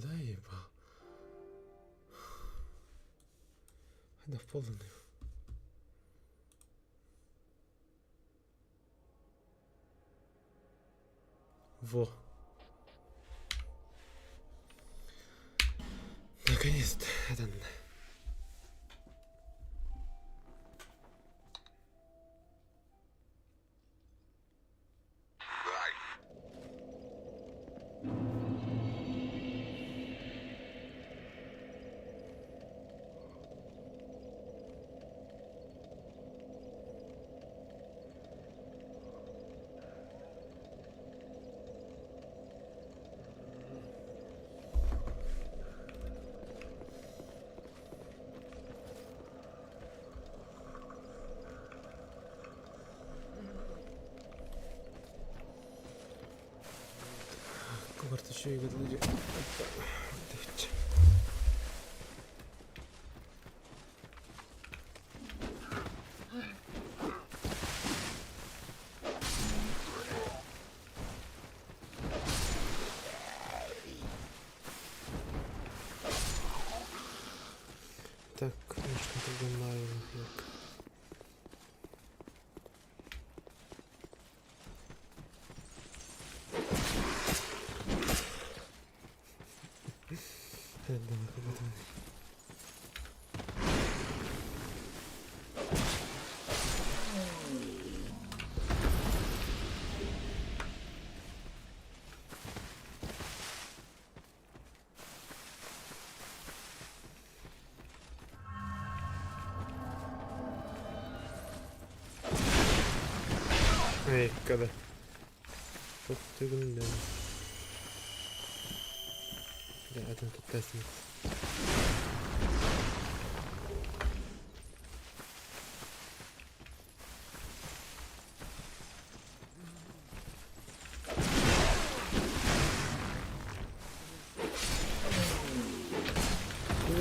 Заебал. Она в полную. Во. Наконец-то. Это... Кварт еще и люди. Так, конечно, поднимаю. Эй, когда? Вот ты гуляешь. Да, это тут тестинг.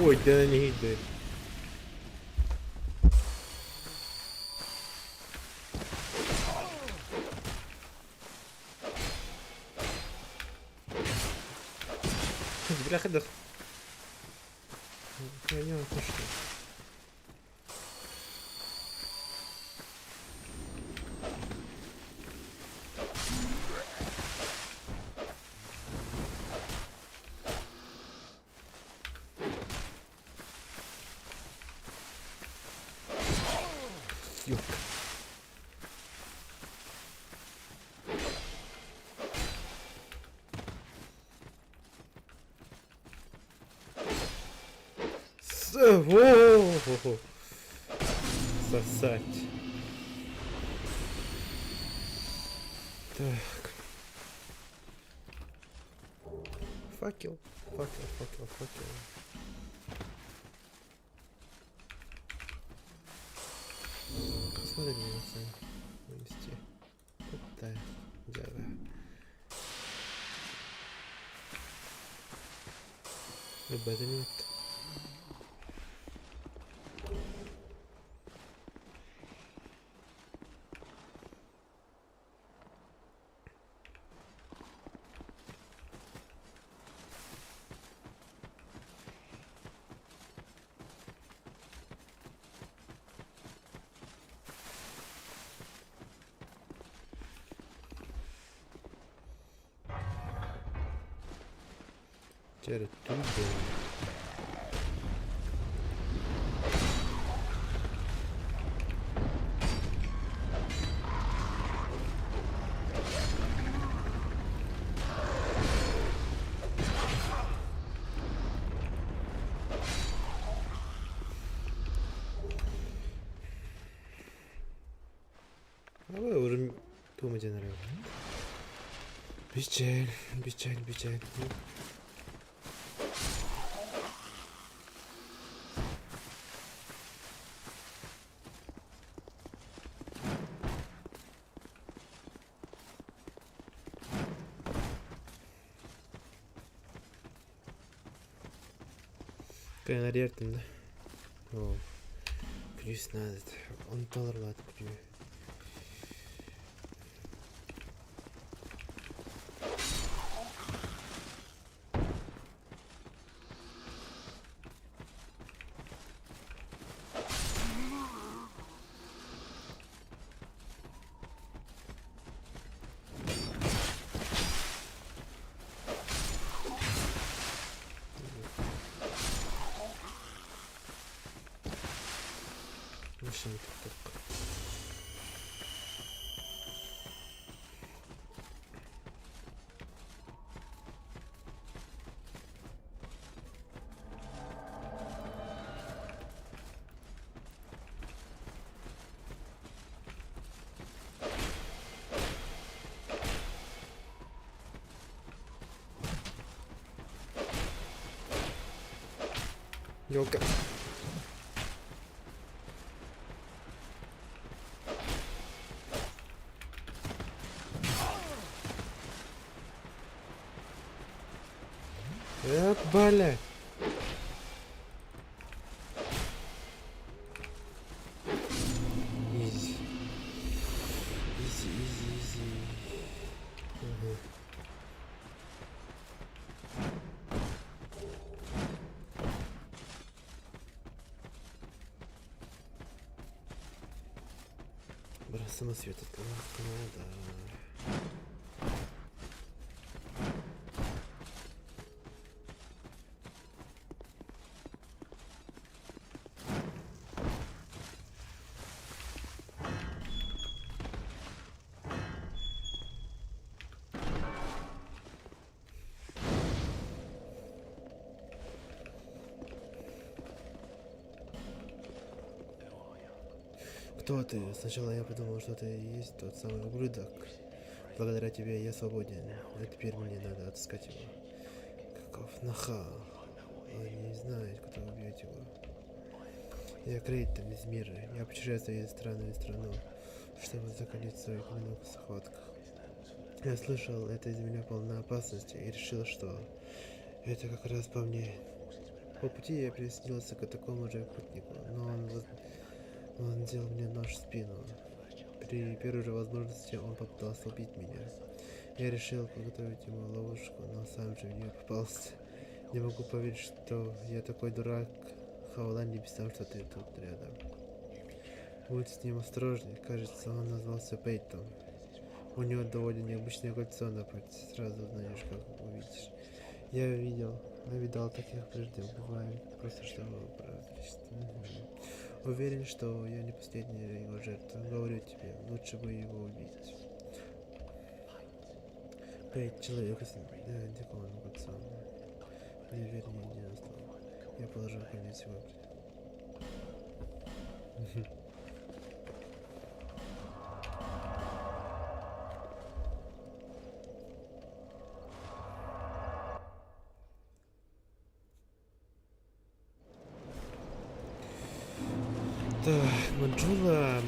Ой, да не иди. Бляха, да. Я не знаю, что. Ёпка. Во-во-во. Сосать. Так. Факел. Факел. Посмотри на это. Вынести. Вот так. Дело. Либо это нет. Теперь тут. А вы уже думаете, наверное. Печаль. Kaynar yerdim de. Oh. Plus nerede? $10 var plus. Ёлка. Блядь. Изи. Изи. Ага. Брат, самосвет от Канада. Кто ты? Сначала я подумал, что ты и есть тот самый ублюдок. Благодаря тебе я свободен. А теперь мне надо отыскать его. Каков нахал. Он не знает, куда убьет его. Я Крейтон из мира. Я путешествую из страны в страну, чтобы закалить свою клинок в схватках. Я слышал, эта земля полна опасности и решил, что это как раз по мне. По пути я присоединился к такому же путнику, но он сделал мне нож в спину. При первой же возможности он попытался убить меня. Я решил подготовить ему ловушку, но сам же в нее попался. Не могу поверить, что я такой дурак. Хвала небесам, что ты тут рядом. Будь с ним осторожней. Кажется, он назвался Пейтом. У него довольно необычное кольцо на пальце. Сразу узнаешь, как увидишь. Я видал таких прежде. Бывает просто, что уверен, что я не последняя его жертва. Говорю тебе, лучше бы его убить. Пейт, человек с дикованным кольцом. Не верь ни единого слова. Я положил конец его. Так, Манджула.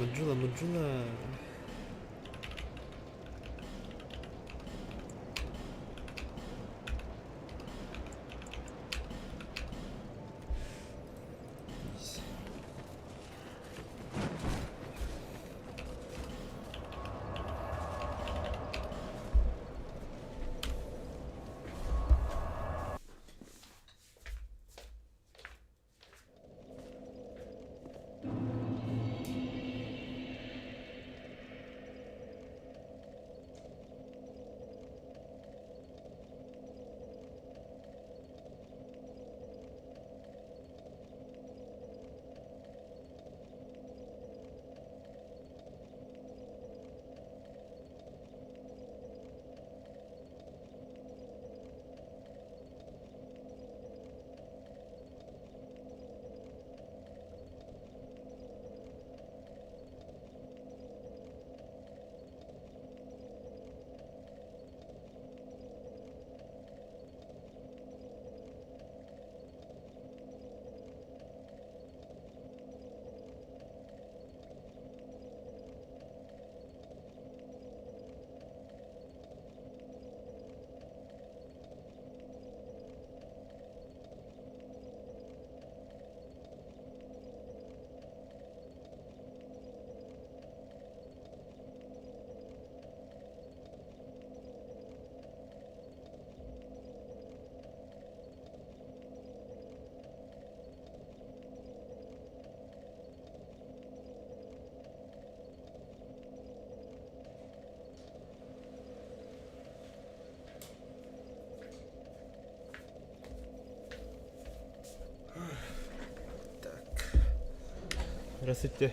Здравствуйте.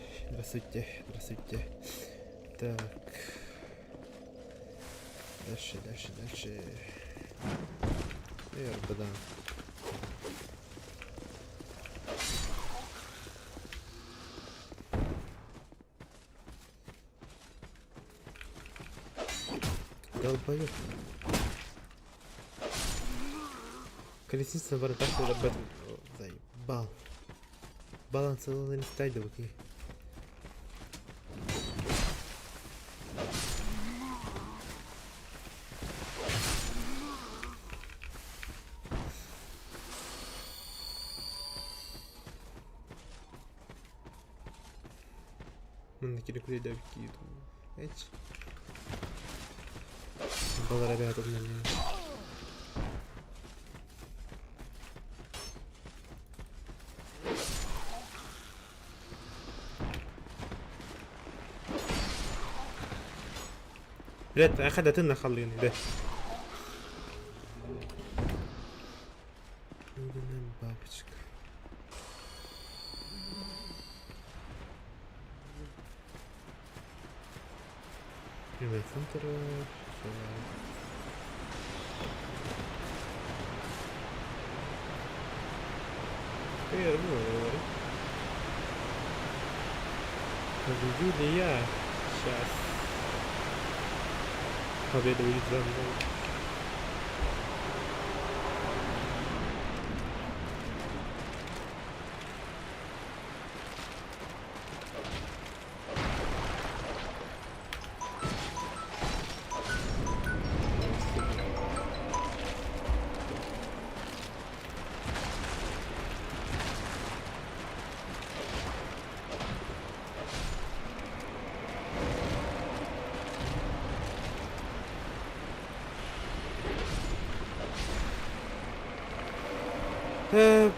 Так. Дальше. Эрбада. Долбоёб. Колесница на бортах, заебал. Бал. Баланс не стоять до руки. На киркуле да какие-то. Эти. Бал, ребята, на меня. لا اخذت لنا خليني ده бабочка. Привет, центр. Победю ли я? Сейчас. Победа будет за мной.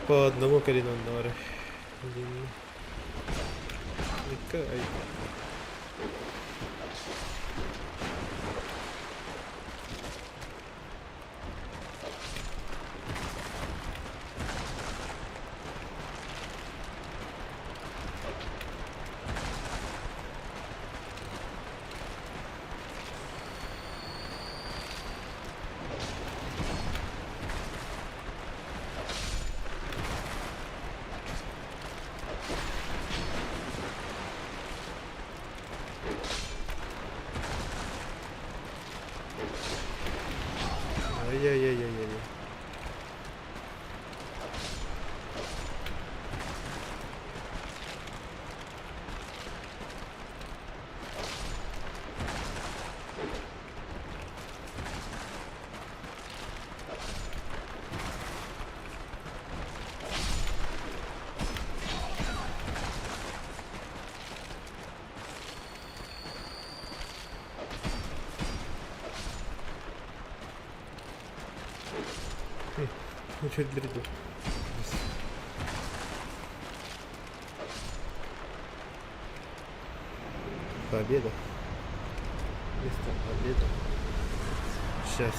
По одному коридору. Ай-яй-яй-яй-яй. Ну чуть бреду. Победа. Место победа. Сейчас.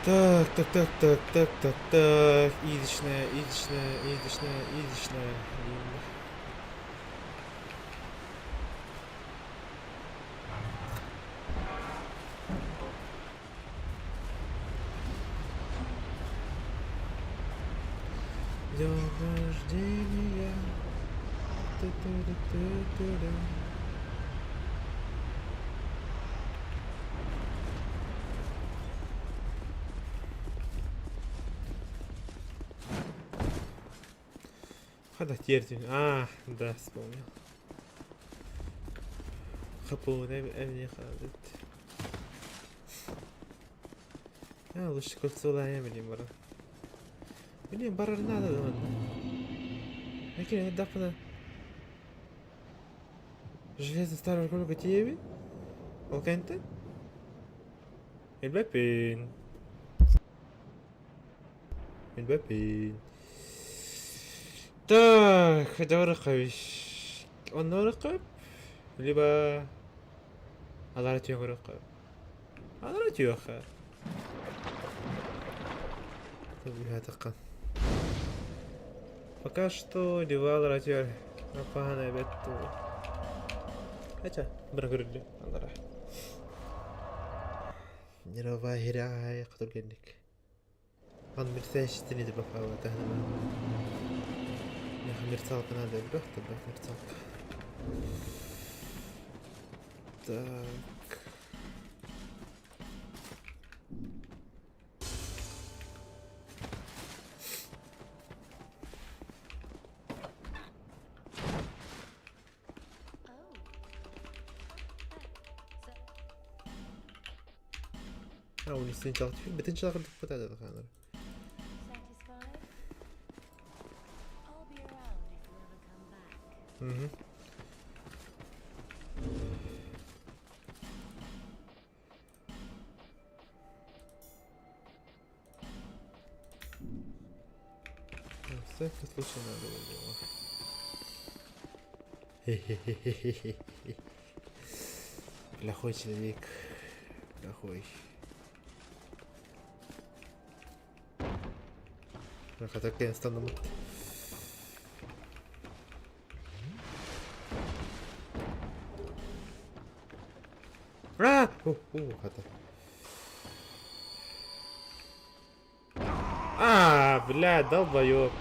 Так. Идичная. День рождения. Ту-ту-ду-ту-ту-ду. Ходотерть. А, да, вспомнил. Хапун, не ходит. Лучше кольцо лаем, блин, барар надо, ладно. Окей, дапна. Железо старого круга Тиеви? Алканте? Эльбапин. Так, хотя рقبش. Он рقب? لبا على رأيي رقب. على رأيي أخر. طب تقن. Пока что Ливал Ратер Апана Бетту. Хотя, Брагурли, Аллах. Нерова Хирая Хатургенник. Он мерцающий тенит бафава тахнама. Я мерцалка надо бахта бах мерцалка. Так. ونستنشق فيه بتنشغل الدكتور هذا الخانر. Всякий случай надо было. Плохой человек. Плохой. Хотя я стану. Хата. Бля, долбоёб.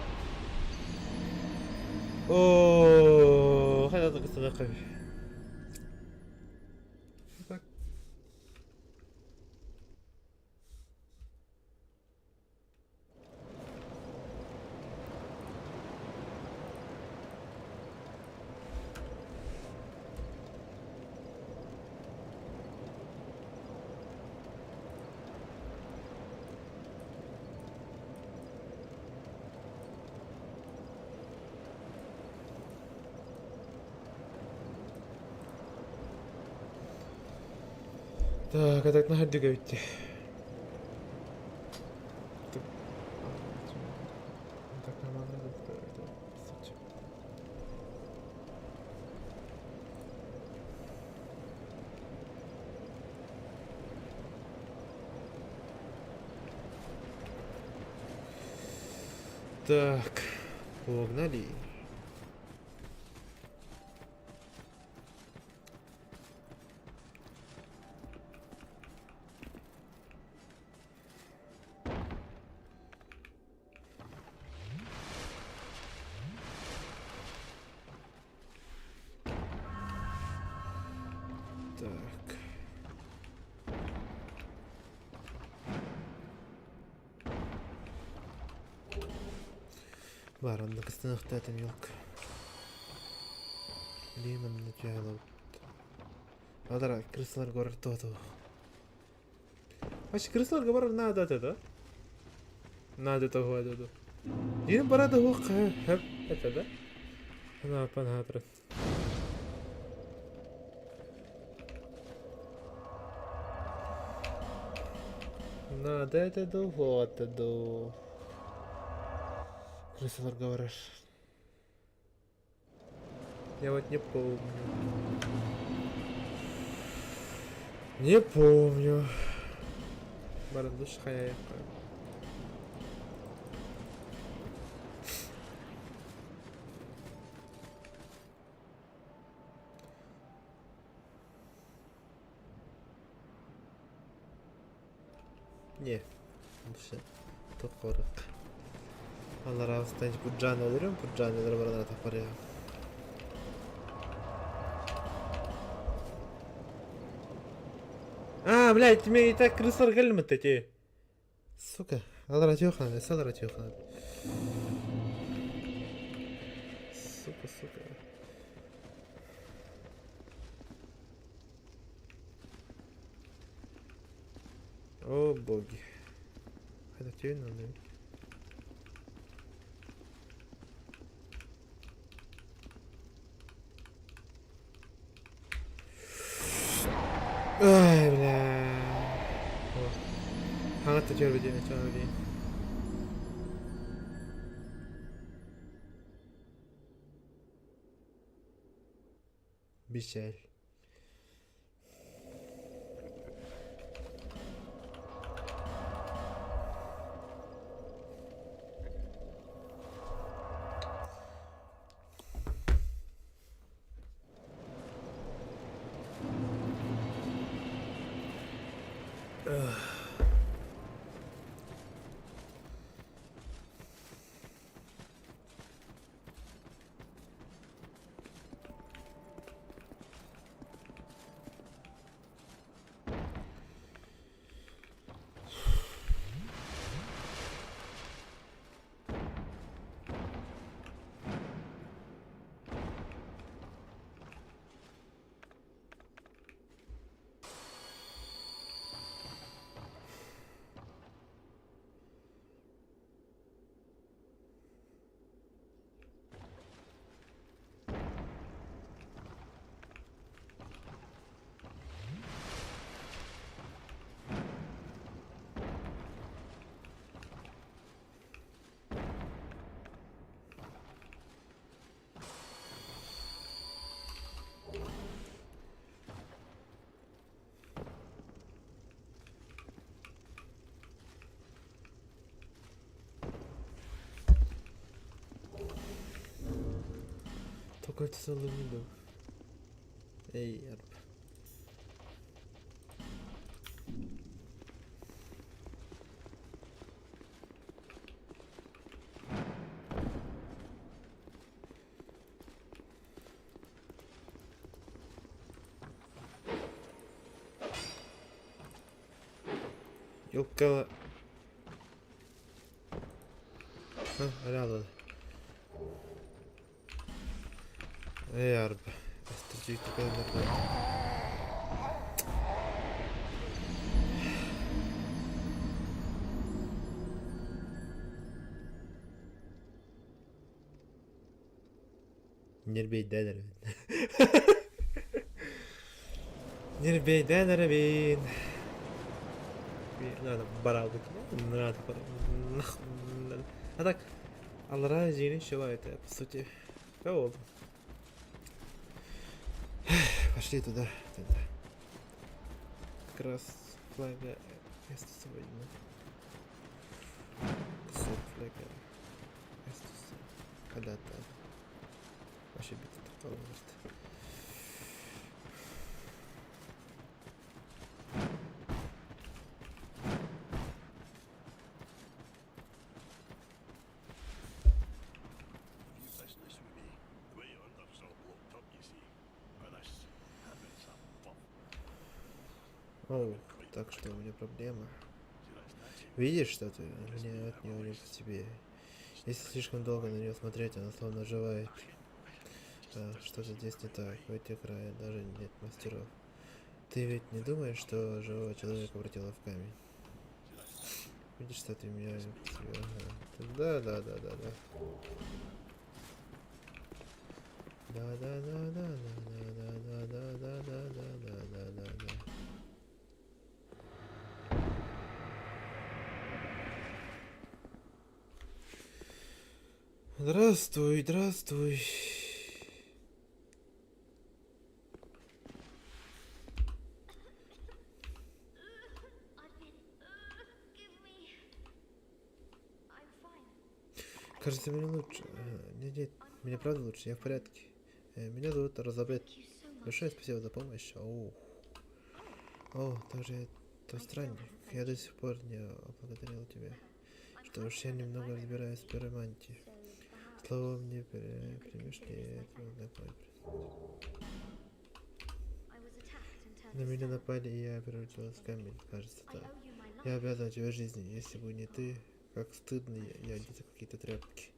Хотя только стану. Так, а так нахуй говорите. Так нормально так, погнали. Так. Бар, анда кыстыныкта мелк. Лимон начало. Адара, крыслар горор тоту. Вообще крыслар говорят надо это. Надо того это. Дин барада хо хэп это да? Она панхатрас. Надо это до вот до. Крыслар говоришь. Я вот не помню. Не помню. Барандуш хаяевка. Не, вообще, топорок. Алар станет Пуджаны өлөрөм, Пуджаны барбарана тапар я. А, блядь, тебе и так крысар галимат эти. Сука, алар атёхан, салар атёхан. Сука, сука. О боги. Это тебе надо. Ай, бля. Хангатта жөрбү чаали. Бишел. Только это целый видео. Эй, ярб. Ёлка. А, рядом. Эй, ярб. Стратегия такая нападает. Нербей дедер. Нербей дедер бин. Надо баралдык. Надо баралдык. А так, Аллара зини шива это, по сути. Кого? Пошли туда. Тогда. Как раз флага место свободно. Кусок флага. Место когда-то. Вообще битва такого может. О, так что у меня проблема. Видишь, что ты? Мне от нее не по тебе. Если слишком долго на нее смотреть, она словно оживает. Да, что-то здесь не так. В этих краях даже нет мастеров. Ты ведь не думаешь, что живого человека обратила в камень? Видишь, что ты меня... Ага. Да, да, да, да, да. Да, да, да, да, да, да, да, да, да, да, да, да, да, да, да. Здравствуй, здравствуй. Кажется, мне лучше. Нет, мне правда лучше, я в порядке. Меня зовут Розабет. Большое спасибо за помощь. Также это странник. Я до сих пор не поблагодарил тебя. Что ж, я немного разбираюсь в пиромантии. Словом, не примешь ли этого знакомый. На меня напали, и я превратилась в камень, кажется так. Я обязан тебе жизни, если бы не ты, как стыдно я одета какие-то тряпки.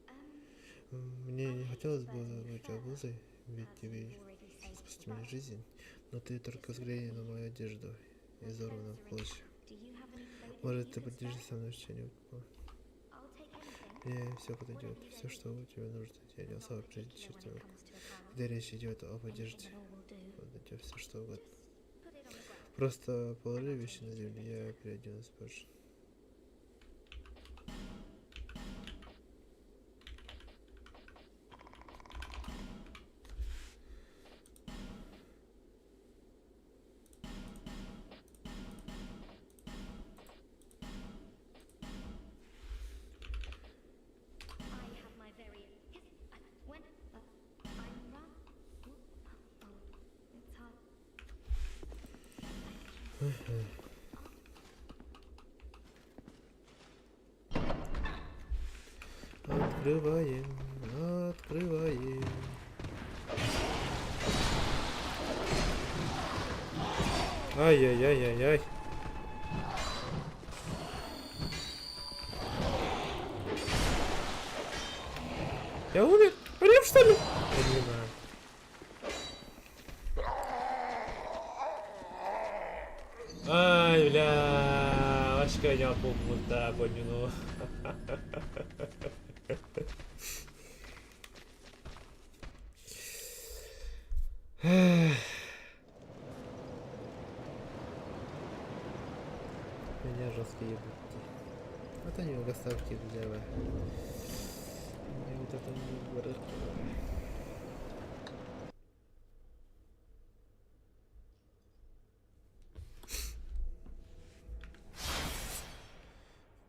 Мне не хотелось бы быть обузой, ведь тебе спасти мне жизнь, но ты только взгляни на мою одежду, изорванную в клочья. Может, ты поделишься со мной что-нибудь? Мне все подойдет, все, что у тебя нужно, я не особо причерчиваю. Когда речь идет об одежде, подойдет все, что угодно. Просто положи вещи на землю, я переоденусь позже. Открываем, открываем. Ай-яй-яй-яй-яй. Я умер? Умер, что ли? Я не знаю. Ай, бля, acho que eu já pouco mudar, pode de novo. Меня жесткие будки. Вот они у доставки взяла. И вот это выбор.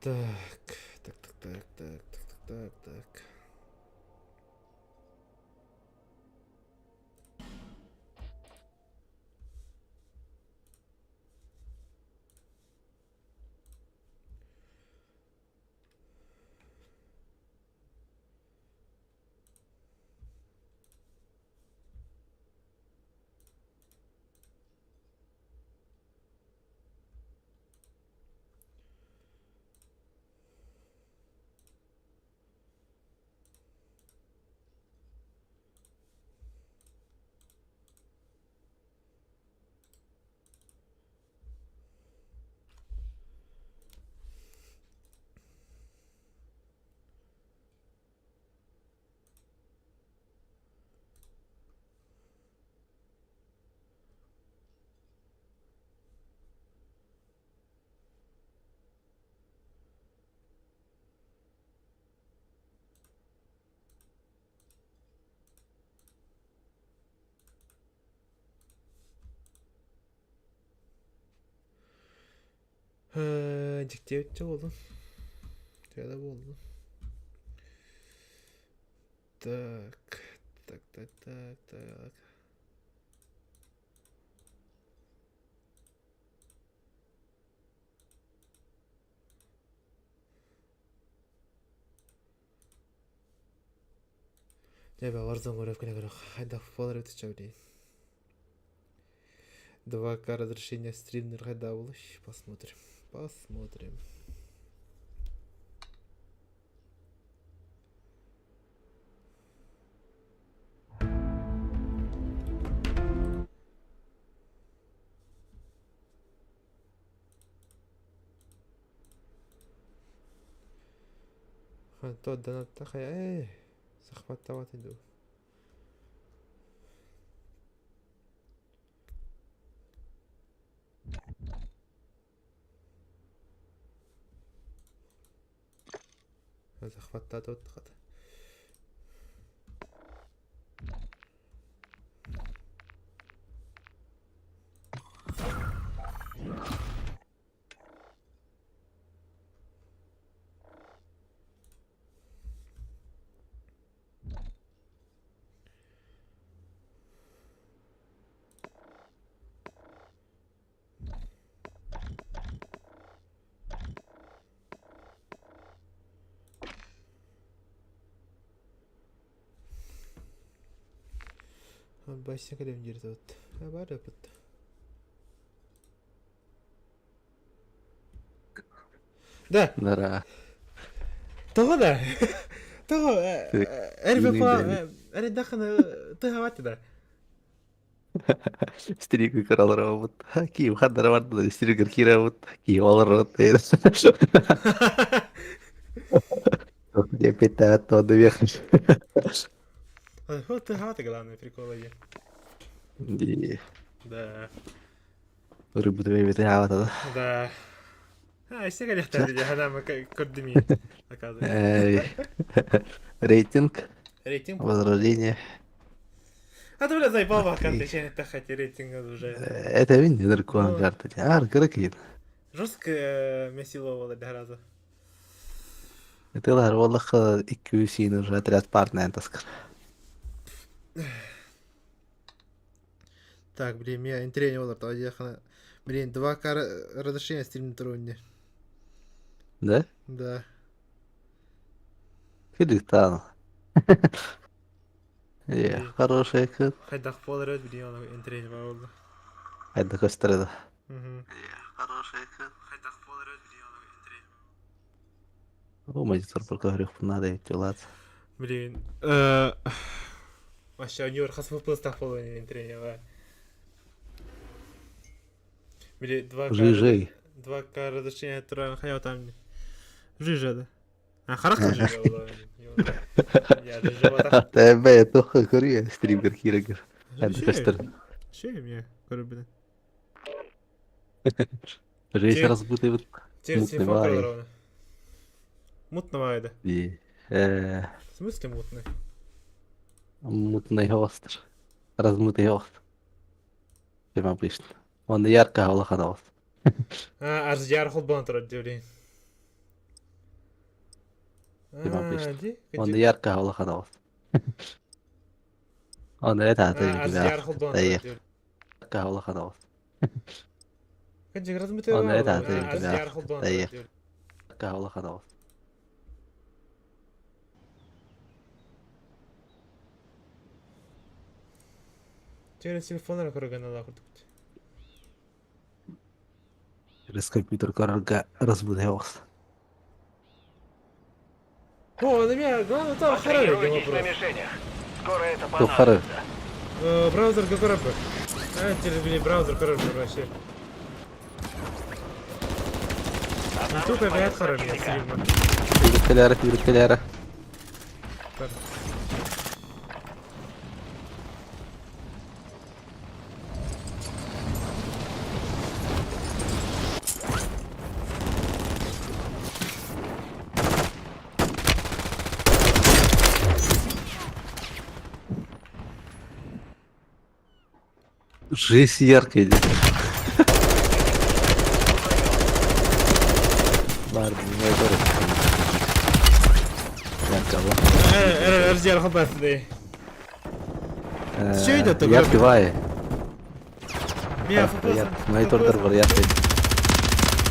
Так. Dikte oldu. Ya da bu oldu. Так. Я Warzone говорю в книгах. Хайда фоллер чауди. 2К разрешение стример хайда улыш. Посмотрим. Тот да такая, захватывать иду. Захватать тут. Бассейн калем дирт вот. Бар опыт. Да, Дара. того да. Того, эрбе Юный по, Дэвид. эредахана, ты хавати да. Стригер каралар вот. Киев хаддара варды стригер кира вот. Киев алар вот. Я питаю то доехать. Вот ты хавати главное приколы є. И Да, рыбу твои витая вот. да. Все говорят, я гадам, коддеми, оказывается. Рейтинг. Рейтинг. Возрождение. А ты, бля, заебал в Окей. контечение тахать рейтинг уже. Это винди наркон Ну. карта. Каракин. Жестко месиловало для раза. Это лар والله 200 уже отряд партнер таскар. Так, блин, меня интерес не то ехано. Блин, 2К разрешения стрим труднее. Да? Да. Филиктан. Блин. Хорошая кот. Хайдах полред, блин, он интерес не было. Это костреда. Угу. Хорошая кот. Хайдах полред, блин, он интерес. О, монитор поговорил, надо идти латься. Блин. Вообще, у него хас выплыл стах половины интерес. Блин, 2К. Жижей. 2К разрешения тура, хотя там. Жижа, да. А, хорошо жижа было. Я жижа вот так. Тебе только курия стример Хирагер. Это костред. Че мне, короче, Жизнь разбутый вот. теперь Мутный телефон вай. ровно. Мутного айда. И В смысле мутный? мутный остр. Размытый остр. Чем обычно. Он ярко авлаханос. А, аж яр холбан турат блин. Чем обычно. Ди? Он ярко авлаханос. Он это А, аж яр холбан турат. ярко авлаханос. Каджи размытый Он вал. это Аж яр холбан турат. Ярко авлаханос. Теперь телефон корогана лахут. Через компьютер коротко разбутый остр. О, на меня, главное, там харари Тренируйтесь на вопрос. мишенях. Скоро это Кто хары? понадобится. Браузер какой рэп? А, теперь, блин, браузер короче вообще. Ютуб опять харари, я сильно. Юркаляра. Жизнь яркая идет. Ладно, не это. RDR холбас, да. Что идет? Я пиваю. Меня Я монитор бар яркий.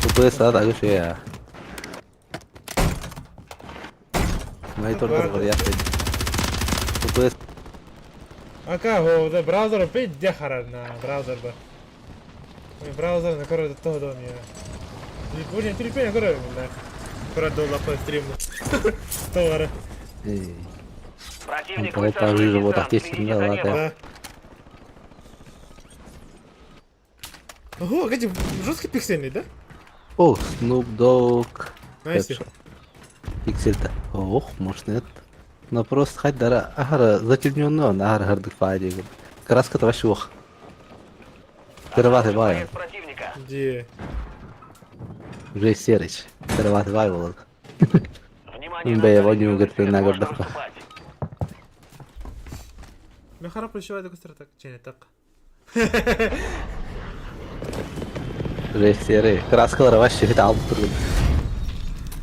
УПС ада что я. Монитор бар яркий. УПС. Ака, да браузер опять дехара на браузер ба. Браузер на короче то до меня. Блин, терпение короче, да. Продолла по стриму. Товара. Противник Он по жиже вот так есть следите сигнал, за а ним. Да. Ого, кстати, жесткий пиксельный, да? О, Snoop Dogg. Знаете? Пиксель-то. Ох, может нет. Но просто хоть дара. Агара затемненный он, агара гардык падик. Краска-то вообще ох. Перватый Боец вай. противника. Где? Уже серыч. Перватый вай был. Внимание, Да, я на водил, говорит, теперь на можно гордовках. выступать. Мехара пришивает такой стратак. Че не так? Уже серый. Краска вообще это албур.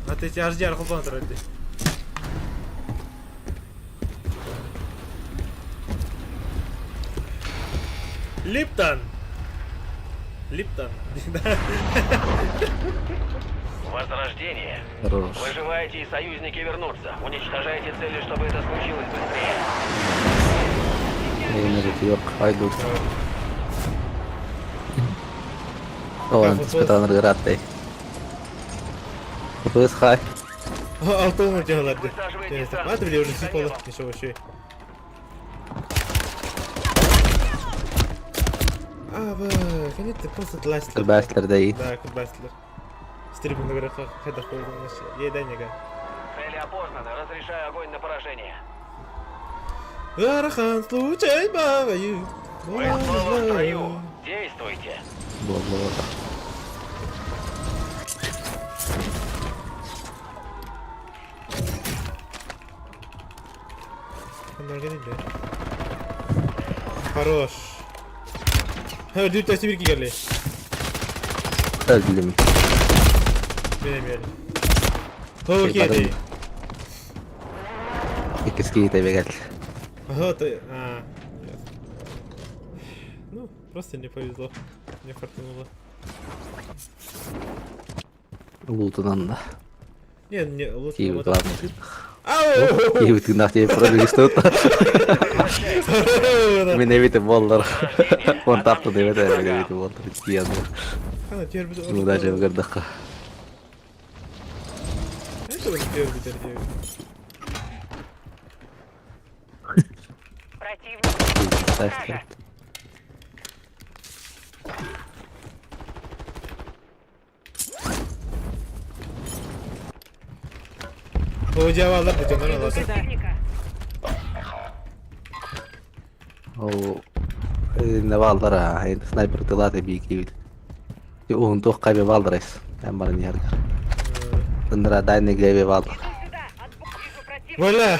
А ты эти HDR холбан тратишь? Липтон! Липтон. Возрождение. Хорош. Выживайте, и союзники вернутся. Уничтожайте цели, чтобы это случилось быстрее. Enerji yok. Haydut. O, спитав грати. Хай. Авто на тебя ладно. Высаживайтесь там. А ты, бля, уже За сипало. ним. Ничего вообще. Конечно, ты просто тластер. Кырбасларда iyi. Да, курбастлер. Стрибну на горах, хедах пойду на все. Ей, дай нега. Цели опознаны. Разрешаю огонь на поражение. Арахан, случай баваю. Вы снова в строю. Действуйте. Бо-бо. Хорош. Dur tersi bir geldi. Öldüm. Benim yerim. Okey Şey, değil. İkisi eve geldi. Ага, ты... Ну, просто не повезло. Не фартануло. Лутунан да. Не, лучше... Киев вот- главный. Ау! Киев ты нахуй продвигает. Мен эвите болдор. Он таптı да эвите, мен эвите болдор. Киянды. Ана, теперь буду... Ну даже в гордах. Это вот теперь буду делать. Ставьте. O cevaplar bu canına Иду lazım. сюда. О, не валдара, это снайпер тылаты бейки. И он toch кабе валдарайс. Я бар не яргар. Тындыра дайны гребе валдар. Иду сюда. Отбой. Вижу противника. Валя!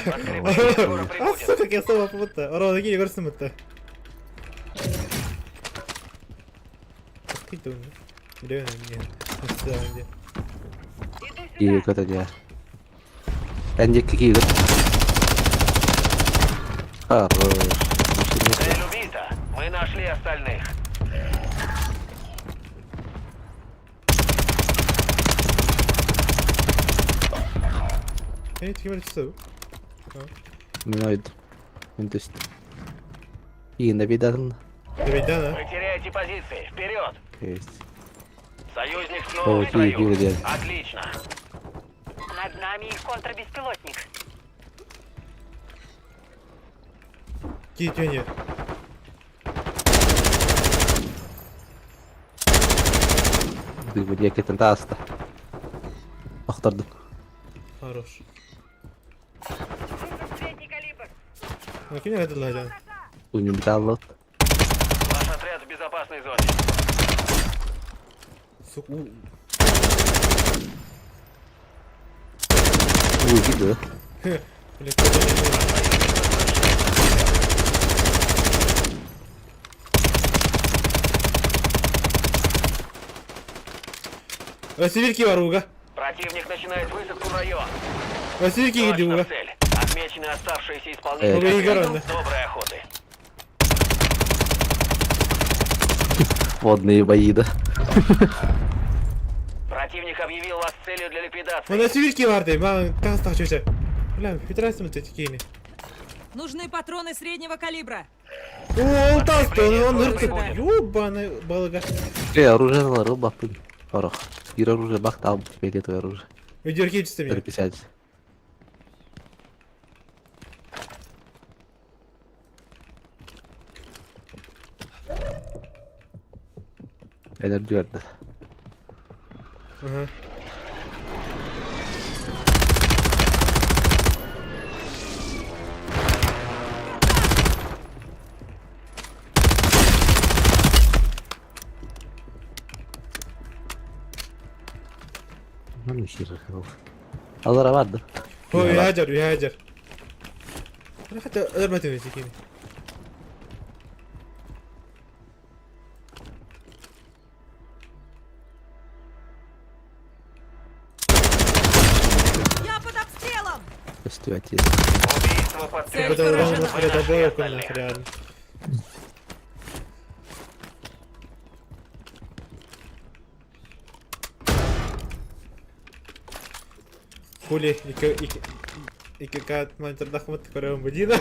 Скоро А, прибудет. сука, я сама помыта. Орada geliyor görsün mutlu. Bakıydı onu. Biliyor musun? Nasıl önce? Иду Киев сюда. это я. Энди Киев. Хорош. Цель убита. Мы нашли остальных. Beni tükümür tutuyor. Миноид. Интуст. И на видан. Deveyden ha. Вы теряете позиции. Вперед. Есть. Союзник О, снова в Киев, строю. Киев, Отлично. Над нами их контрбеспилотник. Git yönü. Ты бы не кетентаста. Ахтардым. Хорош. Вижу средний калибр. Makine nedir lan can? Уню металлот. Ваш отряд в безопасной зоне. Сука. Уйди, Блин, кто-то не- Васильки воруга. Противник начинает высадку в район. Васильки Точно идуга. в цель. Отмечены оставшиеся Ну, исполнители. вы отряда. играли. Доброй охоты. Водные бои, да? Противник объявил вас целью для ликвидации. Bana Васильки vardı. Ben kas takçışı. Ulan bitirersin mi tetikini? Нужны патроны среднего калибра. Oo, tastı onu, onu Скоро hırtı. прибудет. Ёбаный балыга. Оружие наложил, бахпын. Порох. Гир оружие, бах, там, тебе твое оружие. Ödürki istemiyor. 50. Enerji verdi. Aha. Lan işi rakıl. Alara vardı. O üyacar, üyacar. Bana hatta ölmedi mi tekini? Я под обстрелом! Пустивайте. Убийство под Цель Это поражена. он нас Мы нашли передобыл, остальных. реально. Хули, iki kat mantar dahmat korean budina.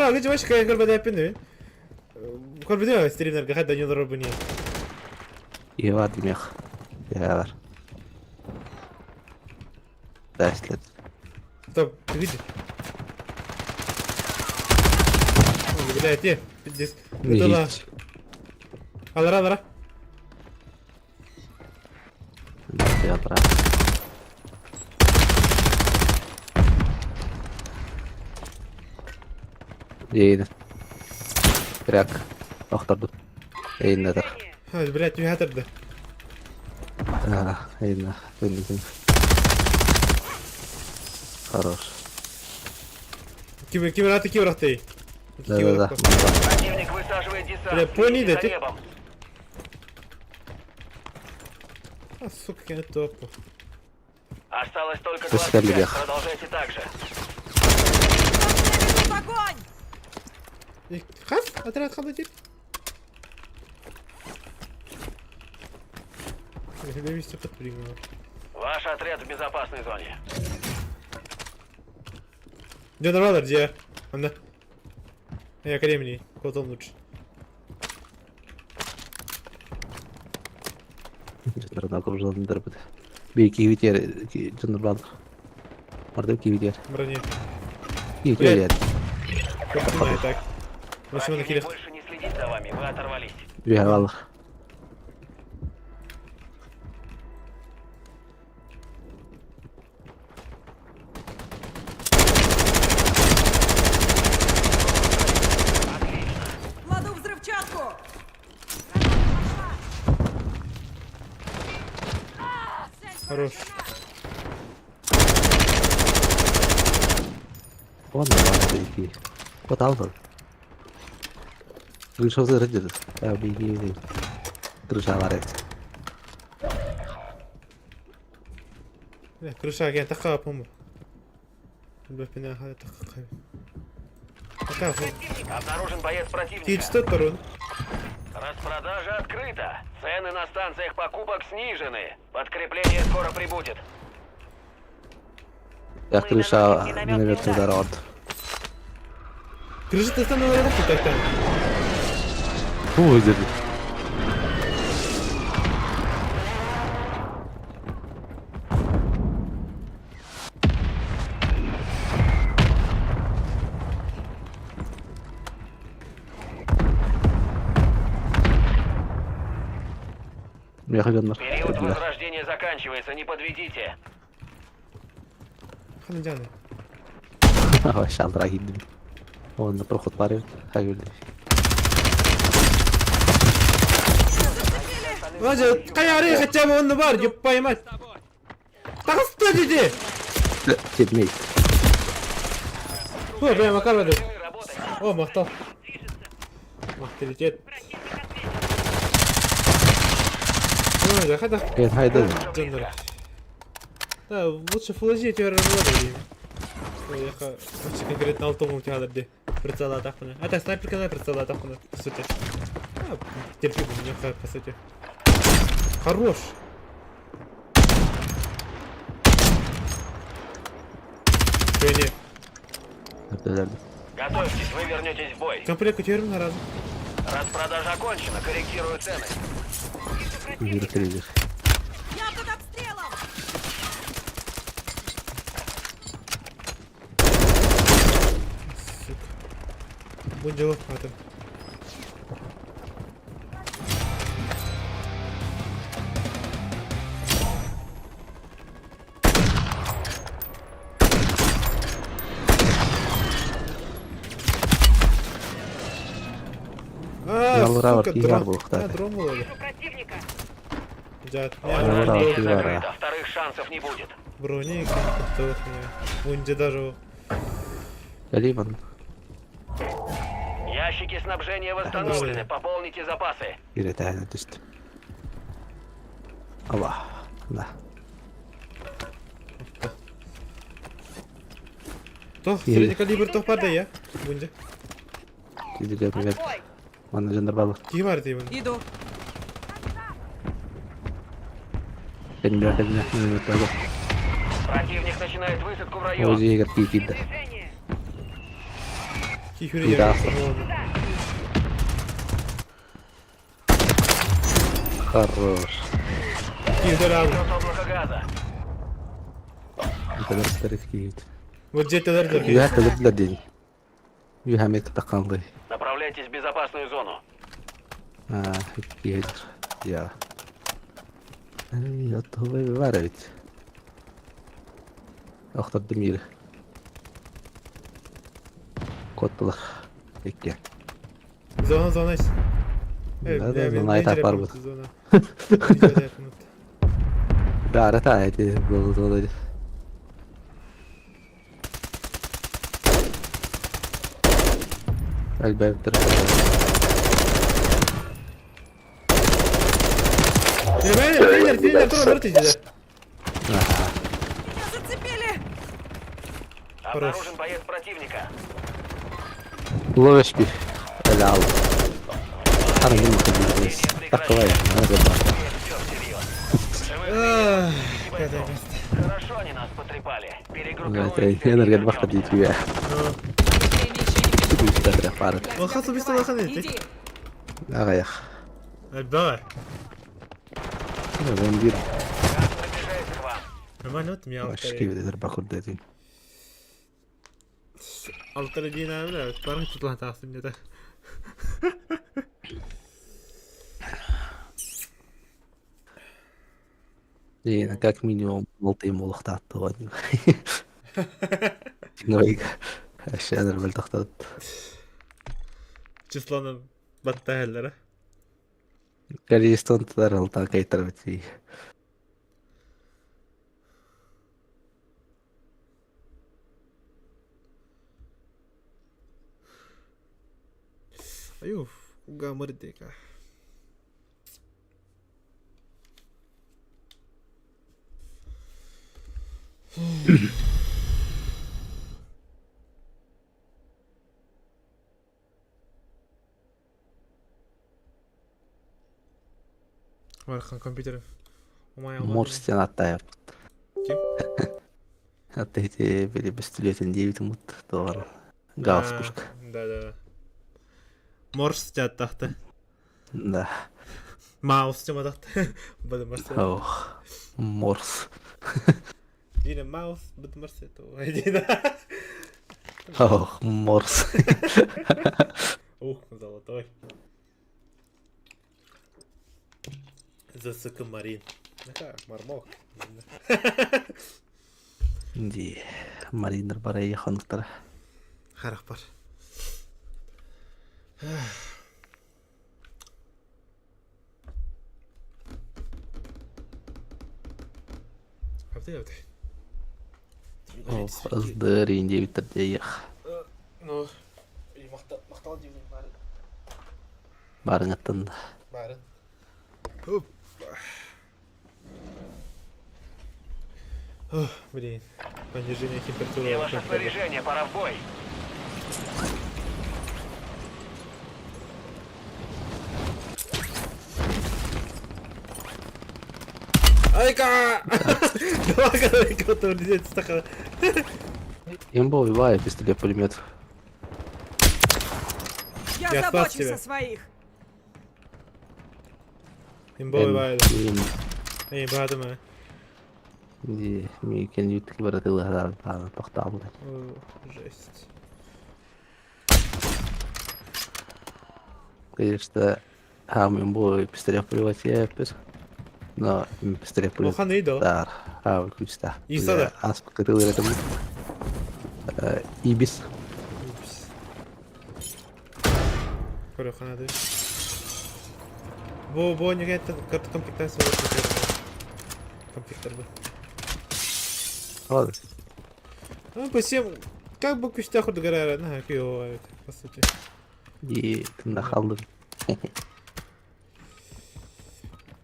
Ага, гыч башка я көрбөдө яппын. Көрбөдө стримдерге кайда жолдор буни. İyi var demek. Ya var. Dersler. Стоп, ты видишь? Ой, блядь, здесь. Это ла. Есть. Алара. Я прав. Yayını. Bırak. Aktardum. Yayınladık. Ай, блядь, не хатырды. Yayınla. Döndüm. Хорош. Кибер ты. Да. Противник высаживает десант. Бля, пони, Следите да за ты- небом. А, сука, я топу. Осталось только Ты 25. стреляй. Продолжайте так же. В огонь! Хас, отряд холодит. Я тебя вести подпрыгнул. Ваш отряд в безопасной зоне. Где нормально, где? Она. Я кремний, потом лучше. Canlarını okuyucularını bir. Bir iki biter. Canlar bağlı. Orada iki biter. Брони. İyi Блядь. yani. Подпинай так. Машина на Противник килях. больше не следит за вами. Вы оторвались. Bir havalı. Кладу взрывчатку! Хорош. O ne var bir iki. O da aldı. Bir şey zırh dedi. Ya bir iki. Kırışa var et. Бля, крыша, я такая помню. Бля, пина, хада такая. Такая, Обнаружен боец Ти противника. что, Тарун? Распродажа открыта. Цены на станциях покупок снижены. Подкрепление скоро прибудет. Ya kırışa minibüs kadar orada. Крыша, ты стану на так там. Bu dedi. Yakınlar. Период возрождения заканчивается. Не подведите. Хана Джана. Aşağılara gittim. Onda prоход var ya. Hayırlı. Ваня, каяри хотя бы он бар, ёб поймать. Так что деди? Gitmeyiz. О, бля, Макар воды. Вы работаете. О, махтал. Махталитет. Ой, да хада. Evet haydi. Джандер. Да, лучше флажи тебя работали. Ой, я хочу конкретно алтому у тебя дорди. Прицела атакуна. А так снайперка на прицела атакуна, по сути. А, терпи меня, по сути. Хорош. Чё не? Готовьтесь, вы вернетесь в бой. Комплект термина раз. Распродажа окончена. Корректирую цены. Yürütülüyor. Я под обстрелом! Сука. Будь делов хата. Ялыра бар, сука, тигар дрон. был, кстати. А, дрон был. Вижу противника. Дядь, Возрождение Ура, ура. закрыто. Вторых шансов не будет. броник, готов мне. Вунди даже. Галиман. Ящики снабжения восстановлены. Пополните запасы. Yürütüyor düştü. Allah. Allah. То, средний калибр, то падай, я. Вунди. Gidiyor bir Отбой. Bana jandarma alır. Кивар ты, Вунди. Иду. Benim bir arkadaşım minibüs var. Противник начинает высадку в район. Oğuzcuya git gitti. Движение. Кихюри Да. Хорош. Кихюри. Идет облако газа. Kadar starif kiyit. Вот жетелер дер. Ya kadar da değil. Bir hamet takanlı. Направляйтесь в безопасную зону. Ha, kiyit. Ya. Ya tabii var evet. Aktardım yeri. Kodlar. Peki. Зона есть. Да, зона и так var bu. Зона. Bir ara tayeti buldu. Albert tarafı. Тренер, тоже вертите. Aha. Меня зацепили! Обнаружен боец противника. Ловишь bir. Öyle al. Sana gün bakabiliriz. Takıva ya. Nerede bak. Все всерьез. Хорошо они нас потрепали. Evet, enerji vakti diyor ya. Время еще не Bu işte de fark. Он хасу быстро лоханет. Иди! Ağayak. Давай. Ben bir Газ приближается к вам. Нормально, вот меня başka bir bakır dedim. Алтара дина, бля, парень тут латался мне-то. Yine как минимум multi-молох tattoo. Новик. Aşağı nerede tahtat. Числоны баттахеллер, а? Количество товаров так кайтарывать. Аюф, гамырдека. Вархан компьютер. Мор стен оттаяп. Kim? Hatta hiç böyle bir stüdyodan diye mut doğru. Галстук. Да. Морс стят тахта. Да. Маус тема тахта. Бъде мърсет. Ох. Морс. Ине маус, бъде мърсет. Един. Ох, морс. Ух, золотой. Засъка Марин. Нека, мармок. Ди. Маринер барай яханктар. Харах бар. Абдай. Ох, аздыр инде битерде ях. Ну, и мақтал деймін бары. Барың аттан. Бары. Оп. Ох, блин. Понижение температуры. Где ваше снаряжение? Пора в бой. Айка! Давай, кого-то улететь стака. Имбо убивает пистолет пулемет. Я Я спас забочусь тебя. о своих! Имбовый вайд. Эй, бадама. Ди, ми кен ютки баратылы хадан тоқталды. Жесть. Конечно, хам имбо пистолет пулемет епес. Но пистолет Ну, пулемет. ханы идо. Да, а күчтә. И сада. Асп кытылы ретем. Ибис. Көрі ханады. Бо неге карты комплектация бар. Комплектор бы. Ладно. Ну, по всем... Как бы кустях удгарара, на, кио, по сути. И нахалды.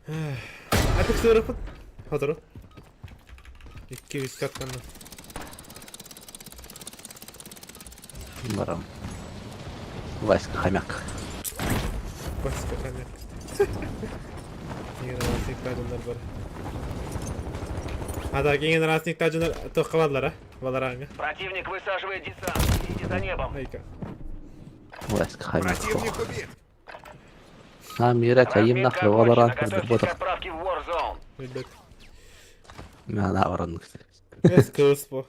А ты кто рапот? Хатару. И кивис как она. Барам. Васька хомяк. Баска ханер. Генералсник тажындар бар. Ада генералсник тажындар тоққабадылар, а? Валараңа. Противник высаживает десант. Идите за небом. Айка. Васька Хамик. Противник убит. Амира Каим Разведка нахрен окончена. Valorant Готовьтесь к разработок. отправке в Warzone. Ребят. Она воронок. Eskıs bu.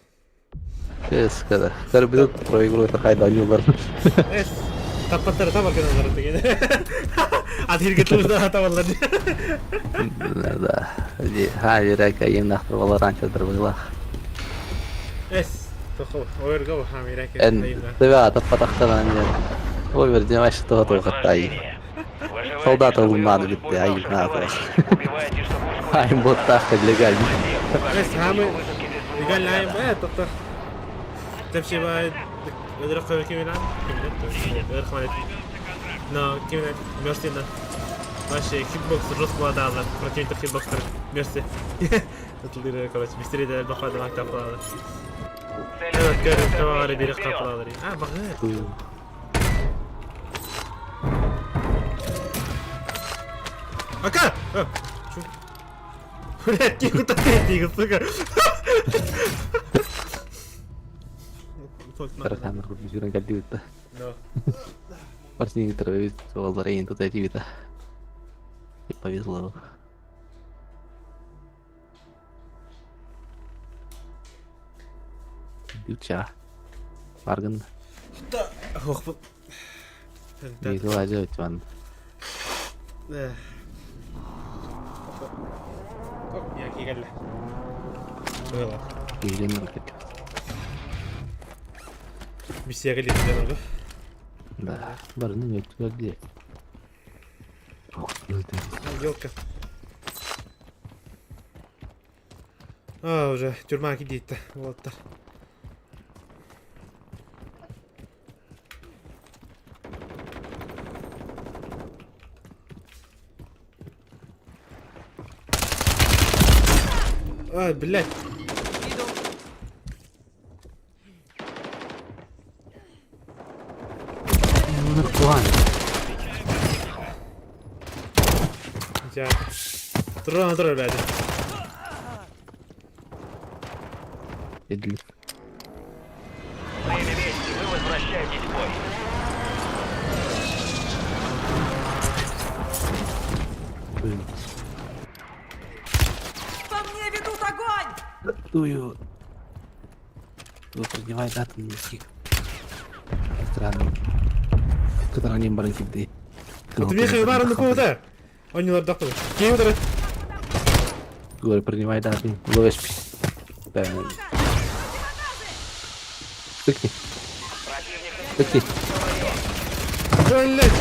Kes kadar. Sen bir de pro игру это хайда юлар. Es. Tapatları tam arkadaşlar da gene. Adir gittiğimizde hata vallahi. Да. Амира Каим нахрен Valorant разработок. Es. Toxu. Oyurga bu hamira ki. En тебя тапатахтан они. Ой, вернее, что то хаттай. Возвращение. Выживайте, Солдаты чтобы надо вернуть ведь, а им бунтовщиков надо. товарищей. Убивайте, чтобы ускорить Ай, вот так легально. Es hamı. Legal layım be toxtu. Tepsi var. Ödürük koyu kimin lan? Kimin? Ödürük kamalet. No, kimin? Mersin lan. Вообще, хитбоксер, жесткого адала, противник хитбоксер, мерси. Atılır короче, быстрее de bakmadı bak kapıladı. Evet, görün tamamları biri kapıladı. Ha bak ne? Aka! Блядь, тихо так тихо, сука. Камера бежит гадит. No. Парсинг травит Valorant тут эти вида. И повезло. Дюча. Арган. Ох, bu. Не глазет он. Ya ki gel. Böyle. Илен ракет. Bir şey geliyor canım. Да. Барны не где. Ох, это. Елка. А, уже тюрьма гидит-то. Вот так. Ай, блядь. Иду. Ну, план. Ya. Dur, блядь. Иди. Время вести, вы возвращаетесь в бой. По мне ведут огонь! Дую. Вы поднимай дату никаких. Странно. Который не баранки. Ты мне бар на повода. Он не лордахнул. Кем удар? Говорю, принимай дату. Ловишь. Да. Тыкни. Тыкни. Блядь.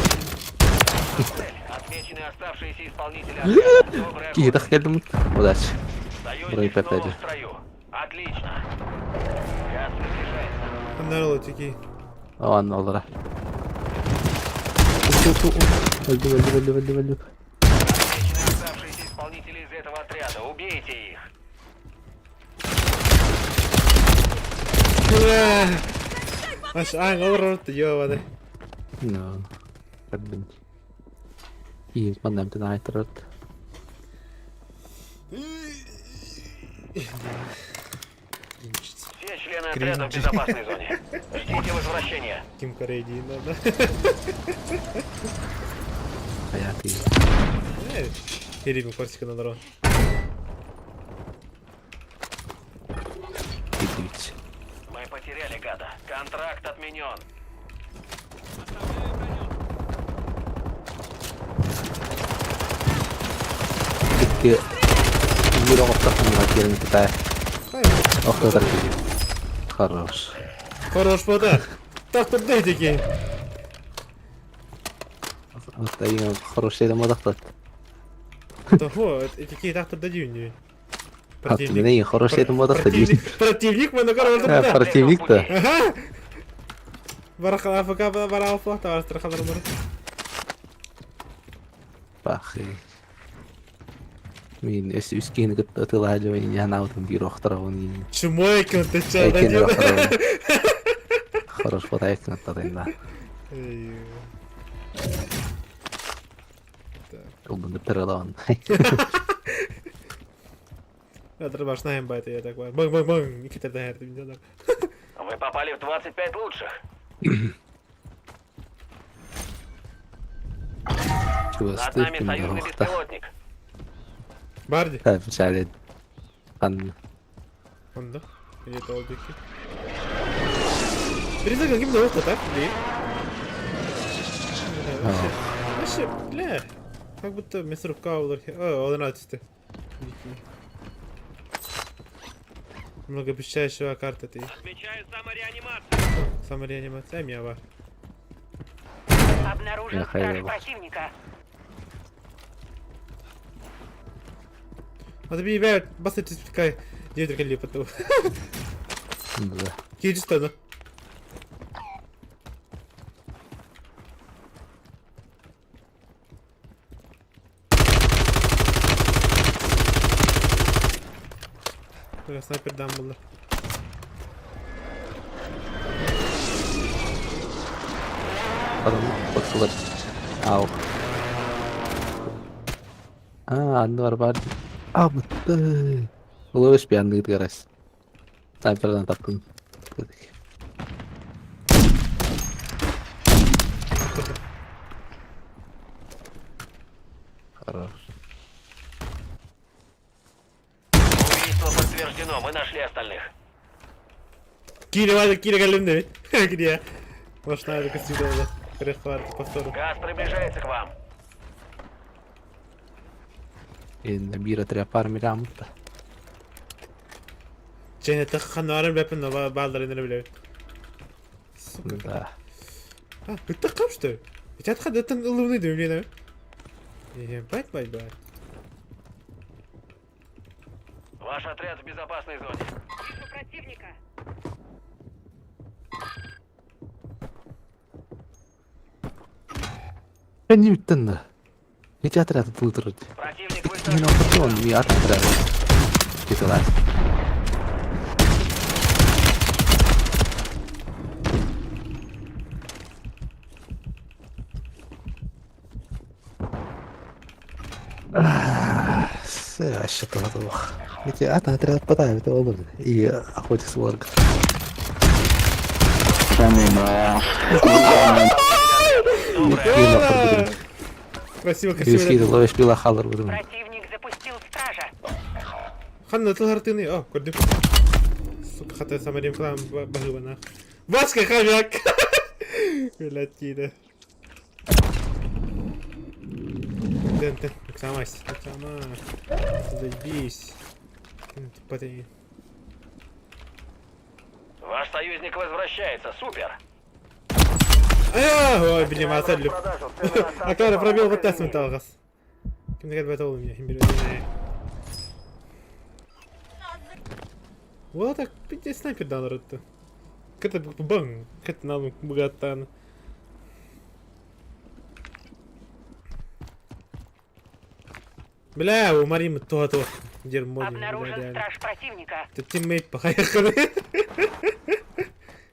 Отмечены оставшиеся исполнители отряда. Добрый огонь. Киги тахкелдім. Удачи. Остаетесь Бронепет снова дядя. в строю. Отлично. Газ приближается. Нароло тики. Aman olarak. Öldü. Отмечены оставшиеся исполнители из этого отряда. Убейте их. Aşağı olur diyor hadi. No. Kadın. İyi, bana bir tane aytırır. Все члены отряда в безопасной зоне. Ждите возвращения. Kim Kore'ye değil orada. Hayatı iyi. Evet. Herifin Korsika'dan da Gidiyor. Мы потеряли гада. Контракт отменен. Gitti. Bir nokta sonra gelin kita. Ох, это хорош. Хорош пода. Так тут дай таки. Вот именно хороший да модахтат. Того, такі так тут дадюню. А ты меня хороший да модахтат. Противник мене коротко А, буде. противник-то. Ага. Бараха АФК барал флот, а страховар номер. Бах. Min üskini atılacı ve yana otum bir oxtaravuni. Чому яким ти це Ekini дадю? oxtaravuni. Хорош foto ekin atadığında. Oldum da peralan. Я треба ж наєм байти, я так бай. Бang. İki tane her bir adam. Вы попали в 25 лучших. Чего, Над нами стыпкин союзный дорог-то. беспилотник. Барди? Печали. Хан. Он, да? Или это олдики? Перезаг каким дорог-то, так? Бли. Вообще, бля. Как будто вместо рубка улархи. О, он радости. Многообещающая карта ты. Отмечаю самореанимацию. Самореанимация мява. Обнаружен Я страж хайрел. противника. А ты бивает, баста ты спикай. Девять рекали потом. Да. Киджистана. Снайпер дам было. Потом подход. Ау. Andı var bari. Bıttı. Ulaş bir anda gitti garaj. Sniper'dan taktım. Dedik. Хорош. Убийство подтверждено, мы нашли остальных. Кири, ладно, Кири голем да ведь? Где? Может, надо костюм да? Перехват, повтору. Газ приближается к вам. Elinde bir atıyor parmağım da. Cennet xanarım lepin da baldır indir bile. Сука. Да. А, это как что? Ведь отход это лунный дым, блин. Бать. Ваш отряд в безопасной зоне. Вижу противника. Ben niye bittin de? Hiç atrás atılır. Противник Yine высажен. oturdu onu bir atrás. Gittiler. Все, вообще тоже плохо. Эти отряд отпадают, это olur. И охотится в орг. Красиво, Виски красиво. ловишь пила халар в Противник запустил стража. Ханна тылгартыны. О, көрдүк. Сука, хата самарим клам багыбана. Баска хавяк. Блядь, Дэн, Оксамась. Заебись. Тупотень. Ваш союзник возвращается. Супер. Ой, блин, мазалю. А когда пробил вот так металлгас. Кем ты готовил меня? Вот так, пиздец, снайпер дан ротто. Как-то бам, как-то нам богатан. Бля, уморим то. Дерьмо. Обнаружен страж противника. Это тиммейт, поехали.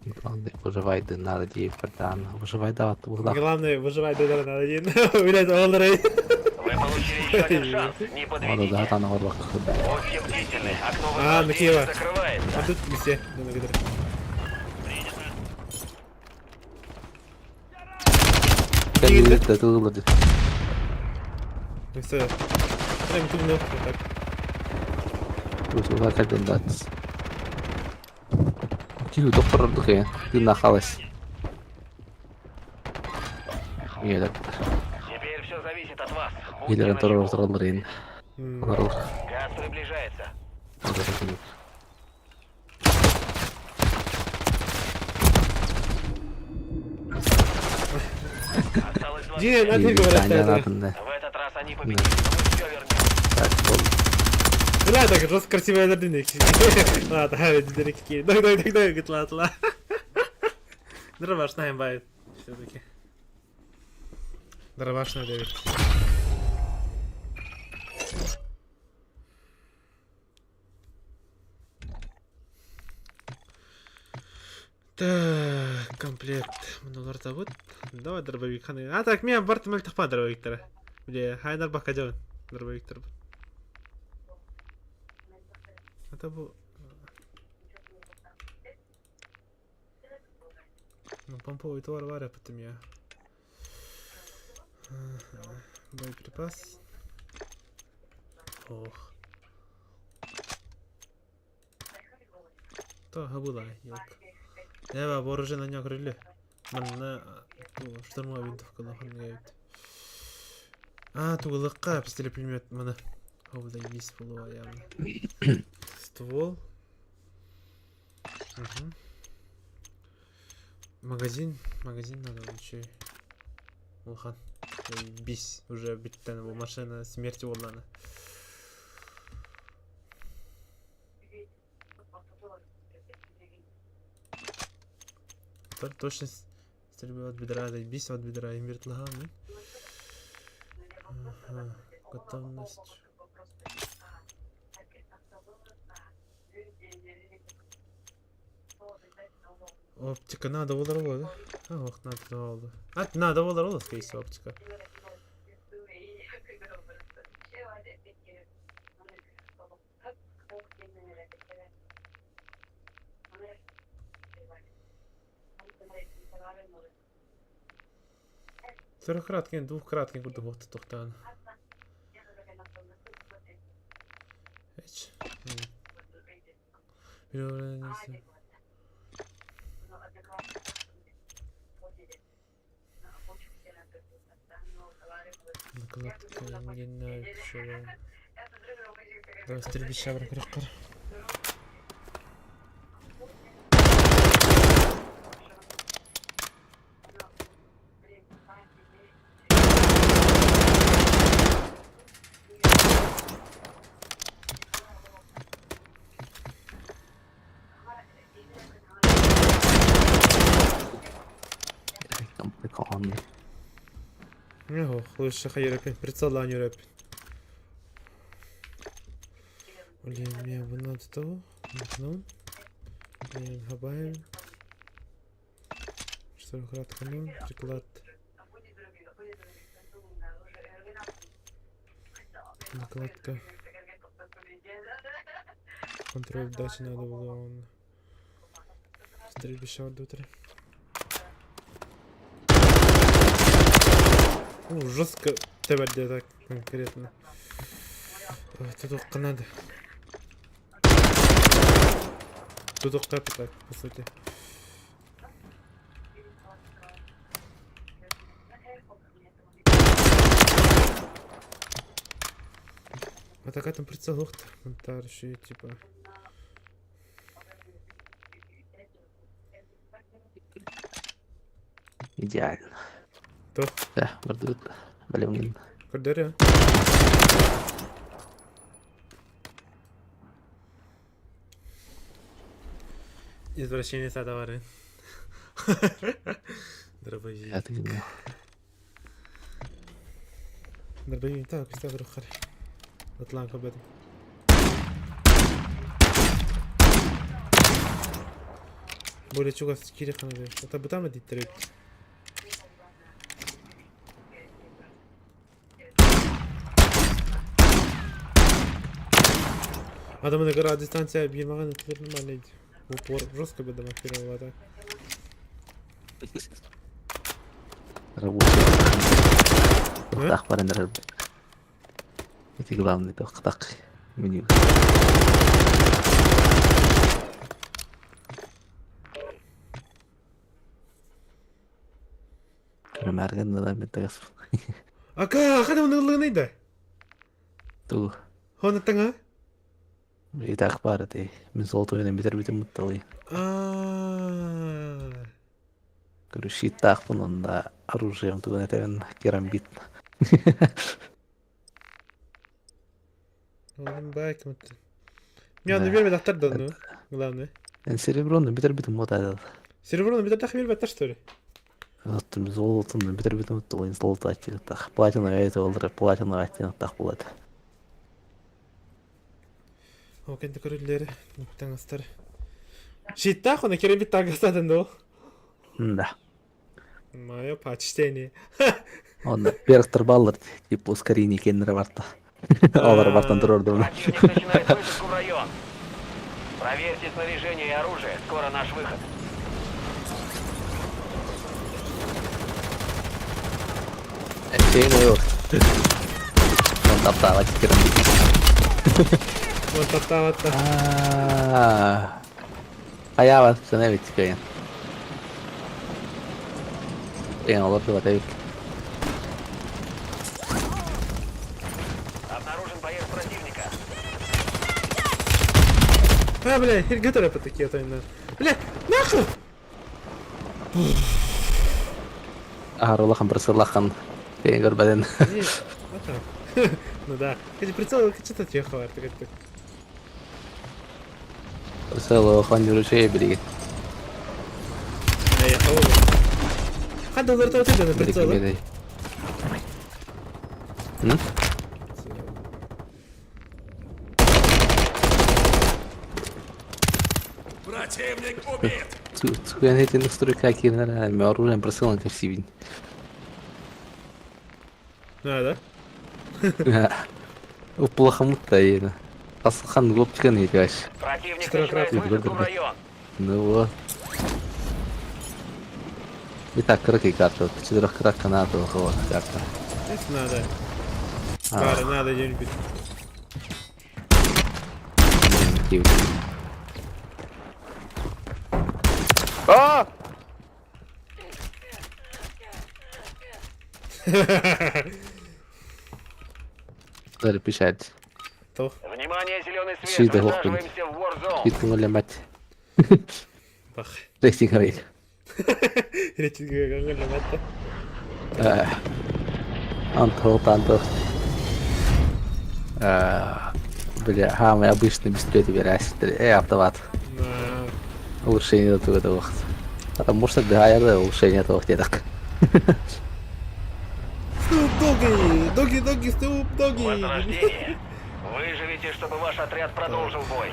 Главное, выживай, да надо ей продан. Выживай, да, вот угла. Главное, выживай до на один. Блядь, олдрей. Вы получили еще один шанс. Не Надо, да, подведите. там на ворлах. Будьте бдительны. Окно А, на Киева. возрождения закрывается. А тут все. Geldi, de tığladı. Все. Прям тут ног вот так. Тут угла kalbini de at. Kilo doktorluk ya. Dün nakalas. Gelir. Теперь все зависит от вас. Будьте Gelir начеку. terör terör in. Onarlık. Газ приближается. Orada bakın. Осталось 20. Дин, а ты Bir говоришь, tane это. altında. В этот раз они победили. Мы все вернем. Kaç oldu. Бля, так жестко красивая дырник. Ладно, давай, дырки. Дай, гитла. Дровашная бает. Все-таки. Дровашная Дэвид. Так, комплект. Мыналарда вот. Давай дробовик. А так, мен бартым өлтік па дробовиктері. Бля, хайдар баққа жауын. Дробовиктер. Это был... Ну, помповый товар варя, потом я... боеприпас. Ох. Тага була, ёлка. Ева, вооружена крылья. Манна штурмовая винтовка лохангайт. Тугылыкка пистолет пулемет мына. Овда есть было явно. Ствол. Угу. Магазин надо еще. Улхан. Бис уже биттен bu машина смерти олана. Точно стрельба от бедра, да бис от бедра и мертв лагами. Ага. Готовность. Оптика надо было, да? Ох, надо было. Надо было, скорее всего, оптика. Трехкратный, двухкратный буду вот тухтан. Накладка не нравится. Давай стрельбища в руках. Компликованный. Ого, лучше хайрапин, прицела не рэпин. Блин, мне бы надо того. Блин, хабаем. Четырехкратный канон, приклад. Накладка. Контроль дачи надо было он. Стрельбища от утра. Жестко ТВД так конкретно. Тут надо. Тут капи так, по сути. А так там прицел ухта. Монтар еще типа. Идеально. То. Да, вырдут. Блин. Кадеря. Извращение товары. Дробовик. Я так знаю. Дробовик, так, пиздец, рухар. Атланка об этом. Более чего с кириха надо. Это бы там иди трейд. Adamın ne kadar distansiya bir mağan etkileri normaleydi. Bu жестко бы демонстрировала, так. Рабочий. Так, парень, рабочий. Это главный, так, меню. Примерно, да, метров. Ака, хана onun neydi? Ту. Honu tanga? И так пара ты. Мен сол тойынан бетер мытталый. Короче, так да оружием туган этен керамбит. Oğlum belki mutlu. Ya ne vermedi aktar da onu. Главное. Сереброны бетер мот айдады. Сереброны bir de takı vermedi aktar story. Аттым золотын бетер мытталый. Золото аттен так. Платина айты олдыр. Платина аттен так болады. O kendi körülleri. Noktan astar. Şitta ona kere bir tagasadın da o. Да. Мое почтение. Он первый баллар, типа ускорение кеннера варта. Алар вартан турорду. Противник начинает высадку в район. Проверьте снаряжение и оружие. Скоро наш выход. Şey ne yok. Он топтала теперь. Вот топтала-то. А я вас все не відтікає. Лопила та вік. Обнаружен боец противника. А, бля, іргатора по такі, то не. Бля, нахуй! Агарулахан присылахан. Кейін көрбәден. Не, вот так. Ну да. Кстати, прицел, что-то тебе хватит. Так. Присылу хан жүрушей білген. А я кого? Хадда зартау ты на прицел, да? Цуян эти настройки кирнара мёрурен присылан ка всивин. А, да? Уплахамутта ена. Асылхан глупчикан етігаш. Противник Четырехкратный. начинает высадку в район. Ну вот. Итак, краки карта. Четырехкратка надо вот карта. Здесь надо. А. Пара, надо где-нибудь. Далее пишать. То. Внимание, зеленый свет. Щиты лопнут. Высаживаемся в Warzone. Питнули мать. Бах. Рейтинг говорит. Рейтинг как это. Антох. Бля, мы обычно без трети вырастили. Автомат. Улучшение этого. Потому что да, улучшение этого где так. Доги, Снуп Доги. Возрождение. Выживите, чтобы ваш отряд продолжил бой.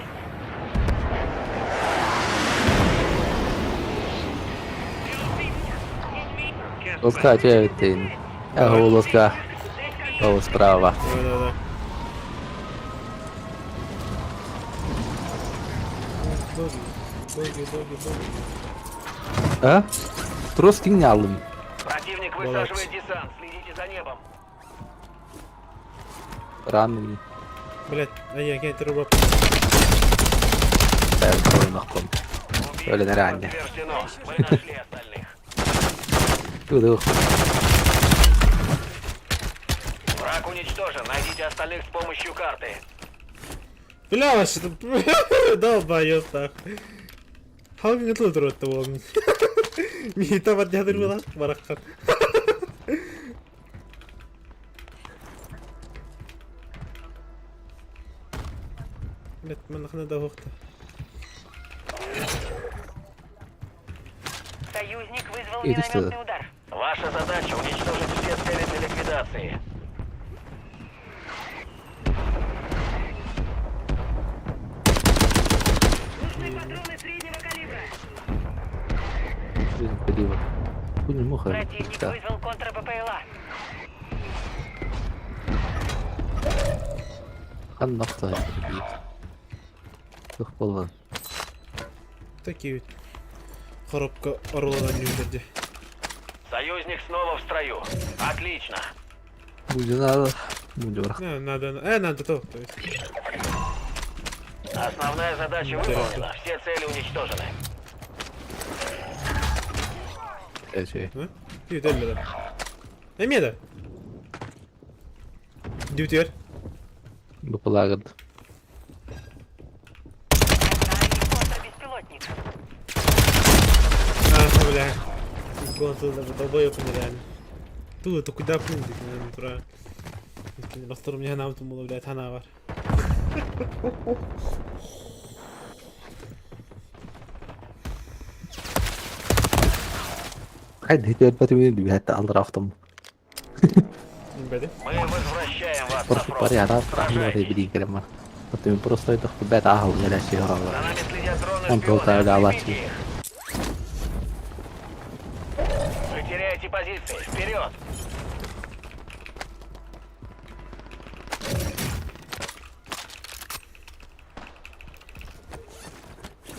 Лоска, тебе ты. Лоска. О, справа. Да. Доги. А? Трос кинялым. Противник высаживает десант. Следите за небом. Ранный. Блять, а я труба. Да, я нахуй. Öyle ne anne. Подтверждено. Мы нашли остальных. Tudo. Враг уничтожен. Найдите остальных с помощью карты. Бля, вообще, долбоёб так. Халкин готов дрот того. Мита поддядыр была, барахат. Блять, мен надо вахта. Союзник вызвал Иди сюда. минометный удар. Ваша задача уничтожить все цели для ликвидации. Нужны патроны среднего калибра. Жизнь ходила. Хуй не муха. Противник вызвал контр-БПЛА. Хан нахта. Тух болған. Такие коробка орланан люди. Союзник снова в строю. Отлично. Буде надо. Буде враг. Надо то есть. Основная задача выполнена. Все цели уничтожены. Şey. İyi dönmeden. Emiyede. Dürtüyor. Bu полагает. Контр-беспилотник. Бля. Консул даже долбоёб нереально. Ту, это куда пунктик, натура. На втором мне гнам, тому, блядь, гана var. Haydi hiç öğretmedi bir hatta alır haftam. Беде. Мы возвращаем вас на Просто фронт. порядок, правильно бери крема. Потом просто это в бета ахл не лечи За грава. нами следят дроны Он шпионы. толкает, да, Отцепите лачи. их. Вы теряете позиции. Вперед!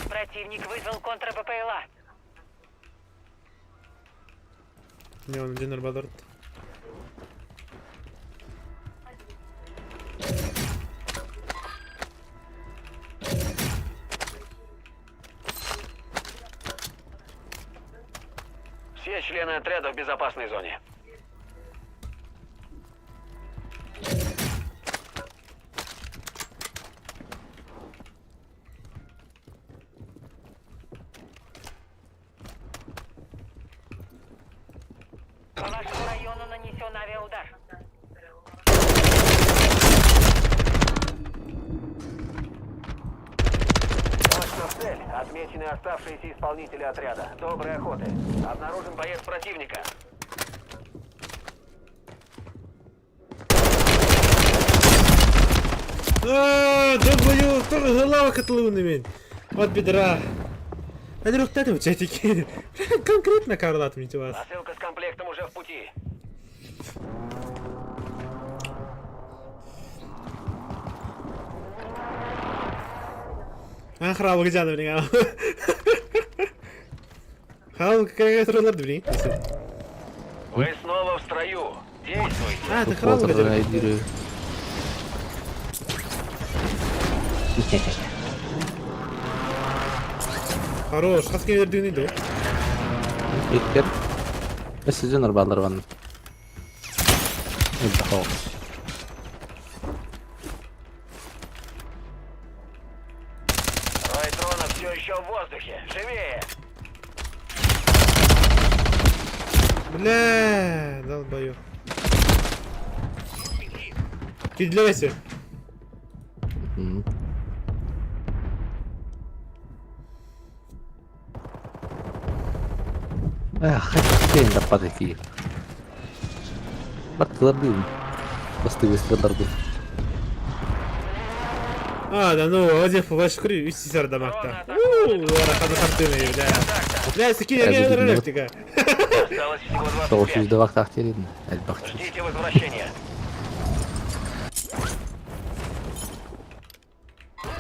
Противник вызвал контр-БПЛА. Не, он один арбалет. Все члены отряда в безопасной зоне. По вашему району нанесен авиаудар. Точно в цель. Отмечены оставшиеся исполнители отряда. Доброй охоты. Обнаружен боец противника. Долбою, голова котлуни він. От бідра. А не рухтати в чатики. Конкретно карлат мені вас. Посылка с комплектом уже в пути. Храл, где она, блин? Храл, какая тролла, блин? Вы снова в строю. Действуйте. Ты храл, Фото где? реагирую. Хорош, хаски вердин иду. Bitkir. Mesajın ballar var. Интахал. Рой дрона все еще в воздухе. Живее. Бля, долбою. Кидляйся. Хәткен dapat iki. Bak kılardayım. Bastı kadar Да ну, один флеш кри, и сисер дамагта. Ора, хада хартыны, бля. Бля, скинь, я не ролевтика. Осталось всего 25. Soğuk yüzde bak takdir edin. El bak. Ждите возвращения.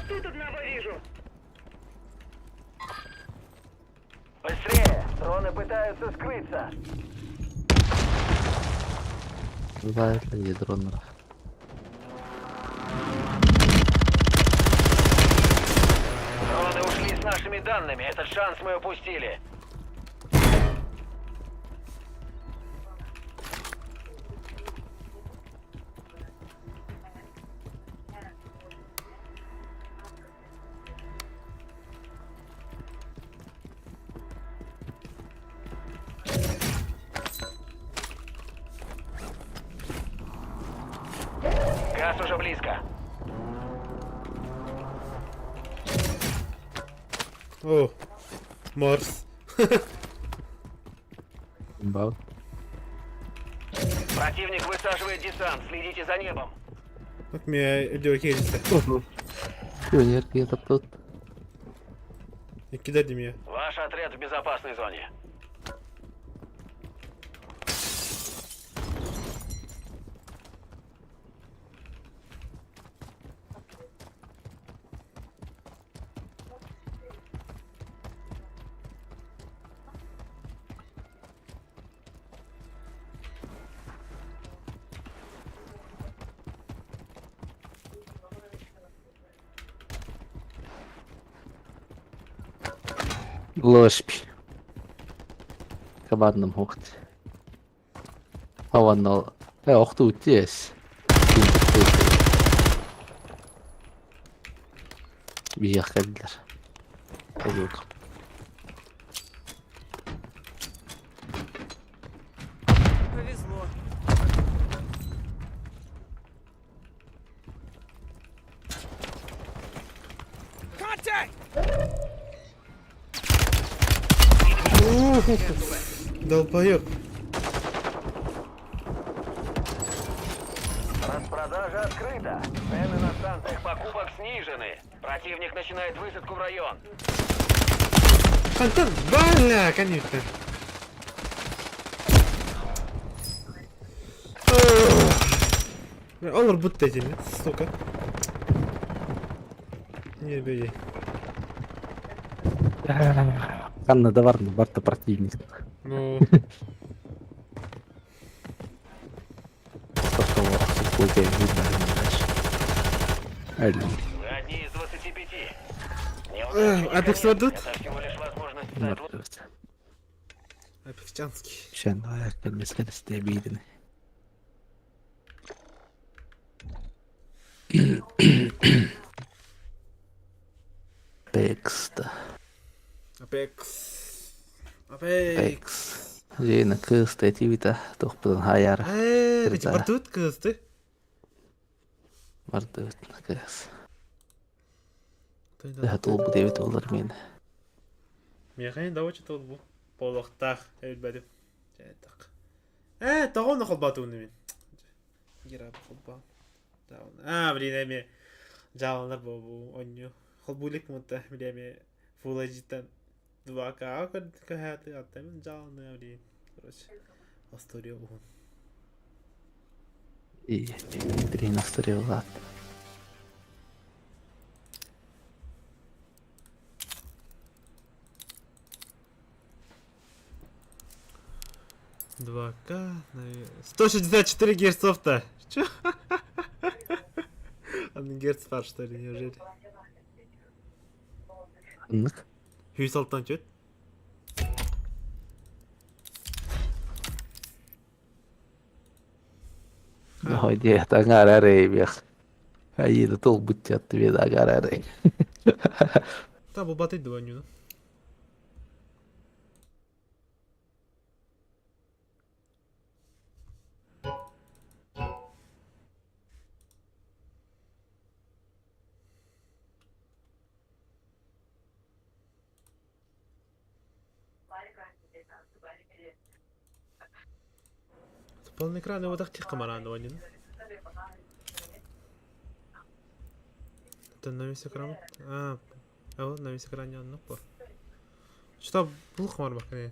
Тут одного вижу. Быстрее! Дроны пытаются скрыться. Бывает ли дронlar? Дроны ушли с нашими данными. Этот шанс мы упустили. Газ уже близко. О, Морс. Бал. Противник высаживает десант. Следите за небом. Bak mi ödüyor Pioner где-то тут. Кидать меня. Ваш отряд в безопасной зоне. Лошпи. Кабарным хухт. Хаванал. Охту утес. Биехалдер. Пойдёт. Повезло. Долбоёб. Распродажа открыта. Цены на станциях покупок снижены. Противник начинает высадку в район. Антон, бля, конечно. Olur bu tecili, сука. Не бей. Канна даварна, барта противник. Ну, Пошел, сколько я видно, дальше. Вы одни из 25. Неудачи а не ты конец. что тут? Это всего лишь возможность стать лучше. Апекчанский. Sen ayak gelmesken isteyebiliydin. Peksta. Апекс. Peks. Siinä kystet jyvitä tohpelun hajar. Эти бартут кызды. Vartuut näkös. Tähän tulpu tiivit olur minne. Мехайн давача толбу. Болохтах элбэдэ. Жайтак. Тагон холбатуу нэмин. Гера холба. Таун. Блин, эми жалнар бобу оню. Холбулик мутта билеме Full HD-тан 2К кахаты аттамын жалны блин. Короче, Астория бу. И Трина сторила. 2К, 164 герцов-то. Чё? Герц пар, что ли, неужели? Anlık. Hüsalttan çöt. Haydi tangar arayı. Haydi tulbut çattı bir tangar arayı. Та bu batıydı bu oyunu. Полный экран его так тихо маран oyunu. Это на весь экран. Вот на весь экран не он, ну что плохо мар бакне.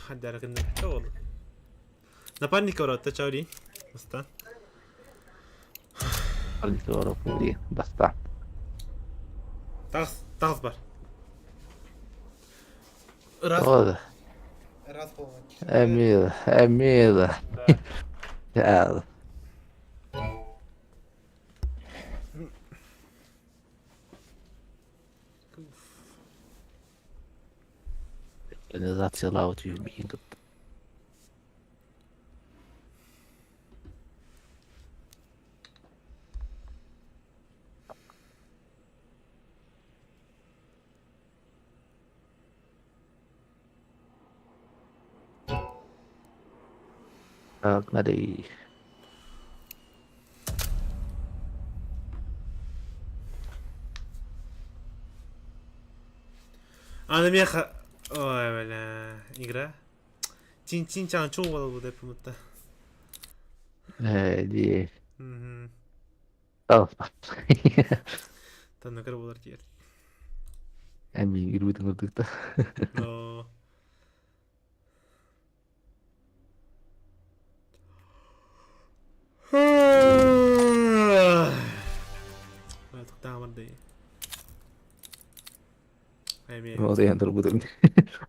Hadi hareketinde ne oldu? Напарника врата, чаури. Оста. Halbuki var o puri. Basta. Тагыз бар. Раз. Oldu. Раз полный. Emil. Emil. Gel. Organizacja laut yürümeyin. Так, надо и... Аны меха... Ой, бля... Игра? Чин-чин-чан чоу был бы пункта. Ди... Мгм. Al. Там на кого болар кер. Emil yürüdün olduk da. Но... Там андай. Эми. O da yandır budum.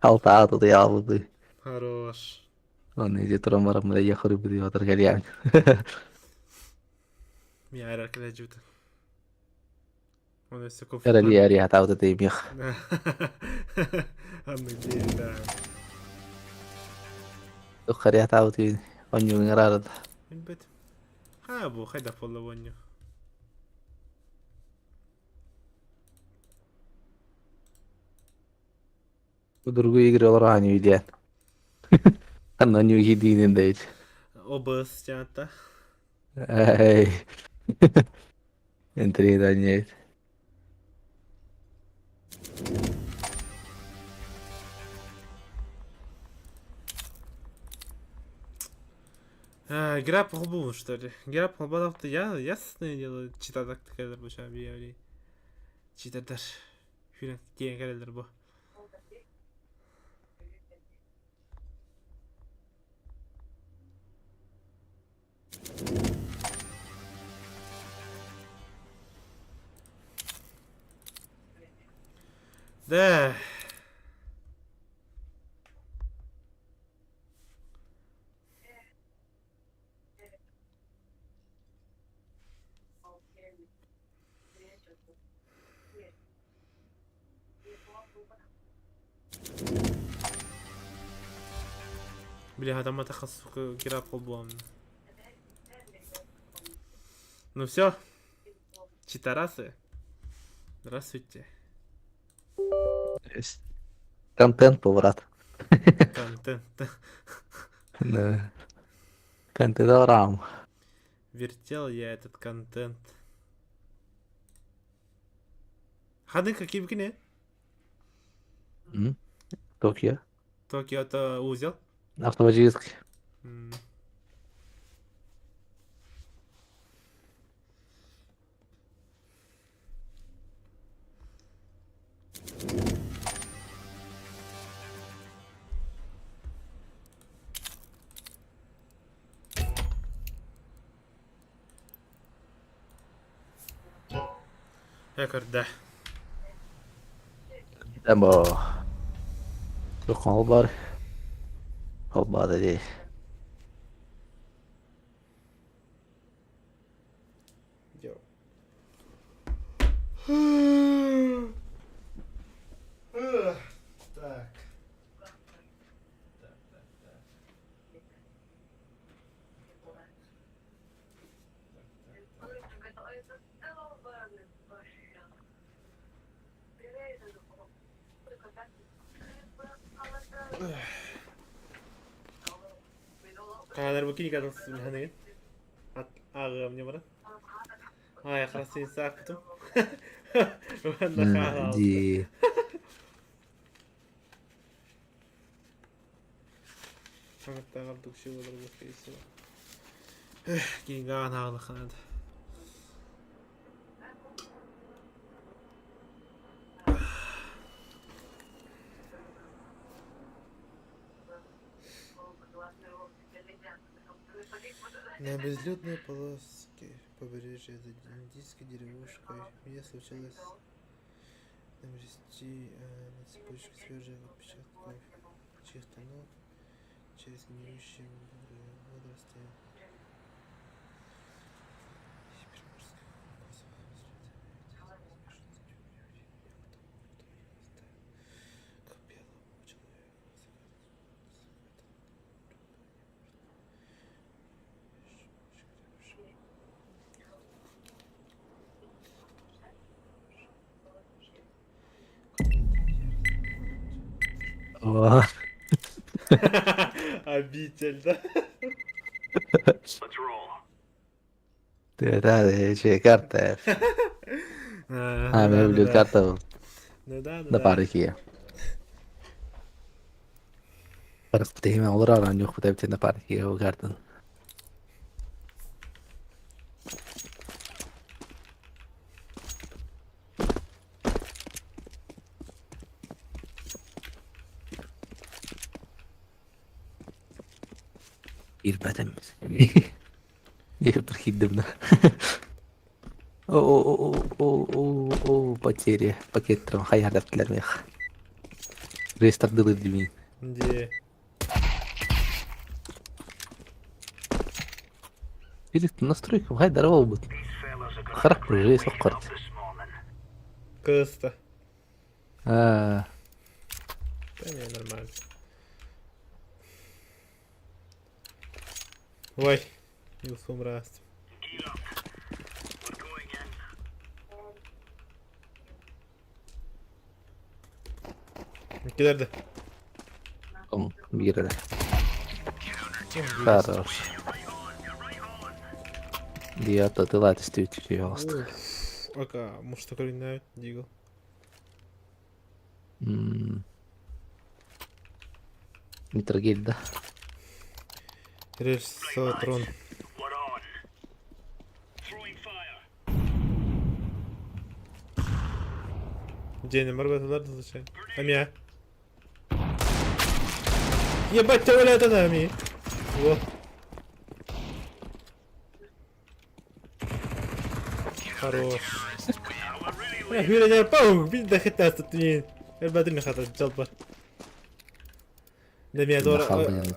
Altı ağdı da yağlıdı. Хорош. Onu iyice turamara da yakarı bu diyor. Gel yani. Mi ayrar kila juta. Он все кофе. Era diğer ya tavda deyim yok. Anlık değil daha. Yukarı ya tavda deyim. Onyu ngarardı. Elbet. Ha bu hayda folla vonyo. Bu durgu iyi giriyorlar hangi videoya. Anla onyu gidiğinin değil. Obas çanta. Ey. Entrada niye? Граппл был, что ли? Граппл был, ясное дело, чита тактика bu şu an bir yani. Читадар. Хүйрен кейін кәрелер bu. Да. Бля, هذا ما تخصص كراب قبوان. Ну все, читарасы. Здравствуйте. Есть. Контент, брат. Контент. Да. Контент-рам. Вертел я этот контент. Хады какие бикини? Токио. Токио-то узел. Автоматически. Якорда. Ama yok kalbar. Kalbar değil. Йо. Так. Kanallar bakayım kadın hani. Ağam ne var? Ay خلاص ساكتم. وانا خلاص. دي انا اشتغلت شو ولا بكيس. كينغان هذا خالد. На безлюдной полоске побережья за индийской деревушкой мне случилось набрести на цепочку свежих отпечатков чьих-то ног через гниющие водоросли. О, Обитель, да? ты да, че карта. А, мне будет карта Ну да, на парке. Парк ما ورا عن يخ بتاعتي на парке هو карта. Ирбатам. Их прикидывно. О, потери. Пакет трам хаяр дафтлер мех. Рестарт delete me. Где? Перед настройком хай здорово будет. Харак прыжи соккарт. Кыста. А, Да не, нормально. Ой, не усум раз. Giderdi. ком бирде. Хорош. Диата тылат истеют пожалуйста. Aka, может такой не дигл. Нитрогель, да? Рельсотрон. Где бар баталар да зачем? Амия. Ебать, ты валяет она, Ами. Вот. Хорош. هنا باو بيد خدتها 60 البدر اللي خدت جلبر لم يدور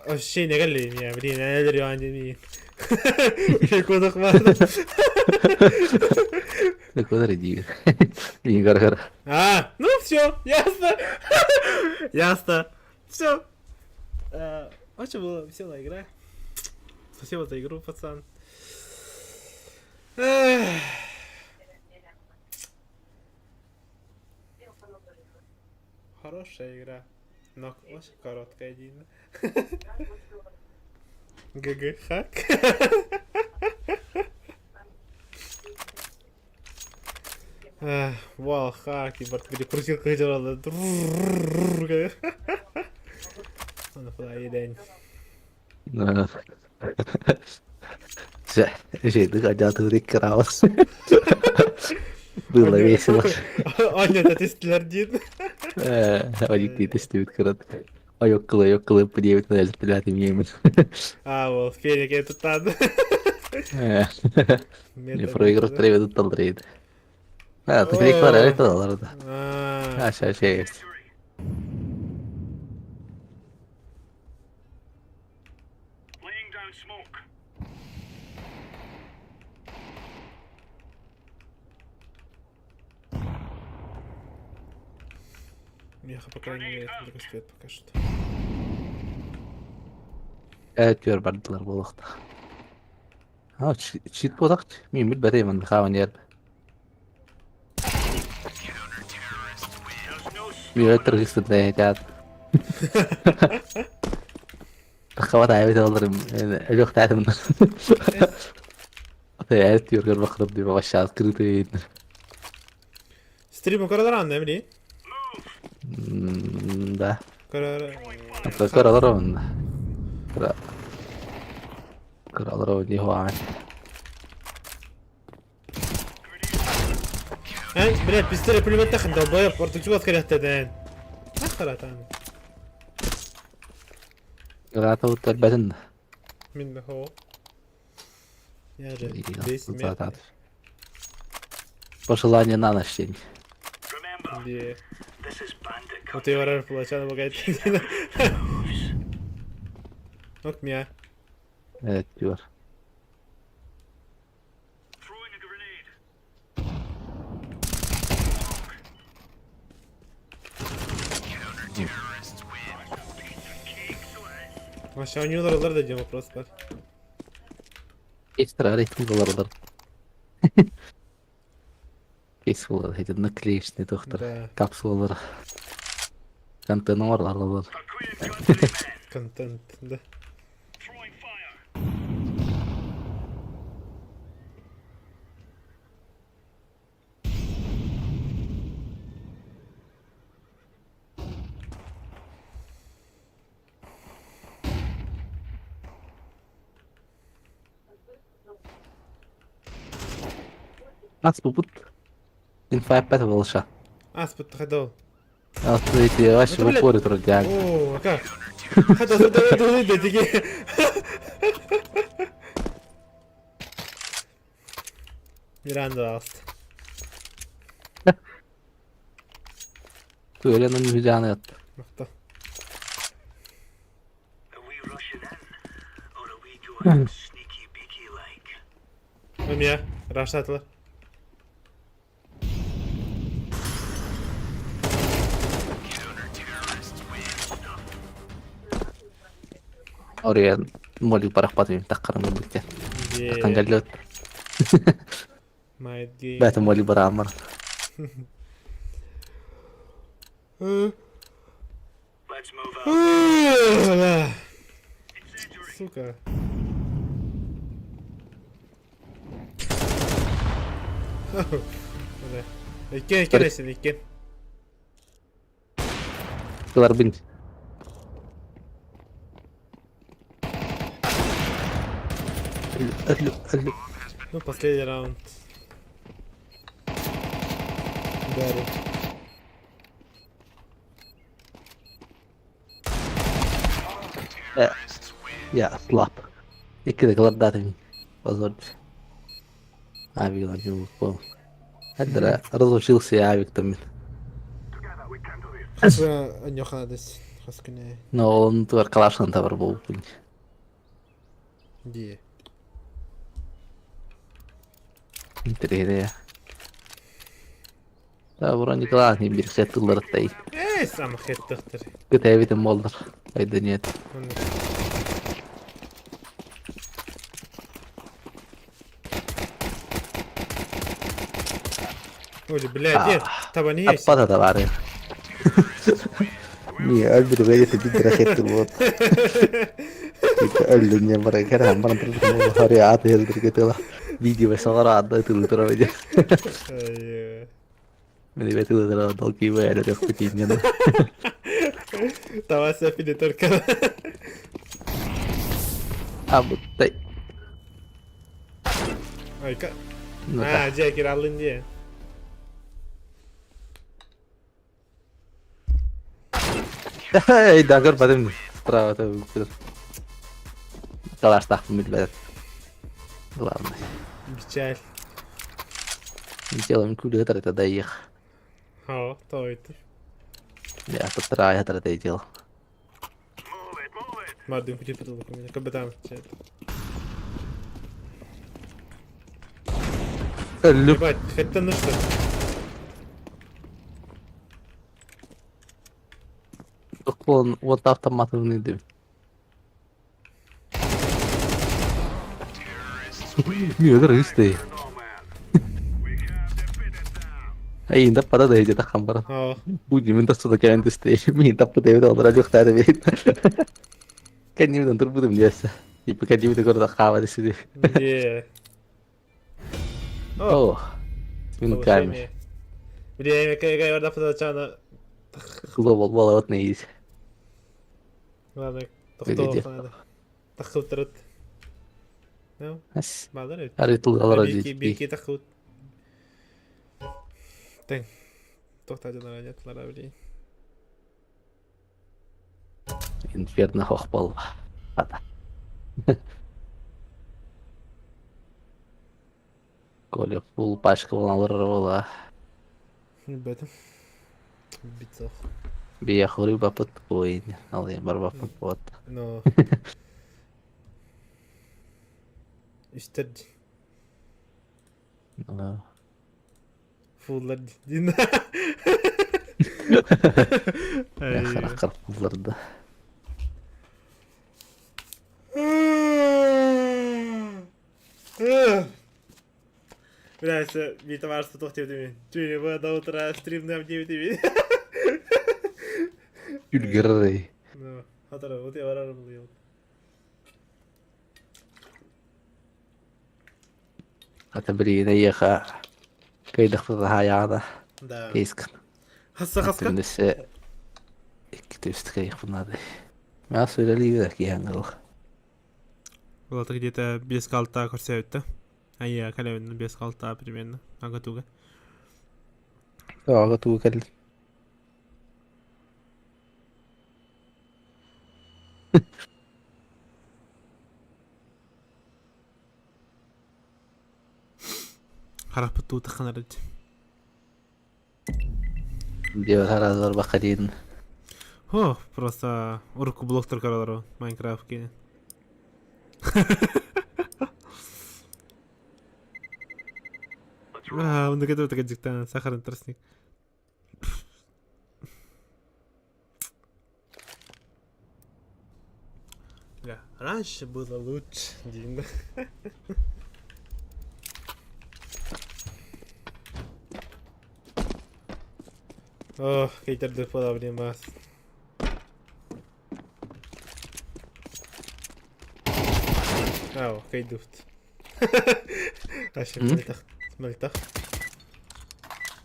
الشيء قال لي يا مدينة انا ادري عندي مين يكون اخبار Такой ради. И гар-гар. ну все, ясно. Ясно. Все. Очень была веселая игра. Спасибо за игру, пацан. Хорошая игра, но очень короткая, Дина. ГГ хак. Вау, хак, и где крутилка делала. Она была день. Şeyde acayip kraus. Было весело. Аня, это тестler Дин. Они тестируют коротко. А yok kılı по 9 на стрелять имеем. Вот, Феник это там. Не проиграть треба тут толрейд. Ты переклад это долларда. Сейчас есть. Меха, по крайней мере, только свет пока что. Evet gör bardılar bu vakta. Ha çit bu vakta. Miyim bil bedeyim ben kavan yer. Bir ötür gitsin de heycat. Kavat ayıbı da alırım. Yok tahtım. Evet diyor gör bakalım diye başlayalım. Kırıtı yayınlar. Стриму Карадаран, не мли? Да. Карадаран. Карадаран. Карадаран не хуай. Блядь, пистолет пулемет тахн долбоёб, португал скоряхтадан. Нахрат аны. Грата утарбадын. Min هو. Я же И 10 метров. Пожелание на ночь день. Где? Вот и варар получал богатый. Ок, меня. Evet diyor. Вообще, у него ударlar da один вопрос var. Ekstra reyting dolarlar. Капсулалар, эти наклеечные доктор. Да. Капсулалар. Контейнерлар алалар. Контент, да. Нас попут. Инфа пята волша. Спот ходил. А вот эти ваши Ну, блядь. выпоры трудяги. О, а как? Ходил, да, тики. Миранда алст. Öyle onun müjdanı yattı. Махта. Меня, Раштатла. Oraya molly parak patayım. Takkarım birlikte. Takkan geldi. Майт гейм. Бәті молly bara amar. Сука. Иккен, иккен, иккен. Keluar bin. قال Ну, последний раунд. Гарри. يا اصلاب كده قلداتني بظن عابي لا جو هدرا رضو تشيلسي عابي تمن Хасва аньохадес. Хаскане. نو انتو كلاشن تبر بو Ди. انت ليه لا براني كلاشني بيرخيت اللرتاي Эй, сам хет тахтар. كتابي المولدر هاي الدنيا Оли, блядь, нет. Таба не есть. أبطأ تبعرف مي أقدر غير تجد رخيت الوط يتقل لي مرة كده مرة ترى هاري عاطي هذا كده فيديو بس صغار عضيت اللي ترى وجه Ай, من اللي بيتو ترى ضوكي وين اللي يختفي هنا Таба сапили только. أبطأ Ай, ка. نوتا Джекер алын де. هاي داغر بعدين ترى كده خلاص تحت من البلد والله Печаль. نجيل من كل هترة تضيق О, то это. يا ترى هترة تيجيل Мардин кучит потолок у меня. Капитан. اللي Ебать, хоть ты ну что? تكون وطاف طماطم ندم مين هذا رئيسي اي انت بدا ده يجي تخمر О, بوجي من تصدق كان تستي مين تبدا ده ده راجو اختار بيت كان يمدن تربط من جالسه يبقى كان يمدن كره خاوه دي سيدي где? О, اوه من كامل повышение. Время, когда я вода чана. والله وطني Ладно, Видите? тахтов надо. Тахтов трет. Ну, بس بعدين. قريت الغلط بيكي دي تاخد. تين. تحتاج درجات لرابلي. انفيرنا اخبال هذا كل فول باشكال والله بدم. بيتصاف. بياخوري بابت كوين الله يبارك بابت نو. اشتد. فول لد. دينا. يا اخي اخر الارض Блядь, mi товарство тохтев деми. Чуй, не до утра стрим на 9 деми. يلقري Ну, хатара, вот я варар был. اعتبري نيخة كي دخل هاي هذا Да. كيسكن Хаска. من الساء كتبت كي خفنا هذا ما أصل لي ذاك يعني Вот где-то без колта курсиют-то. А я колевин без колта примерно. Агатуга. اه توكل Харах путу таханарыч. دي هذا ضربة قليل О, просто урку блок только роллеру. Майнкрафт кине. Он докатывает такая диктана. Сахарный тростник. Бля, раньше было лучше, Дина. Ох, кейтер de подобрее más. Ау, кейдуфт. Аща мельтах.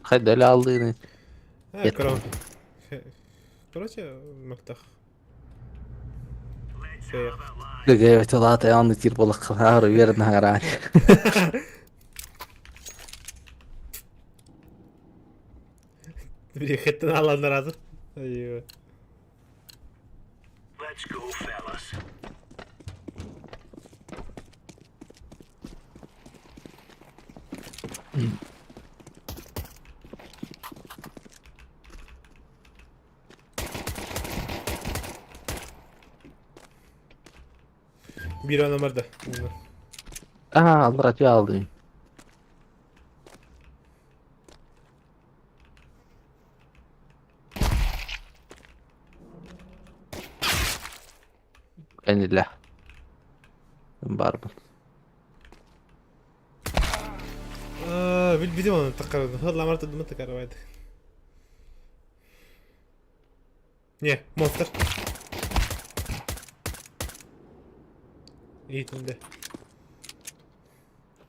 خد على عضيني Короче, мельтах. Сыйық. Гэгэй талатай он тир болох хаар верн хагараа. Блин, хэттэн алан разы. Айё. Bir numaradı. Allah ratı aldım. Enillah. Barbun. Bildim onu takardım. Hadi lamar tuttum takardım. Не, монстр. И туда.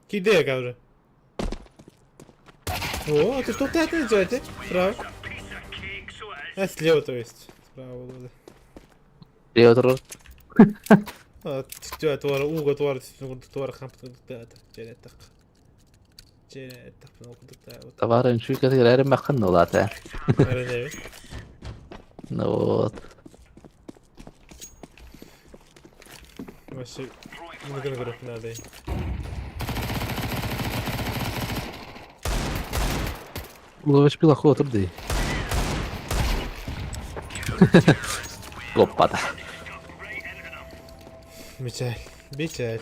Кидай, уже. О, ты что ты отвечаете? Справа. А слева, то есть. Справа было. Теодор. А, что, твор, уго, твор, хамп, так. Челетак, ну, куда-то вот. Товарын şu kadar makın olata. Наверное. Вот. Вообще, много наград надо. Ловиш пилаху oturdu. Koppada. Печаль, печаль.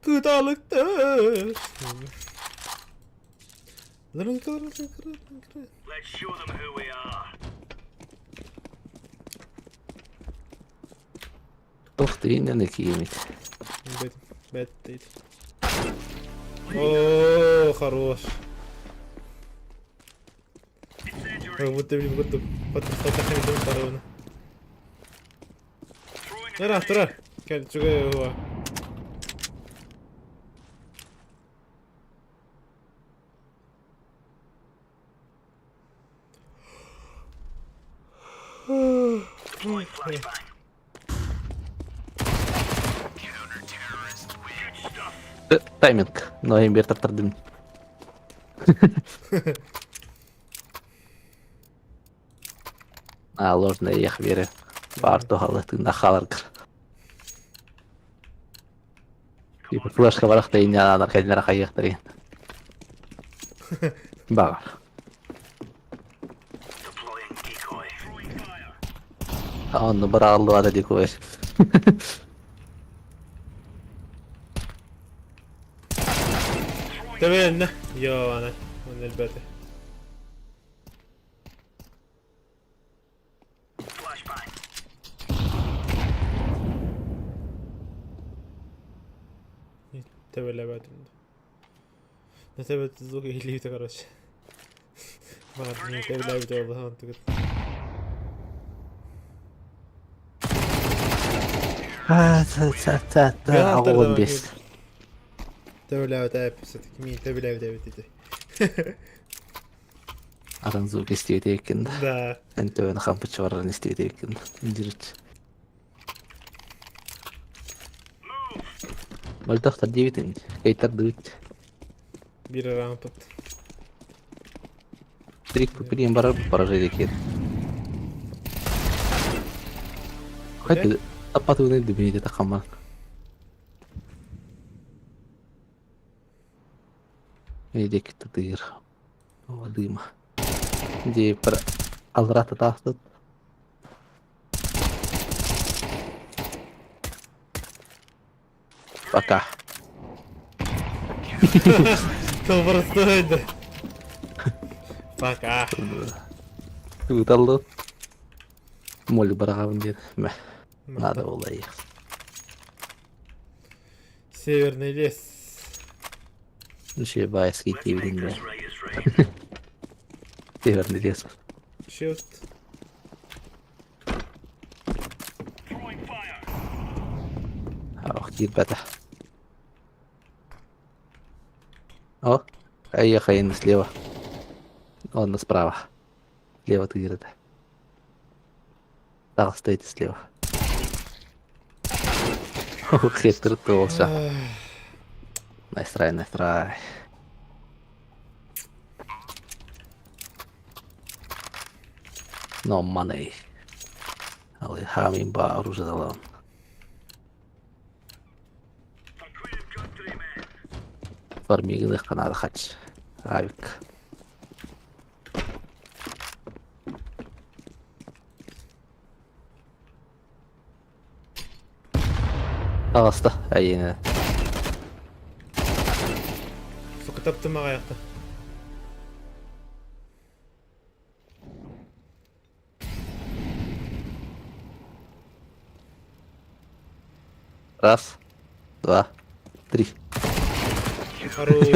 Kıtalıktır. Lan kırın. Let's show them who we are. Ух ты, не накинет. Бэт. О, хорош. Как будто, блин, будто подписал такими двумя сторонами. Тура. Чуга его. Тайминг. Но имбер таптырдым. Ложная ях вере. Барту халаты на халаркар. Типа флешка варахта и не надо аркадинара хаяхтари. Багар. Он набрал луада дикуэш. تمام يا انا من البيت تبع اللعبات نتابع الزوج اللي تكرش ما عندي تبع اللعبة والله انت قلت أقول بس. تبع تعب ستك مين تبع Aranızı isteyeceksin. Да. Ente öyle kampı çağıran isteyeceksin. İndirit. Мальтах та 9, кейтер 9. Бира рампот. Трик попилим барар поражение кет. Хadi апат уны дебейде такаман. Эдик тыгыр. О дыма. Де пар алрата тахтат. Пока. То простой да. Пока. Уталды. Моль барагам дед. Надо было их. Северный лес. Еще байский тивлин. Северный лес. Щит. Ох, бета. О, а я хайн слева. Он справа. Слева ты где-то. Так, стоите слева. Хитрый толша. Nice try, nice try. No money. Ali Hamin оружие дала. Фармигных канал хач. Авик. Аласта, әйені. Сука, таптым аяқта. Раз, два, три. Хорош.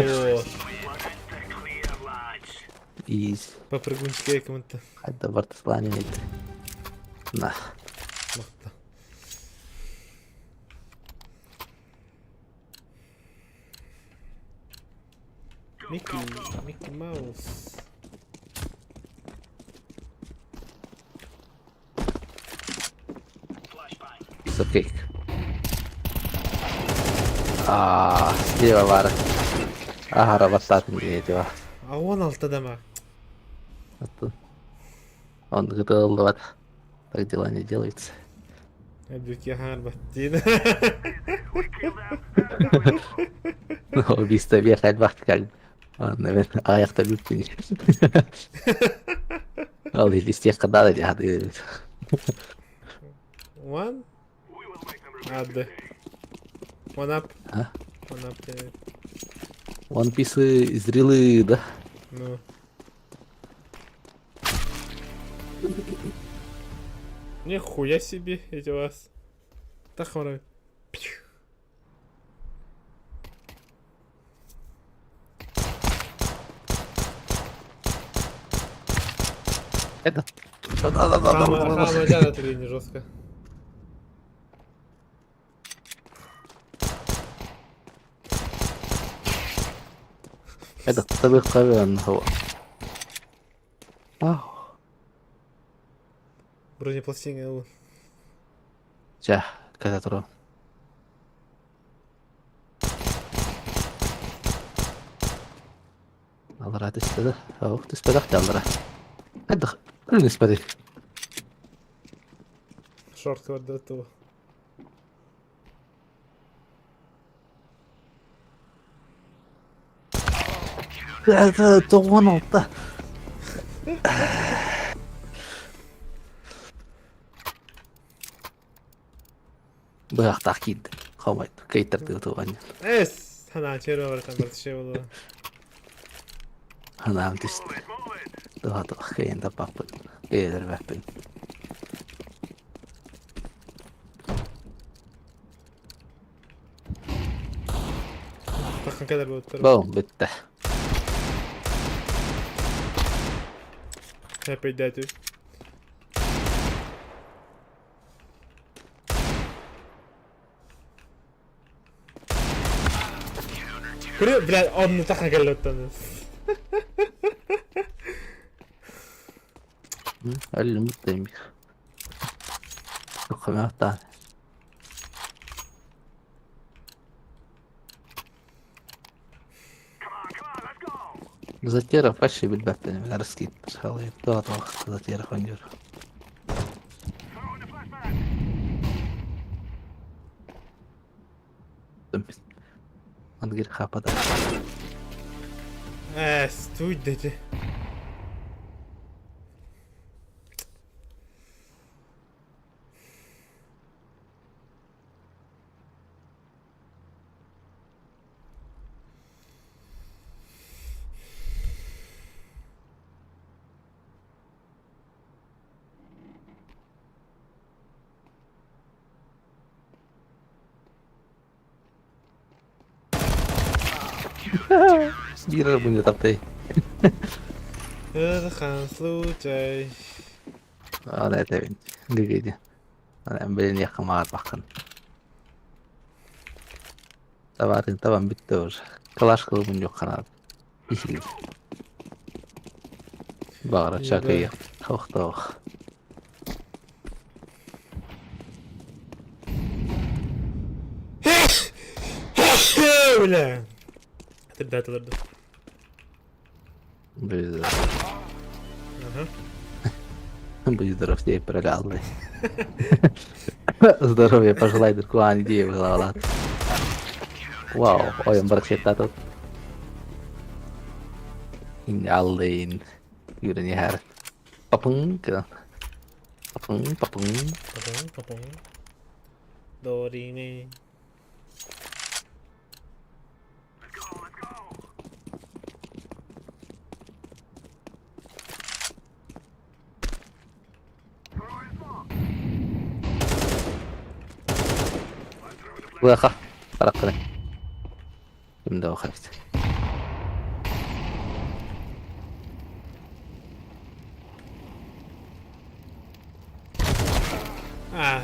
Изи. Попрыгунчики кому-то. Hadi Bartaslan'a gitti. Nah. Мақта. Микки Маус. Сокейк. Слева var. Araba satmıyor. А он алтыда ма? Он готов. Так дела не делаются. Әбдүке харбаттин. Но убийство вехать как. Он, наверное, аяқта бүттін. Ал елестек қадады жады. One? Адды. One up. А? One up. One Piece зрелые, да? Ну. Нихуя себе эти вас. Так хвора. Это. Самое дело ты не жестко. Это طبيعي هو. Вау. Бронепластина. Жа, когда тұру. Алыра түспеді. Ау, түспеді ақты алыра. Әді, үлін түспеді. Шорт квадрат этого. Это 96. Бұяқтақ кейді. Қалмайды. Кейттерді ұтуған. Эс! Хана, черва бар там бір түше болды. Анам түсті. Дұға кейінді бақпын. Кейдер бәкпін. Таққан кәдер болып тұр. Бауым, бітті. Опять дайту. Блядь, он не таққан кәдер болып тұр. Әлі мұттайым бек. Құқым ақтан. Затера фаши بالبابين من رسكين خلي ضغط وقت затера خنجر نقدر خابط Эс, туй дайте. Бира будет аптай. Это хан случай. أنا أتابع دقيقة أنا أمبلين يا أخي ما أعرف أخن طبعا بالدور كلاش كلو من يوم خناد يشيل بغرة شاكية خوخ طوخ бля! Тырда. Будь Ага. будь здоров, тебе пролялый. Здоровья пожелай, Дуркуан, иди в голову. Вау, ой, он барчетта тут. Аллин. Юрий не här. Papung. Papung. Papung. Dorime. Выха. Паракны. Им да уходить.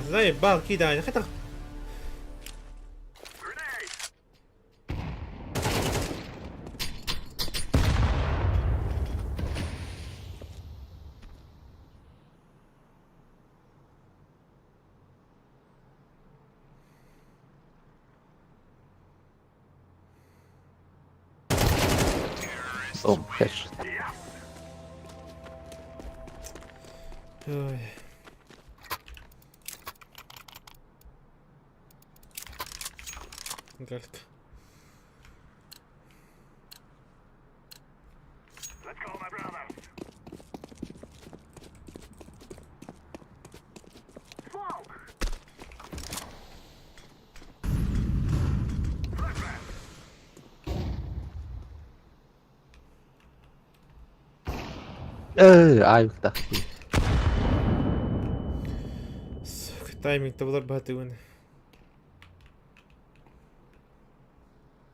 Заебал, кидай. Хотя... О, хэш. Ой. Галька. Ай, так. Сука, тайминг-то был батыван.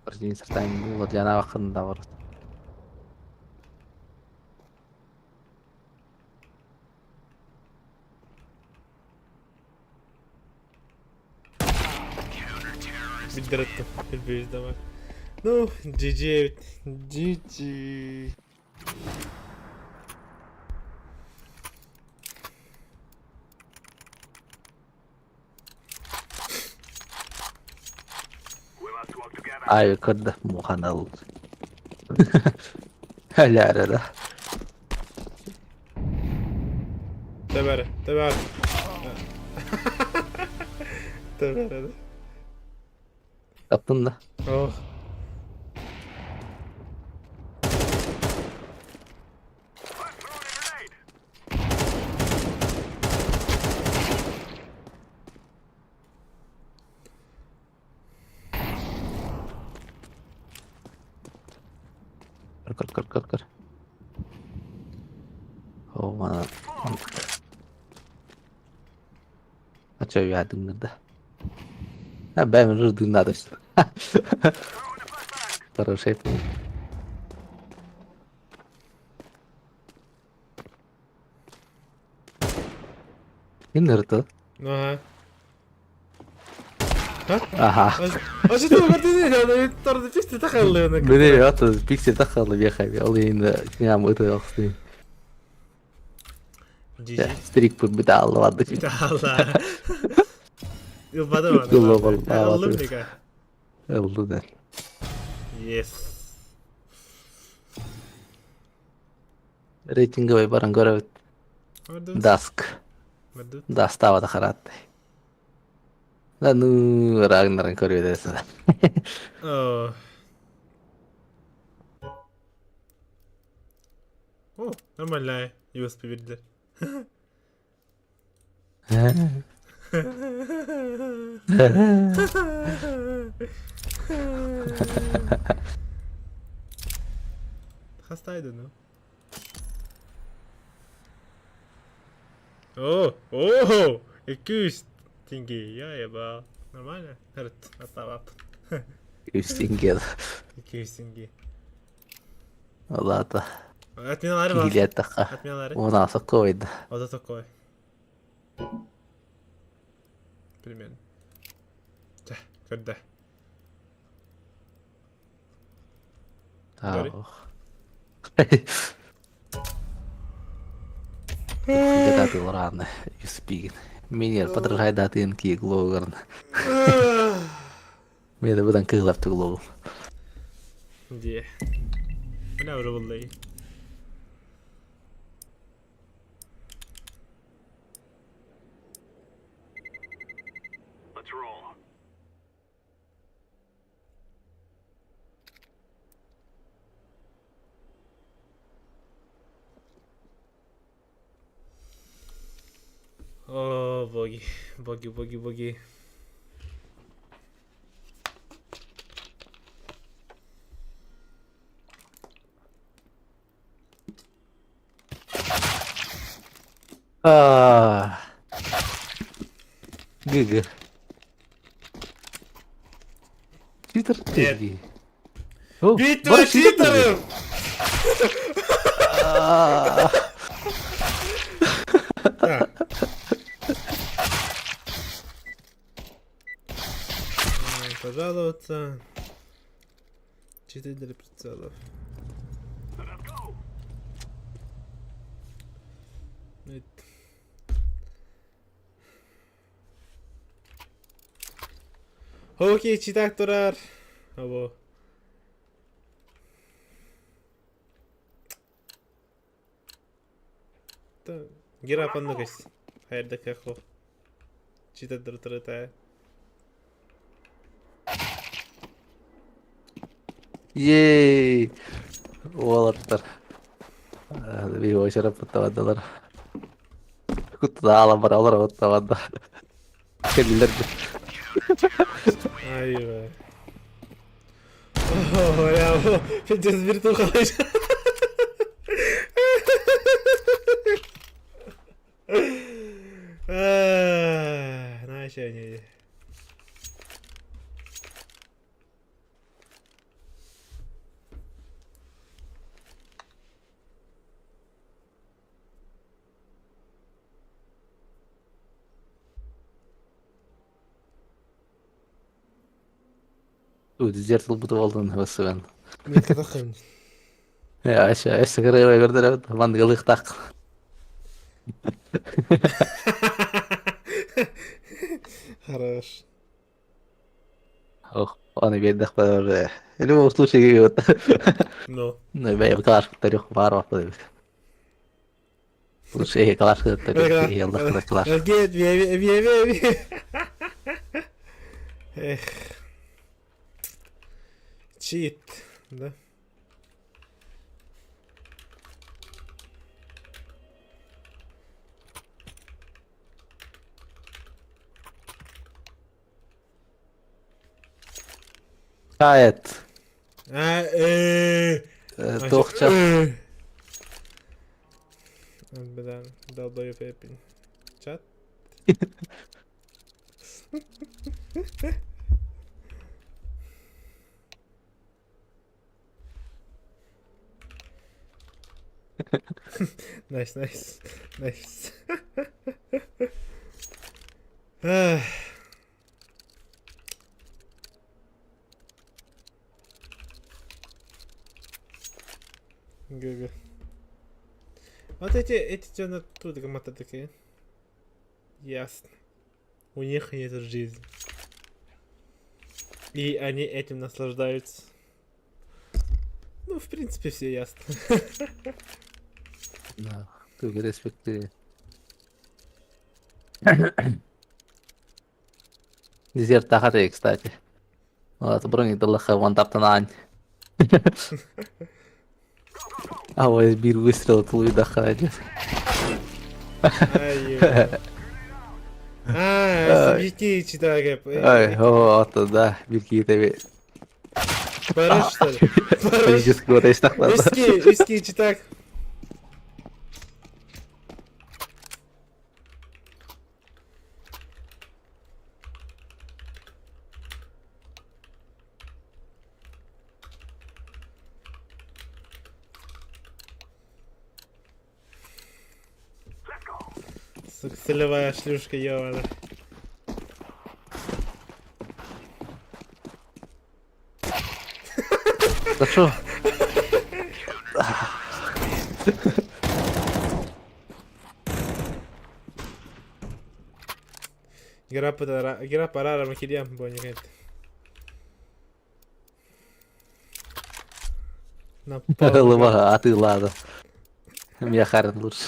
Бірден сыртайын болады, жаңа уақытында бар. Бедретто, терпеюсь, давай. Ну, GG. Ай, кодда муханал. Ля-ля-ля. Товары. Товары. Таптın da. Ох. Kır. О, мана. А чё я думаю, да? А, бэм, жду надо что. Хороший пункт. Инерто. Ага. Ага. اشو تفكرتني انا ترى فيك تخلي انا بدي يعطي بيكسي دخل يا خبي الله ينعم وتغطي جي ستريك بتاع الله وضك الله يبقى ده والله والله علمني الله ده يس рейтинговый баран город Даск. Да, става дохарат. Да ну, Рагнарен көреді. О, нормально, USB верді. Hastaydı no. О, 200 тенге, я еба. Нормально? Evet, hatta 100 тенге. 200 тенге. Ладно. Отменалары бар. Билет тақа. Отменалары. Он аса койды. Вот это такое. Примерно. Да, когда? Где ты рано, Юспигин. Меня подражай даты инки глогарн. Meni budan kıglap tugulur. Diye. Ne var vallahi. Let's roll. О, боги. Боги, боги, боги. Ah. Gıgı. Cheater. Evet. Gıgı. Oh, Bitti bana ben cheater dedi. cheater'ım. Ah. Ha. Пожалуйста. 4 прицелов. Окей, читак турар. Abo. Gir apanlık es. Hayır da kako. Çita durturta. Yay. Oğlatlar. Bir o şarap tutamadılar. Kutuda ağlamara olur o tutamadı. Kendiler Ay be. Oh ya bu. Сейчас bir kalacak. Знаешь, я не... Дезертил бутып алдın hevesi ben. Мен казахым. Ya aşağı eşeğe gördüler. Mandgalık tak. Хорош. Ох, он и дах по. В любом случае, вот. Ну. Ну, я класс повторю, пару подивись. Лучше класс повторю, я лах класс. Гет, ве. Эх. Чит, да? Gayet. Tohça. Блин, долбоёб Эппин. Чат? Nice, nice, nice. ГГ. Вот эти что на тут гамата такие. Ясно. У них нет жизни. И они этим наслаждаются. Ну, в принципе, все ясно. Да, ты респекты. Дезерт тахаты, кстати. Вот, броник далаха вон таптанань. А вот бир выстрел тулы дахади. Сибирский читаю. Ай, вот, да, бирки тебе. Бараш, что ли? Физически вот есть так надо. Виски читак. Сука, солевая шлюшка, ёвана. Да что? Игра пора, мы кидем, боник это. На полу. Ломага, а ты ладно. Меня Харен лучше.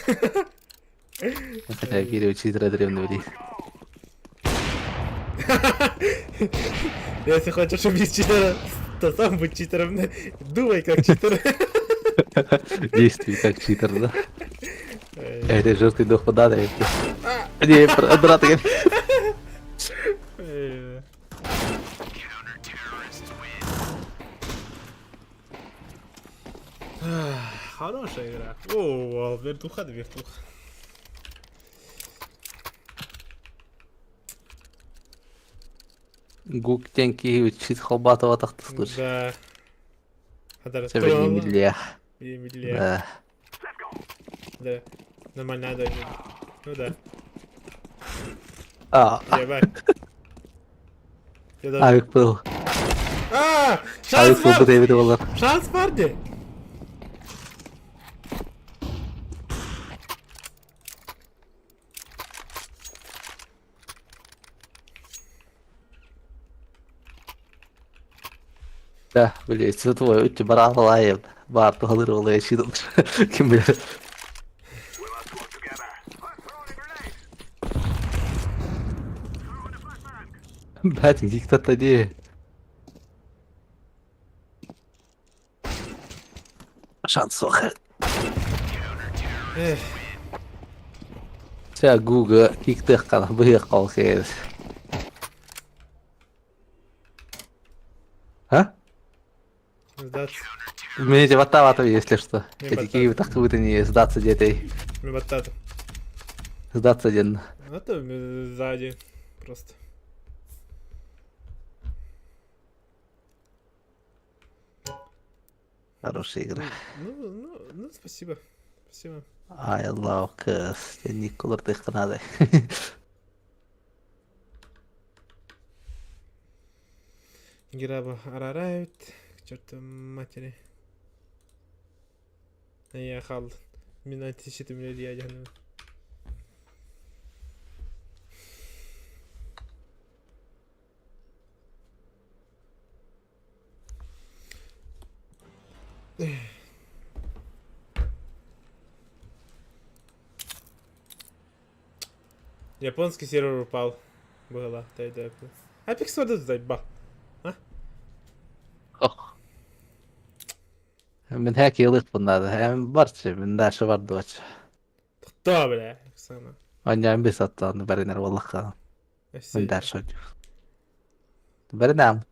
Ну, хотя Кири читера древний ври. Если хочешь убить читера, то сам будь читером. Думай как читер. Действуй как читер, да? Эй. Это жертвый дух податый. Не, брат, я... Эй. Ах, Хорошая игра. О, вертуха да вертуха. Гук тенки чит холбатого тахты слышь. Да. Хадар, Тебе не тролла. милия. И медлее. Да. Да. Нормально, да. Ну да. Ебать. Я даже... Авик был. Шанс, Авик был бы Дэвид Уоллер. шанс, парни! Да, блять, це твой, у тебя брат лаєм. Варто галирували, я читав. Ким бля. Блять, где кто-то не. Шанс охер. Эх, Це Гуга киктех кана быйық қалхез. А? сдаться. Мне ватавато, если что. Не Эти батат. киевы так вы-то не сдаться где-то. Ми батату. Сдаться один. А то сзади. Просто. Хорошая игра. Ну, спасибо. Спасибо. I love Curse. Я Николар ты Канады. Гираба арарают. К черту матери. А я хал. Mina tişiti bile diye canım. Японский сервер упал. Было. Апекс воду заебал. Ох. من هيك يليق بالنادي يعني برشا من داش بردوش Кто, бля? Оксана. أنا عم بيسطل برينر والله خان من Все. داش وجه برنامج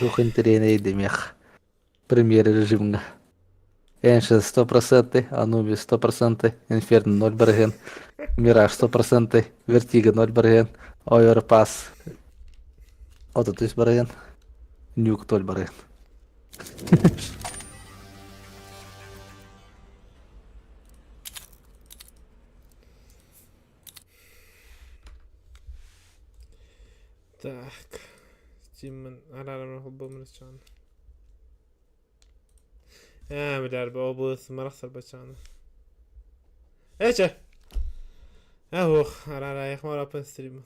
Дух интерьера демех. Премьер режимга. Эншин 100%, Ануби 100%, Инферно 0%, Мираж 100%, Вертига 0%, Оверпас. Вот это есть барген. Нюк 0%. Так. Steam'in alarmı bulmamız için. Biler bu obuz marasar bachana. Eche. Arara yakma rapan stream.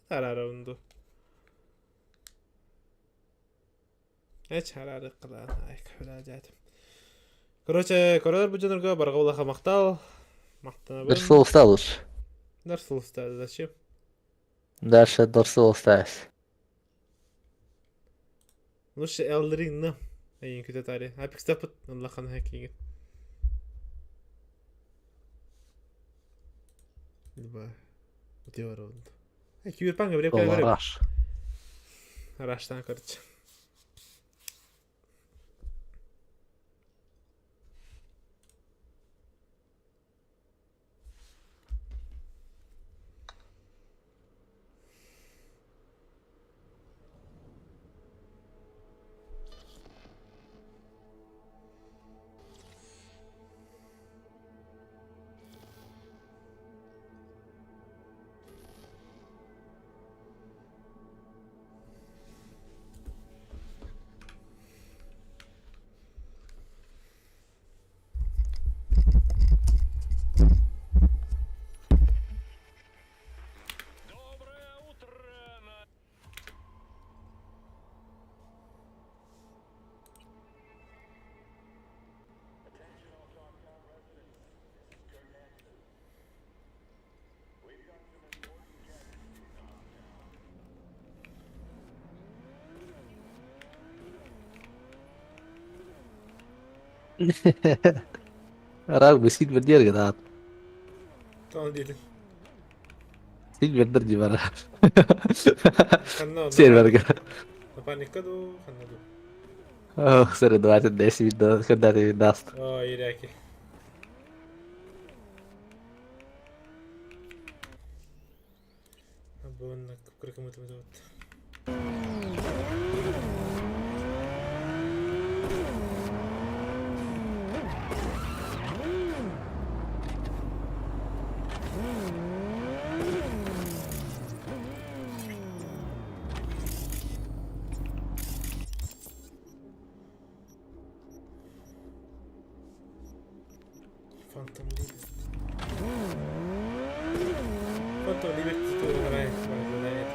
Arara undu. Arara qila. Ay xulajat. Короче, король будет норга баргаула мактал. Мактана. Дорсол ставишь. Дарсул ставишь. Зачем? Дальше дорсол ставишь. Лучше Элдрин, на. Ай, инкута тари. Апекс тапот, Allah хан хакинг. Два. Диород. Ай, киберпанк говорю, как говорю. Раш. Раштан, короче. Orang mesin bener gitu. Tamam dedim. Mesin bener gimana? Kanna Mesin bener. Напарника до Канна до. Oh, seru 20 video kan dari Dust. Aa iyi belki. Абонна крикнути мене от. Phantom Liberty. Phantom Liberty to грає задання.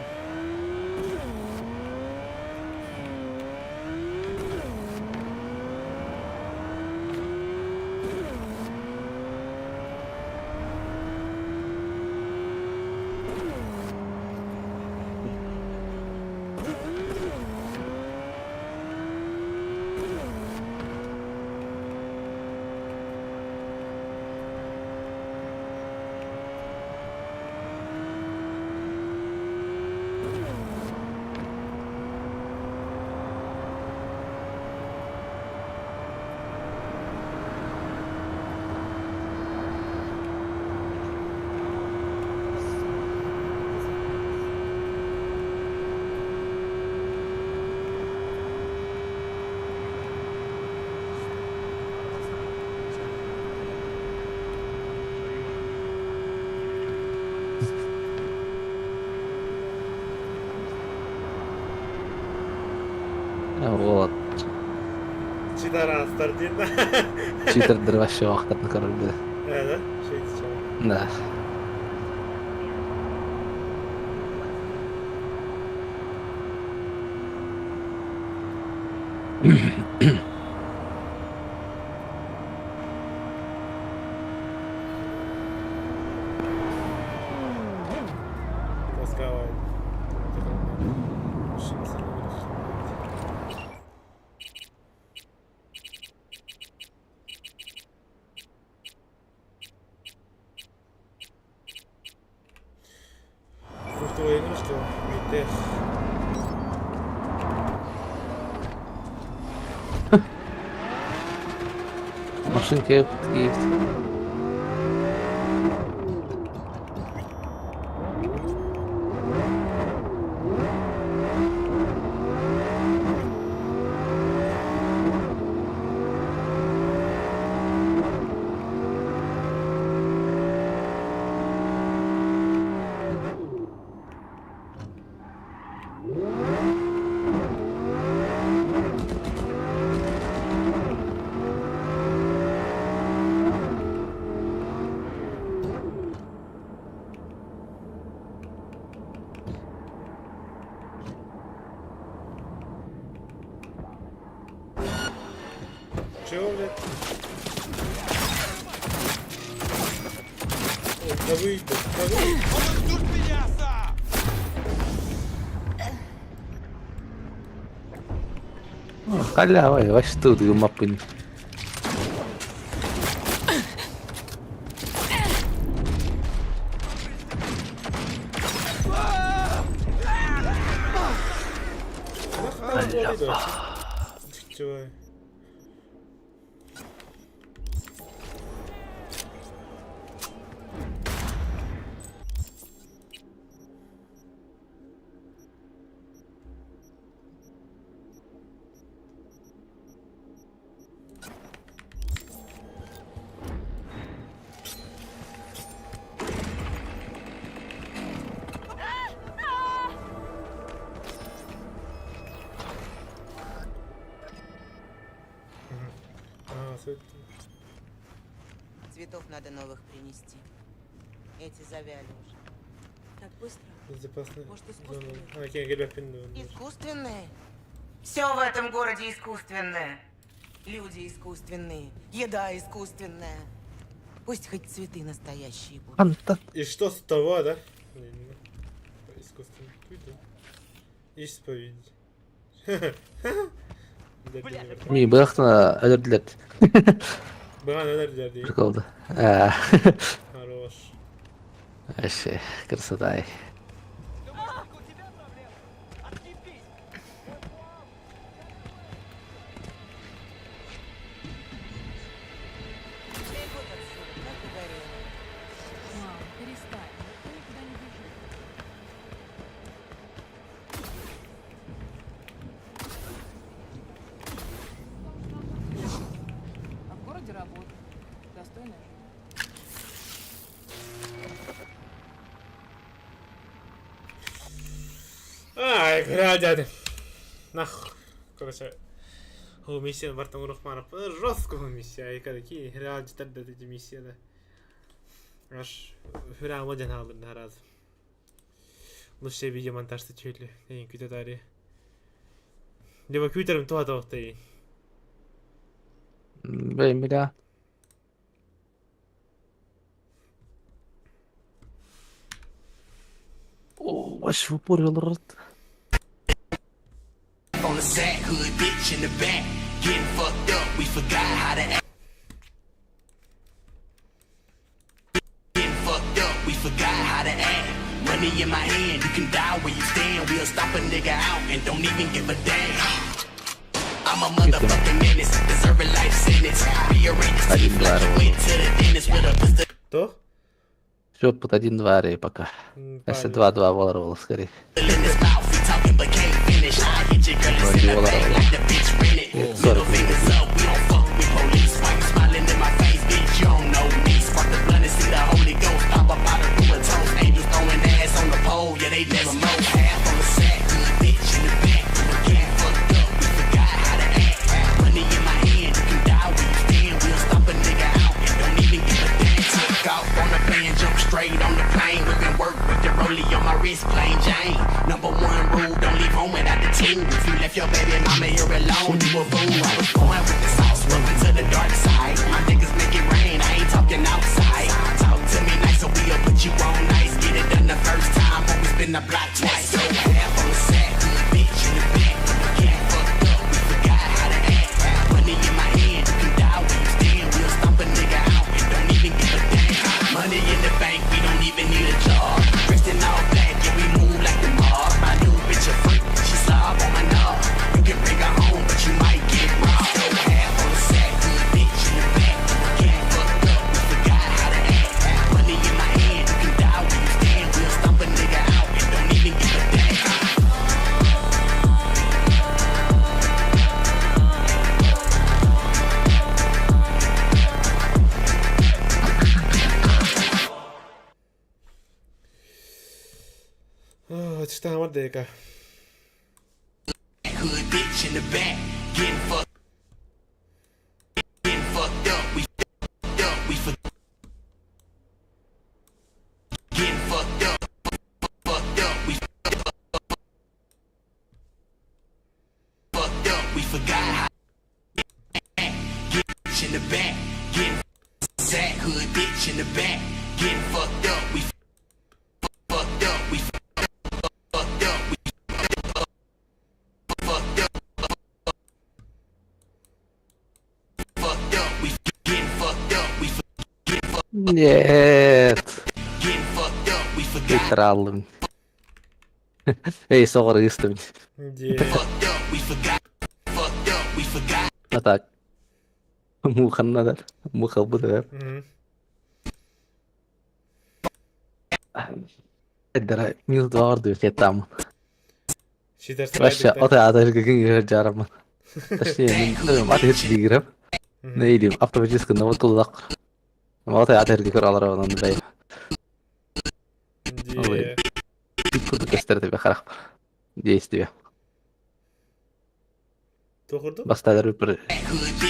Вот. Чидаран стартинда. Читердер вообще вақытын көрді. Да? Şey diyeceğim. Да. Ласкавая. Машина сама выросла. Фруктовая игрушка. Митех. Машинки есть. Чего, блядь? О, да выйди, да выйди. Халява, вообще тут мапы. Чего? А, суть. Цветов надо новых принести. Эти завяли уже. Так быстро. Безопасная Может, зона. искусственные? А, кем гель пинду. Искусственные? Все в этом городе искусственное. Люди искусственные. Еда искусственная. Пусть хоть цветы настоящие будут. Антон. И что с того, да? Искусственный твит, да? Исповедь. Ми быхтана өлөрдүлөр. Баған өлерділер дейін. Приколды. Хорош. Вообще, красота. Бегут отсюда, как угорелые. Мам, перестань. Никто никуда не бежит. А в городе работа. Достойная жизнь. Ай, грядяды. Нах. Короче. Ол миссияны бартан урухманов. Жесткого миссия. Айкадaki реал житарда эти миссияда. Аж реал один алды на раз. Лучше видеомонтажты чуть ли. Я не тари. Либо кьютером то ты. Беймиля. О, вообще в упор рот. On the sack, hood bitch in the back. Getting fucked up, we forgot how to act. Getting fucked up, we forgot how to act. Money in my hand, you can die where you stand. We'll stop a nigga out and don't even give a damn. I'm a motherfucking menace, deserve a life sentence. Rearrange his teeth like you went to the dentist with a pistol. То? Все, под 1-2 пока. Если 2-2 Валорвал, скорее. In his mouth, he talking but can't finish. I hit your girl and send her back like the bitch rented. Middle fingers up, we don't fuck with police. Why you smiling in my face, bitch? You don't know me. Spark the blunt and see the Holy Ghost. Pop up out of room and toast. Angels throwing ass on the pole, yeah, they never know. Half on the sack, good bitch in the back. Can't fucked up, we forgot how to act. Money in my hand, you can die where you stand. We'll stop a nigga out and don't even give a damn. Took off on the plane, jump straight on the plane. Whipping work with the rollie on my wrist, plain Jane. Number one rule, don't leave home without the team. If you left your baby mama here alone, you a fool. I was born with the sauce, welcome to the dark side. My niggas make it rain, I ain't talking outside. Talk to me nice, so we'll put you on nice. Get it done the first time, but we spin the block twice. So half on the sack, good bitch in the back. Can't fucked up, we forgot how to act. Money in my hand, you can die where you stand. We'll stomp a nigga out and don't even give a damn. Money in the bank, we don't even need a job. Dressed in all black, yeah, we move like the mob. My new bitch a freak, she slob on my knob. You can bring her home, but you might get robbed. So half on the sack, good bitch in the back. Can't fucked up, we forgot how to act. Money in my hand, you can die where you stand. We'll stomp a nigga out and don't even give a damn. Это что, мордейка? Hood bitch in the back, getting fucked up, we fucked up, we getting fucked up, we fucked up, we forgot how bitch in the back, getting sack, hood bitch in the back, getting fucked up, we fucked up, we fucked up, we fucked up. Fucked up, we getting fucked up, we Нет. getting fucked up, we forgot. Литералым. Эй, соғырыстым. Где? Fucked up, we forgot. Fucked up, we forgot. А так. Муханнадар. Муха бұды. Эддара, минус 2 орды там. Вообще, оты адайрға кеңгер жарымын. Точнее, мен аты хет дегіріп. Не идем, автоматически на вот тулдақ. Оты адайрға көр алар оған бәй. Где? Күрді көстер тебе қарақ. Действие. Тоқырды? Бастайлар бір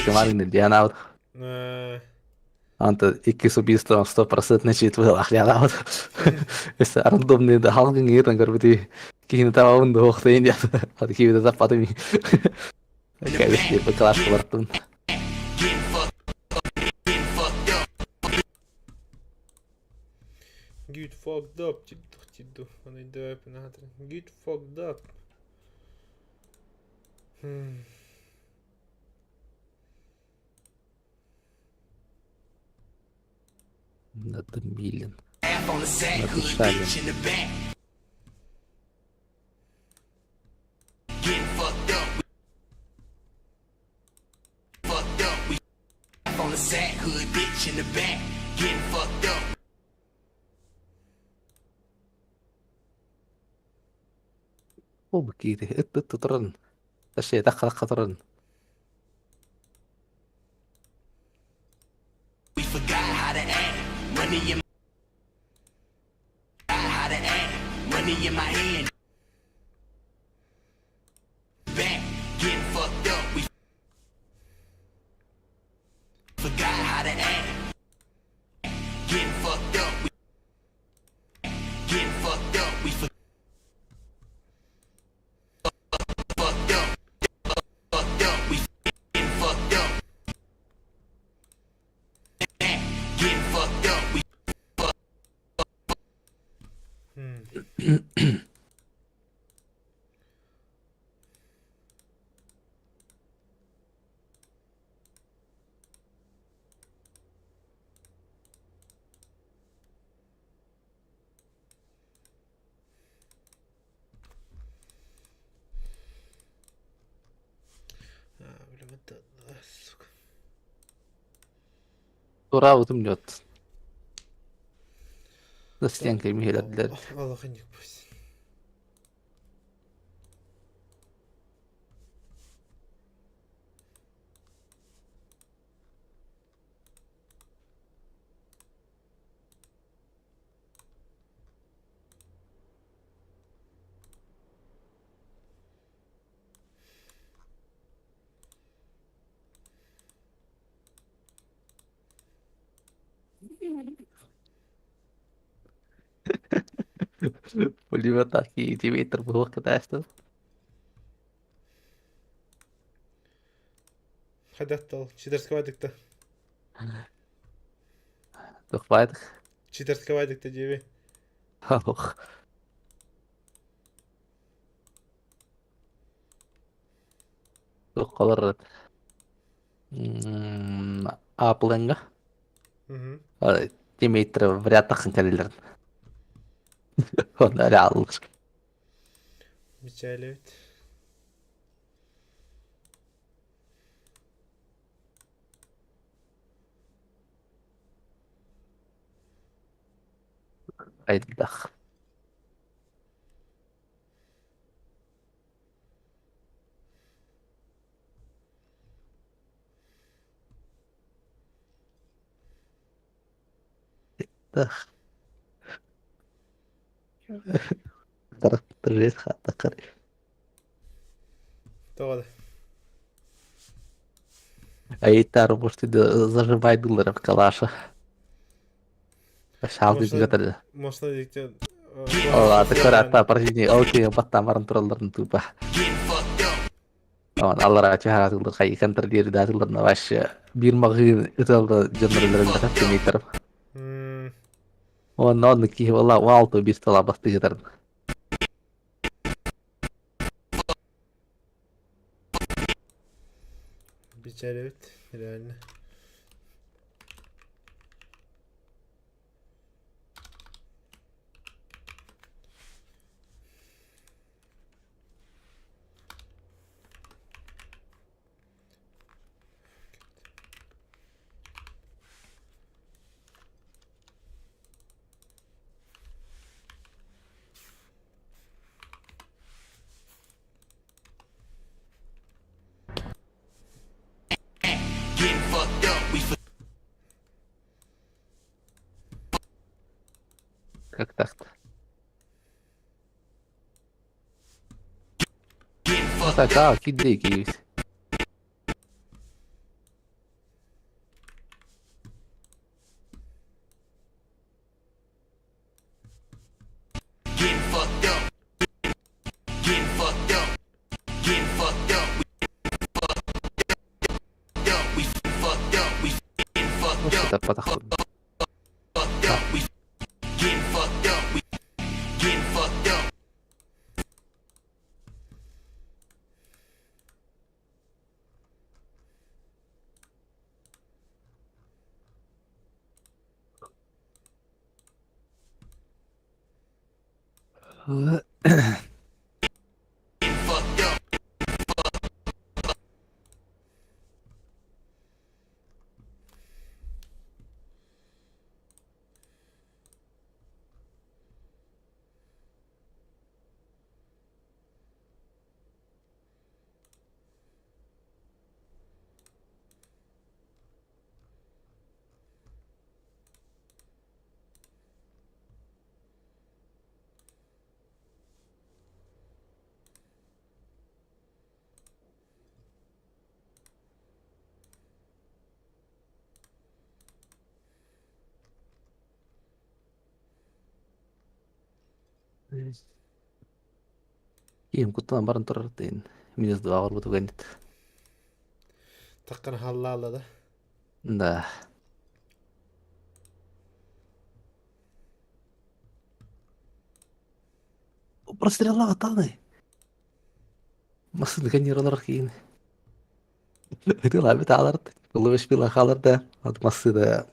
кемарыңды диана ауды. Анты 2 убийства 100% начит вылах лялауды. Если рандомный да халгын ертен көрбіті кейіні табауынды оқтайын деді. Ады кейбіді западымы. Кәбесте бір клашқа бартын. Getting fucked up. Get fucked up, тиду. Он идет на Get fucked up. Надо милен. Half on the sack, Надо hood шален. bitch in the back. Getting fucked up. Fucked up. We half on the sack, hood bitch in the back. Getting fucked up. وبكيتي ترن. الشيء دخل ترن. We forgot how to act. Money in how to act. Money in my hand. Back. Getting fucked up. We forgot how to act. Getting fucked up. We getting fucked up. We fucked up. Fucked up. We getting fucked up. Getting fucked up. We Бля, вот это, сука. Тура утымлет. За стенкой мигелят. Аллах, не пусть. Пулемет такие, тебе торговых катаешься. Хадаттал. Читерскавадык-то. Тухпайдық. Читерскавадык-то деви. Ох. Тух қалар. Апылыңға. Демейтір вряд тақын кәлелерін. Оны әлі алылыр. Печали ведь. Айдақ. Дақ. Тарақтыр жез хаттақыр. Тоғады. Айттары бұшты заживайдылар в калаша. Шалды жүгетірді. Можно дегтен... Олады көрәтті паржине аутеге баттамарын тұралдарын тупа. getting fucked up. Аллар ачы харатылды қайықан тірдері датыларына башы бір мағын үталды жөнірілерін дәкәп демейтеріп. Оны кейі ола уалты бір стала басты жетерін. Печали ведь. Реально. Getting fucked up. We Как так-то? getting Ну fucked так, а, кидей киевсь. Getting fucked up. Getting fucked up. Getting fucked up. We fucked up. We getting fucked Ну up. что-то подоход. Fucked up. We getting fucked up. We getting fucked up. fucked up. Киім куттан барын турартын. Минус 2 бар буту гэнит. Таккан халлала да. Да. Прострелала таны. Масын генералар кейін. Тыла бит алард. Улыбыш била халарда. Ат масы да.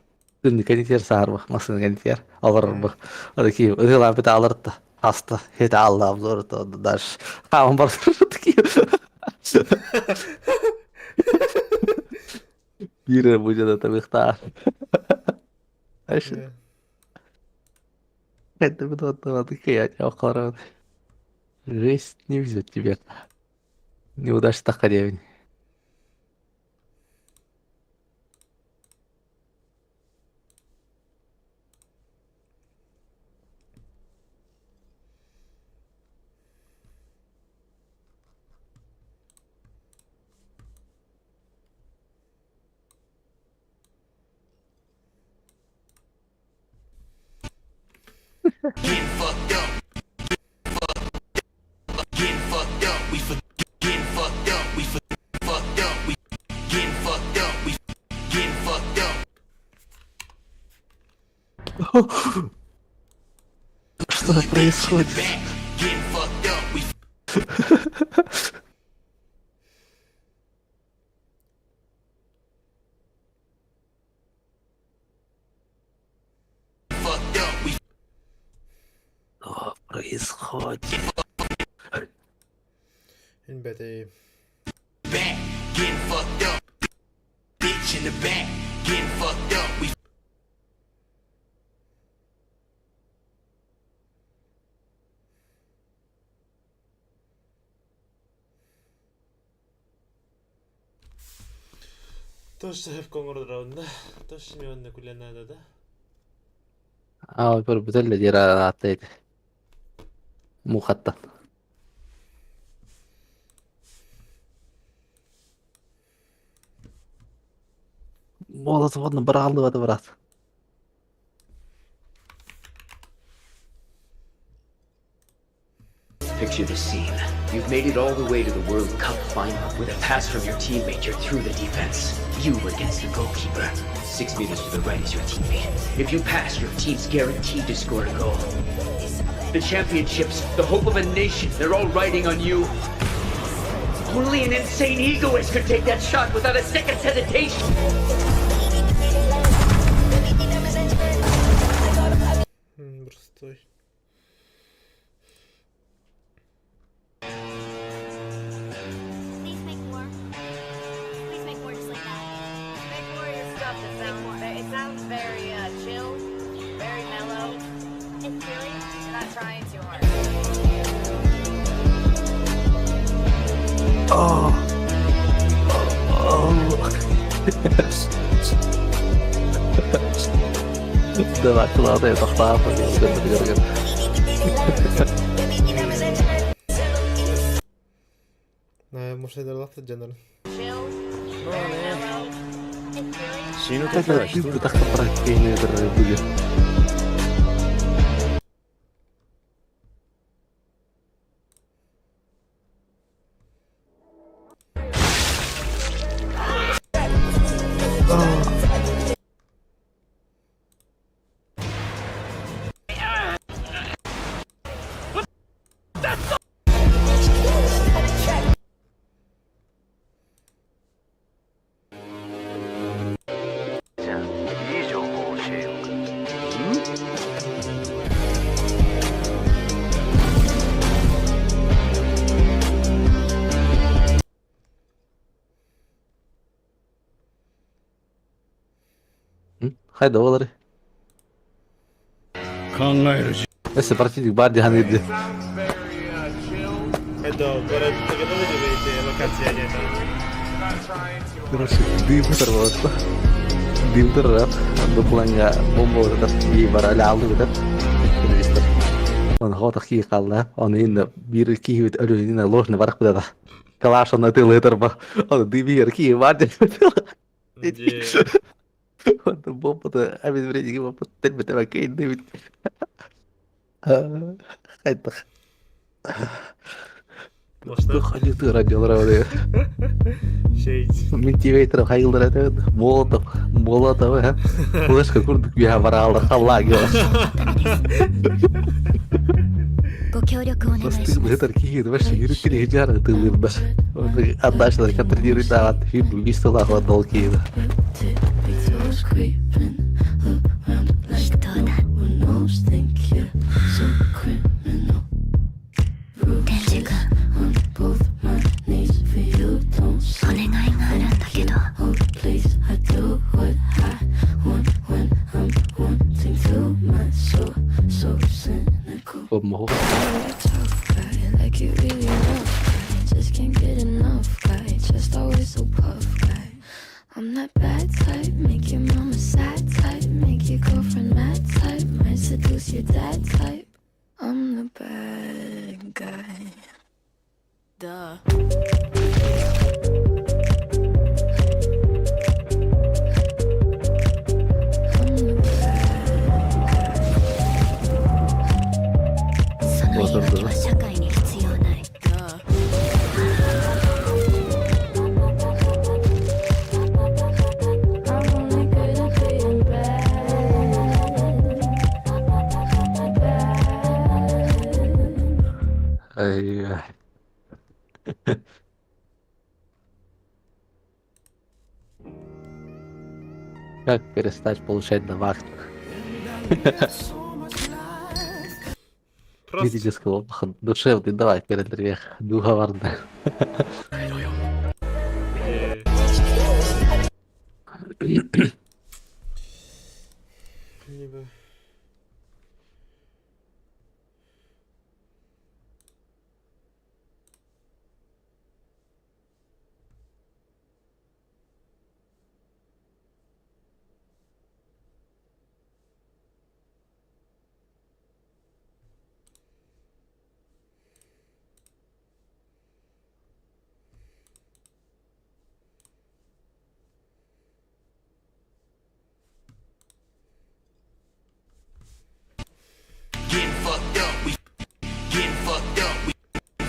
Дүнні канитер сарбы. Масын канитер. Аларбы. Ада киім. Тыла бит алард. Хаста. Хет алла обзор. Даш. Хаван бар. Киім. Бире будет это мехта. Айши. Это вот такие, я тебя охларываю. Жесть не везет тебе. Неудача так деревень. Getting fucked up. Getting fucked up. We getting fucked up. We fucked up. We getting fucked up. We getting fucked up. Что происходит? Getting fucked up. We fucked up. We Что происходит? Ребята, back. Getting fucked up. Bitch in the back. Getting fucked up. We точно в конгордраунда. Точно мионна кулянада да. Bir bütelle jera attaydı. Muhattan. Молот водно бір алды бады брат. Picture the scene. You've made it all the way to the World Cup final. With a pass from your teammate, you're through the defense. You against the goalkeeper. 6 meters to the right is your teammate. If you pass, your team's guaranteed to score a goal. The championships, the hope of a nation, they're all riding on you. Only an insane egoist could take that shot without a second's hesitation. Простой. Please make more. Please make more just like that. Make more of your stuff. It sounds very chill, very mellow. It's really, you're not trying too hard. ده بعد كده قضية تقطع بجد. Может, это лапта дженер. Chill, very mellow. It's really, Ты так практически будет. Қайда олар? Если противник бар деген еді. Это город Таганрог или локация где-то? Короче, дым сорвался. Дым терап. Буквально бомба tetap di barang aldı gitu. Terus. Он хота хи қалды. Он енді бір киіп өлеңіне ложны барақ бұдады. Калаш он атылы етірба. Он дымер киіп бар деп. Он бомбады әмін бірдегі бомба тәлбетіме кейін дымет. Қайттық. Қажеті радиолар ауды. Мен тебе айтырым қайылдыр әтеді. Молотов, ә? Флешка күрдік бе бара алды қаллағы. Стыдно это какие-то вообще юридические жары ты лыбда. Одна человек контролирует, а от фильма без стола хватал кейда. Помогу. Like you really rough guy, just can't get enough guy, just always so puff guy. I'm that bad type, make your mama sad type, make your girlfriend mad type, might seduce your dad type. I'm the bad guy. Duh. Как перестать получать дамаг? Физического опыта. Душевный, давай, передрях. Дуговарный. Getting fucked up, we getting fucked up, we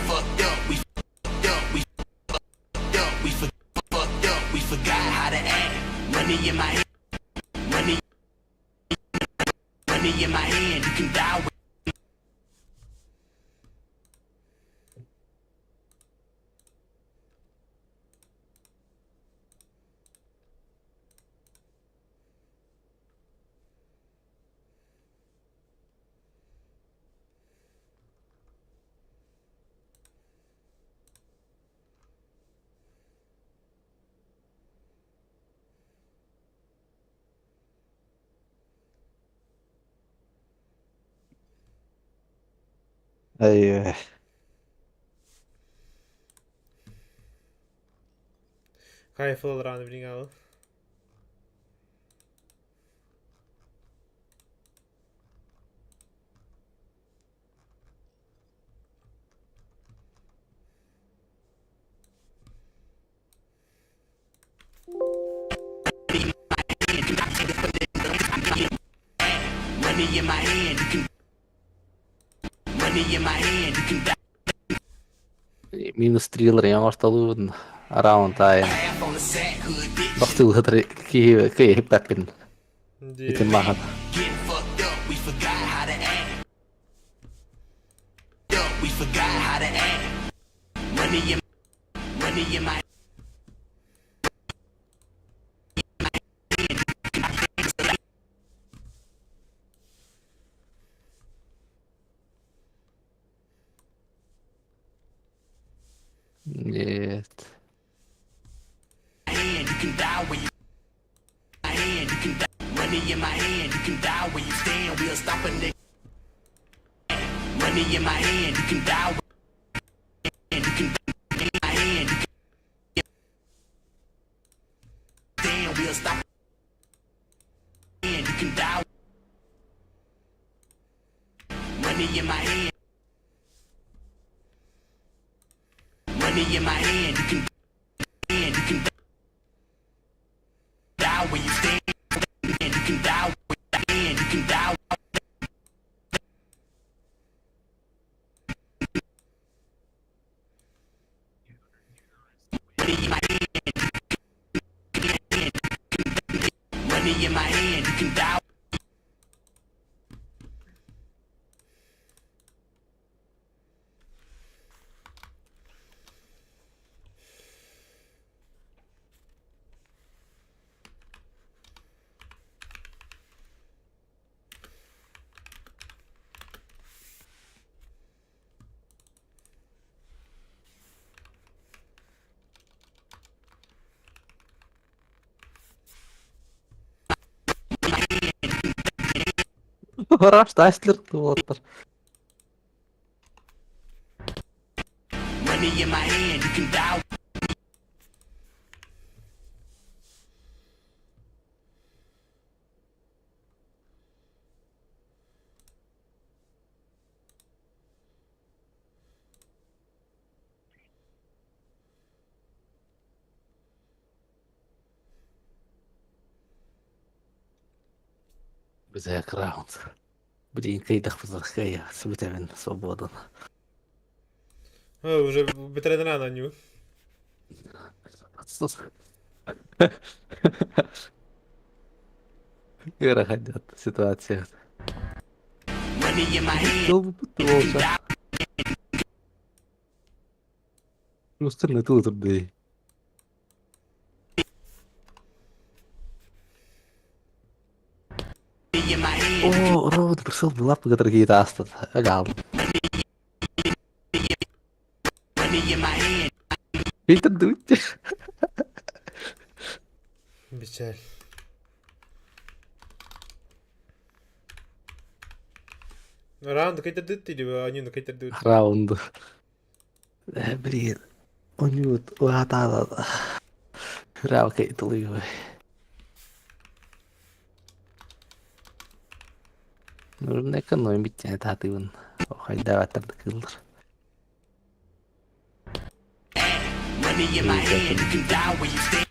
fucked up, we fucked up, we fucked up, we fucked up, we forgot how to act. Money in my hand, money in my hand, you can die with. أيوه. Ga je veel eraan de houden? Money in my hand, you can. Money in my hand, you can die. Минус триллер я орталуун раунд ай. Бахтыл хатри ки пеппин. Ити махат. Getting fucked up, we forgot how to act. We forgot how to act. Money in my. Нет. You can die when you. You can die. Money in my hand, you can die where you stand. We'll stop a nigga. Money in my hand, you can die. And you can die in my hand. You can stand. We'll stop. And you can die. Money in my hand. Money in my hand, you can. And you can die where you stand. And you can die. And you can die. Money in my hand. Money in my hand, you can die. Раш туолаттар. Money in my hand, you can die. Бизаяк раунд. Блин, кайдах позархая, субитавен свободан. Уже бетренера на ню. Граходят ситуация. Money in my hand, Кто бы пытался? Просто не тут бы. money in my hand. О, ровно пришел в лапы, которые какие-то астат. Агал. Money in my hand. Это дуть. Печаль. Раунд какой-то дыт или они на какой-то дыт? Раунд. Блин. У него угадала. Раунд какой-то лыжи. Нужно экономить, это ты вон. Хоть давай так киллер. Money in my hand, you can die where you stand.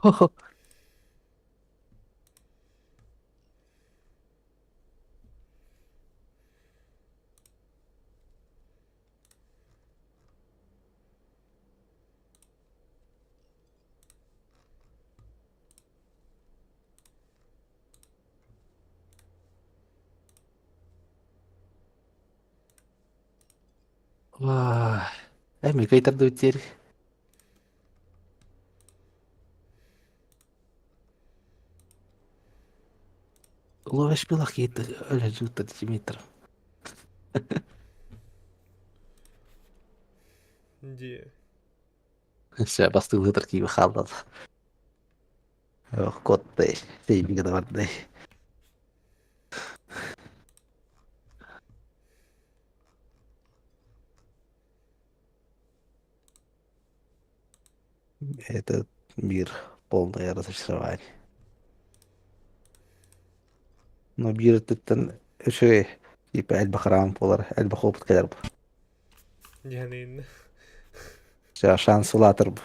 Хо-хо. Ми какой-то дуть теперь. Ловишь пила какие-то жута Димитр. Где? Все, постыл такие выхалат. Ох, кот ты, ты бигодоварный. Этот мир полное разочарование. Но мир это еще типа Эльба Храм Полар, Эльба Хопт Кадерб. Yani Все, шанс Латерб.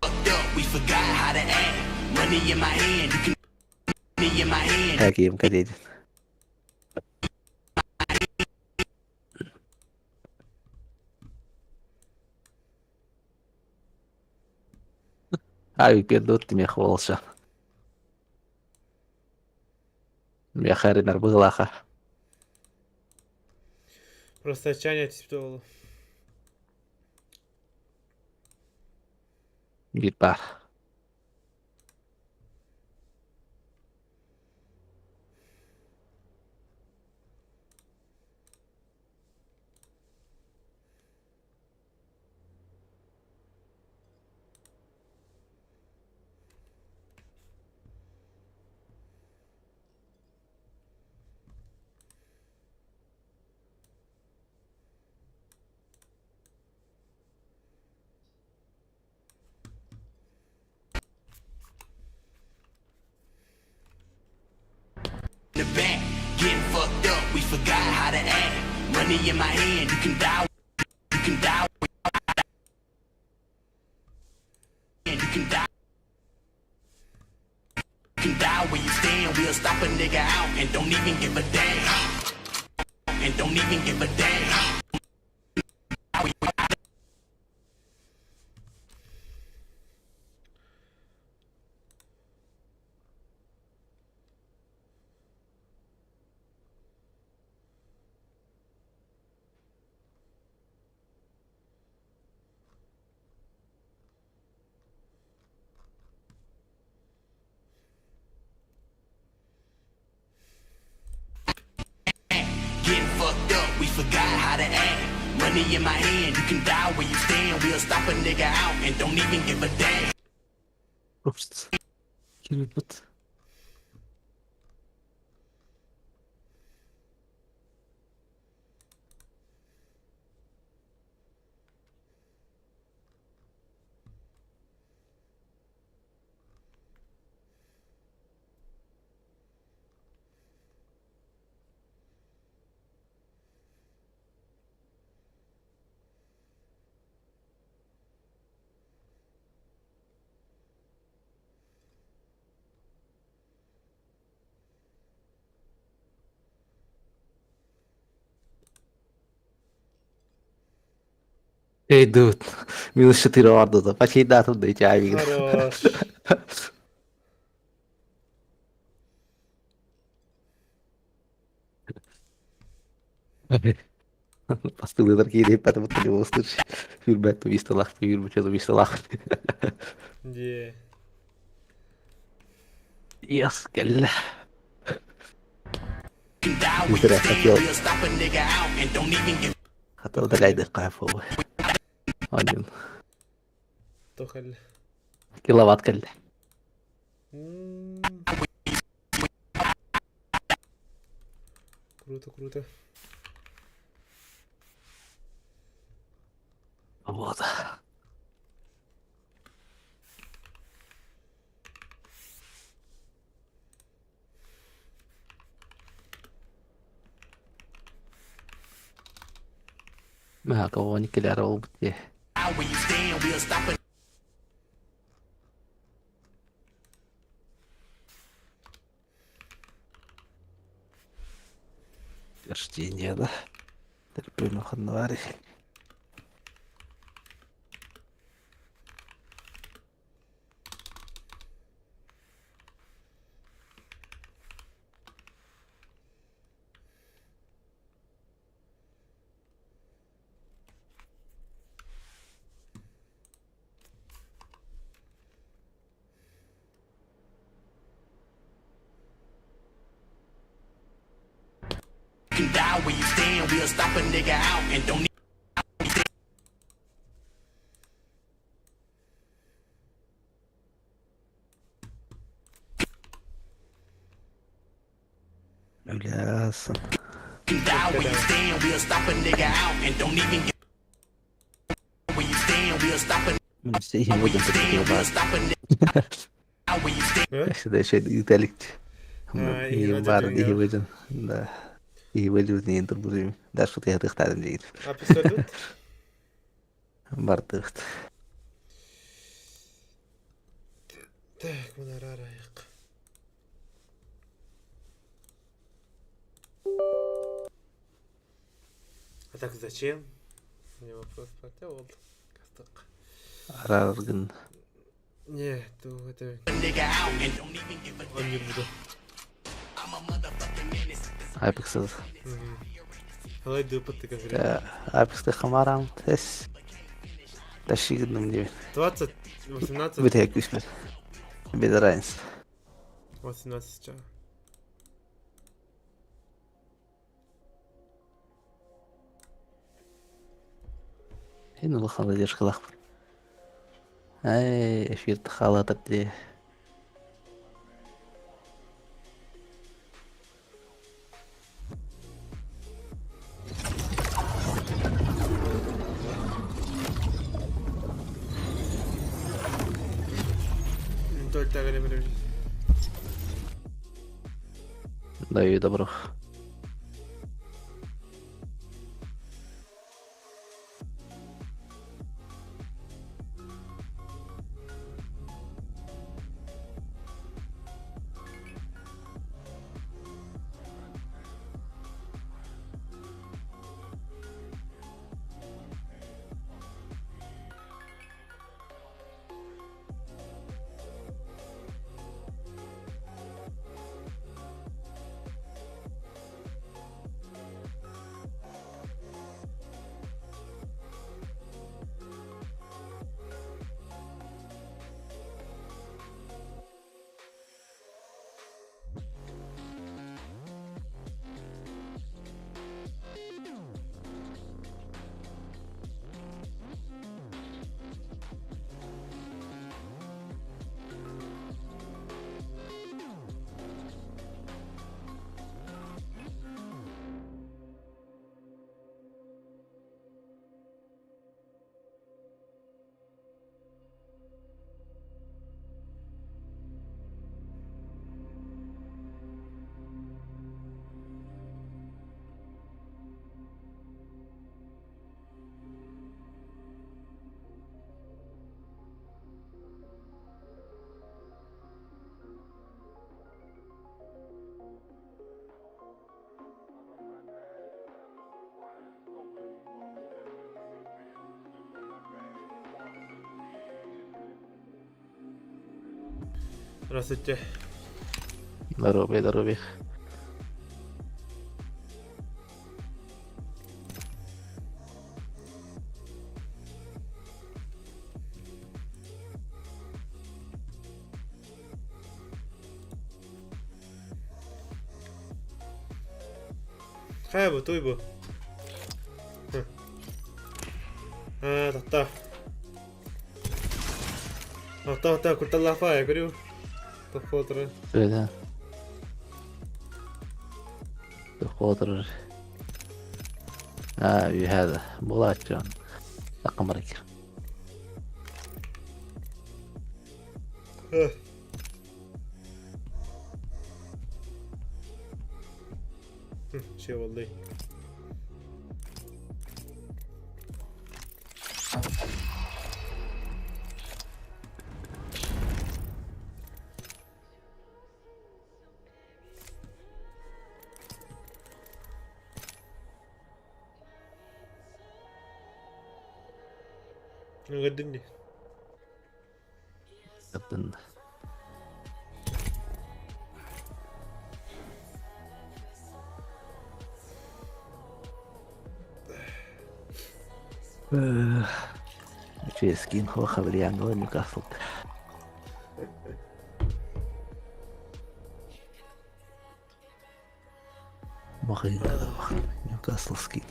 Fucked up, we forgot how to act. Money in my hand, you can money in my hand. Каким кадетин. Ай, пердут ты меня хвалша. Я харинар быглаха. просто отчаяние типтовало. Битпар. In the back, getting fucked up, we forgot how to act. Money in my hand, you can die. You can die. You can die. You can die where you stand. We'll stop a nigga out and don't even give a damn. And don't even give a damn. Getting fucked up, we forgot how to act. Money in my hand, you can die where you stand. We'll stop a nigga out and don't even give a damn. Просто. Кирпут. Эй, дуд. Минус 4 ордата. Почти дату дайте авик. Хорош. Постылы такие ребята, вот ты его слышишь. Юрбет, висталах, что-то висталах. Де. Yes, гель. You can die where you Зря stand. хотел. We'll stop a nigga out and don't even give Хотел догадать кайфовый. Один. Тохаль. Киловатт гель. Круто, круто. Вот. Кого не киллеровал бы те. out where you stand. We'll stop a Рождение, да? Терпимо ханвари. can die where you stand. We'll stop a nigga out and don't Ясно. can die where you stand. We'll stop a nigga out and don't even get where you stand. We'll stop a من الشيء وجد في بعض ده شيء ذلك إيه، هي رجع بعض جميل. هي وجد ده هي وجد اثنين تربوزين ده شو تيه تختار الجيل Episodut? برضه Так, вона рараїк. А так зачем? Мне вопрос противил. Касток. رارجن Не, то это... Он не буду. هايبكسل Давай дупа ты как هايبكسل خمارة تحس ده شيء قد من 20, 18, بتهيك اسمه بدراينس 18 ча. هنا الخلا ديش خلاص اي في خلاطك دي Только так не даю добро. Здравствуйте. Здоровья, здоровья. хайбу, туйбу. 덥다. 덥다, 굴달라파야, 그리고 덕포들은. Öyle. بخاطر هذا بولات جان رقم ركب شي والله. قدني جدا شي سكين هو خبري عن وين نيوكاسل مغير نيوكاسل سكين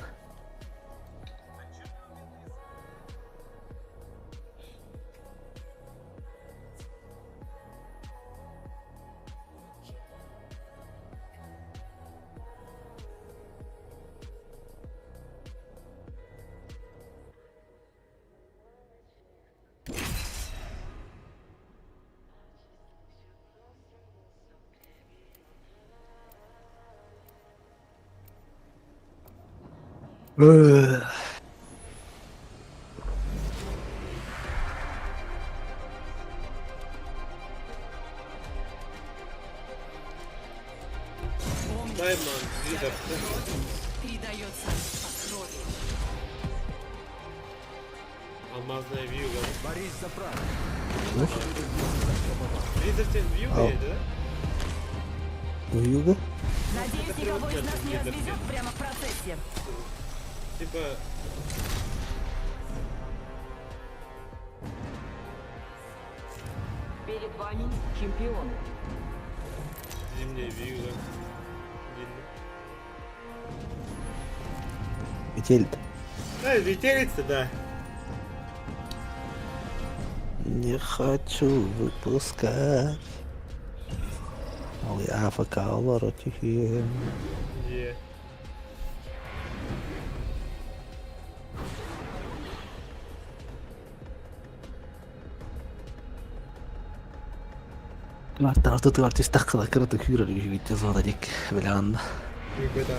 Даймон, лидер. Передается по крови. Алмазная вьюга. Борис за право. Лидер тебе вьюга Ау. есть, да? Юга? Надеюсь, никого из нас не развезет прямо в процессе. Типа... Перед вами чемпион. Зимняя вьюга. Видно. Метель-то. Да, ветерится, да. Не хочу выпускать. Ой, афака, лоротихи. Где? Mä oon tuolla takalla kerrottu hyödyllisesti vittu suota dik vielä anna. Никуда.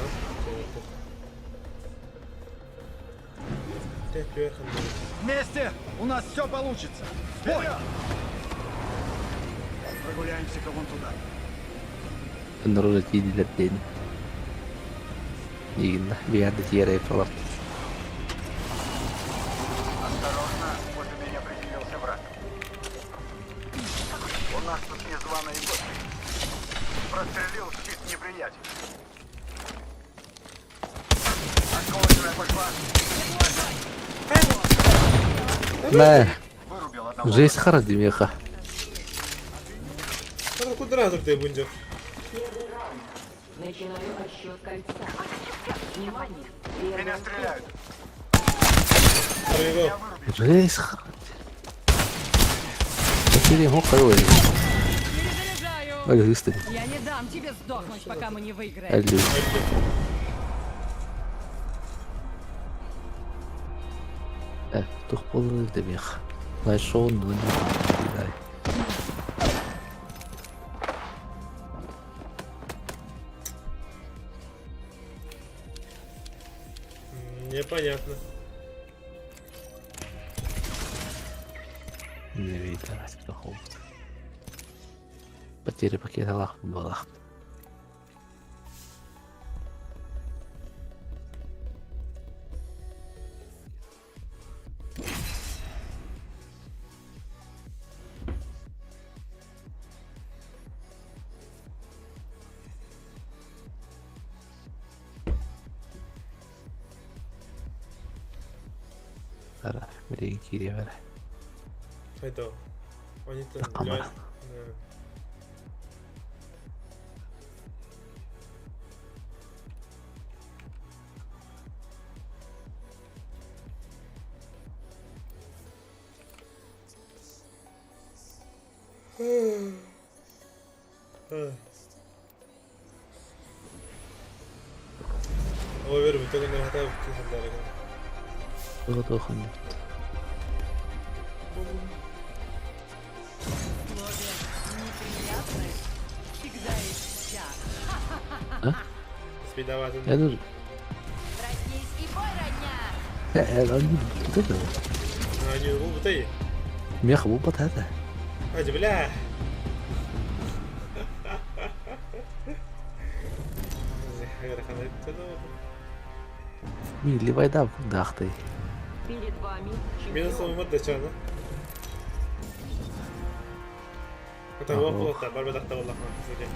Опять верхом. Вместе у нас все получится. Бой! Прогуляемся-ка вон туда. Nurulle tiedettiin. Niin, vielä tiedä про. Осторожно, возле меня приземлился враг. У нас тут незваные гости. Прострелил щит неприятеля. Осколочная пошла. Mä, Вырубил одного. жизнь харади меха. Ну куда разок ты будешь? Начинаю отсчет кольца. Внимание. Меня стреляют. Проиграл. Жизнь харади. Теперь муха ой. Перезаряжаю. Ой, гысты. Я не дам тебе сдохнуть, пока мы не выиграем. Алло. Тух полный демех. Нашел, но не знаю. Непонятно. Не видно, что холод. Потери пакета лах была. Ара, мереги кире вере. Это. Они-то... Такама. Да. Овер, в итоге не готов к удару. Вот охотник. Неприятное всегда есть час. Спидоватый. Я тоже. Проснись и бой, родня! Он вот это. Они губы ты. Меха был под это. Ать, бля. Милли вайда дахты. Перед вами Минусом вот до чего, да? Это его плохо, барба дахта Аллах, судя.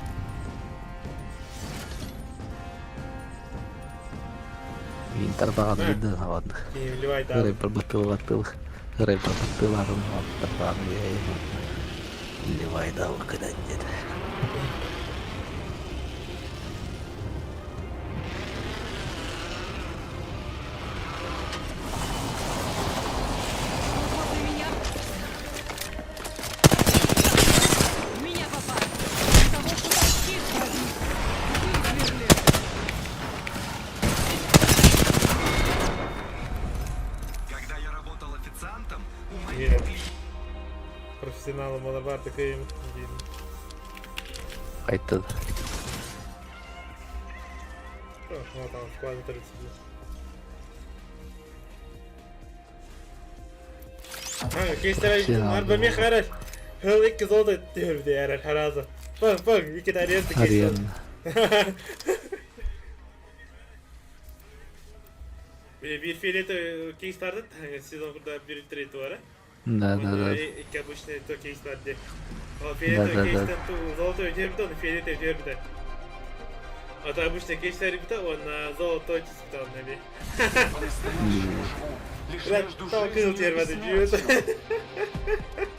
Винтер багато людей ладно. И вливай там. Грей пробатил. Грей пробатил, а ром так я его. Милли вайда когда нет. возле меня. В меня попали. Того, что щит возьми. Вымерли. Когда я работал официантом, у Нет. Профессионалом Малабар такой им. Айтты. Вот там, сквозь 30. Kanka keşke Şey harbi mi karar. Hıl iki zolda diyor bir de yarar haraza. Bak iki tane yazdı keşke. Arayan. Bir фиолетовый кейс vardı. Sezon burada bir трейд var. Да. İki обычный то кейс vardı. Да. Фиолетовый кейстен ту золотой дерби, он фиолетовый дерби. А то обычный кейс дерби, он золотой чисто он наби. Tam kızıl termedi diyor.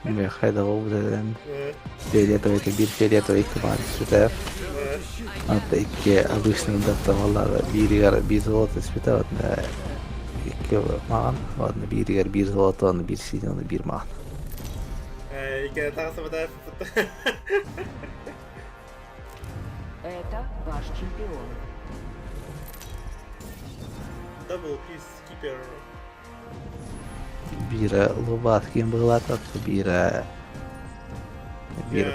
Бля, хайда болудан. Фиолетовый bir фиолетовый iki var süper. Hatta iki обычный da vallahi bir zolot süper var. İki mağan var. Bir zolot var, bir siyonu bir mağan. İki takasımı da Это ваш чемпион. Double peacekeeper. Bir Лубаткин была так, bir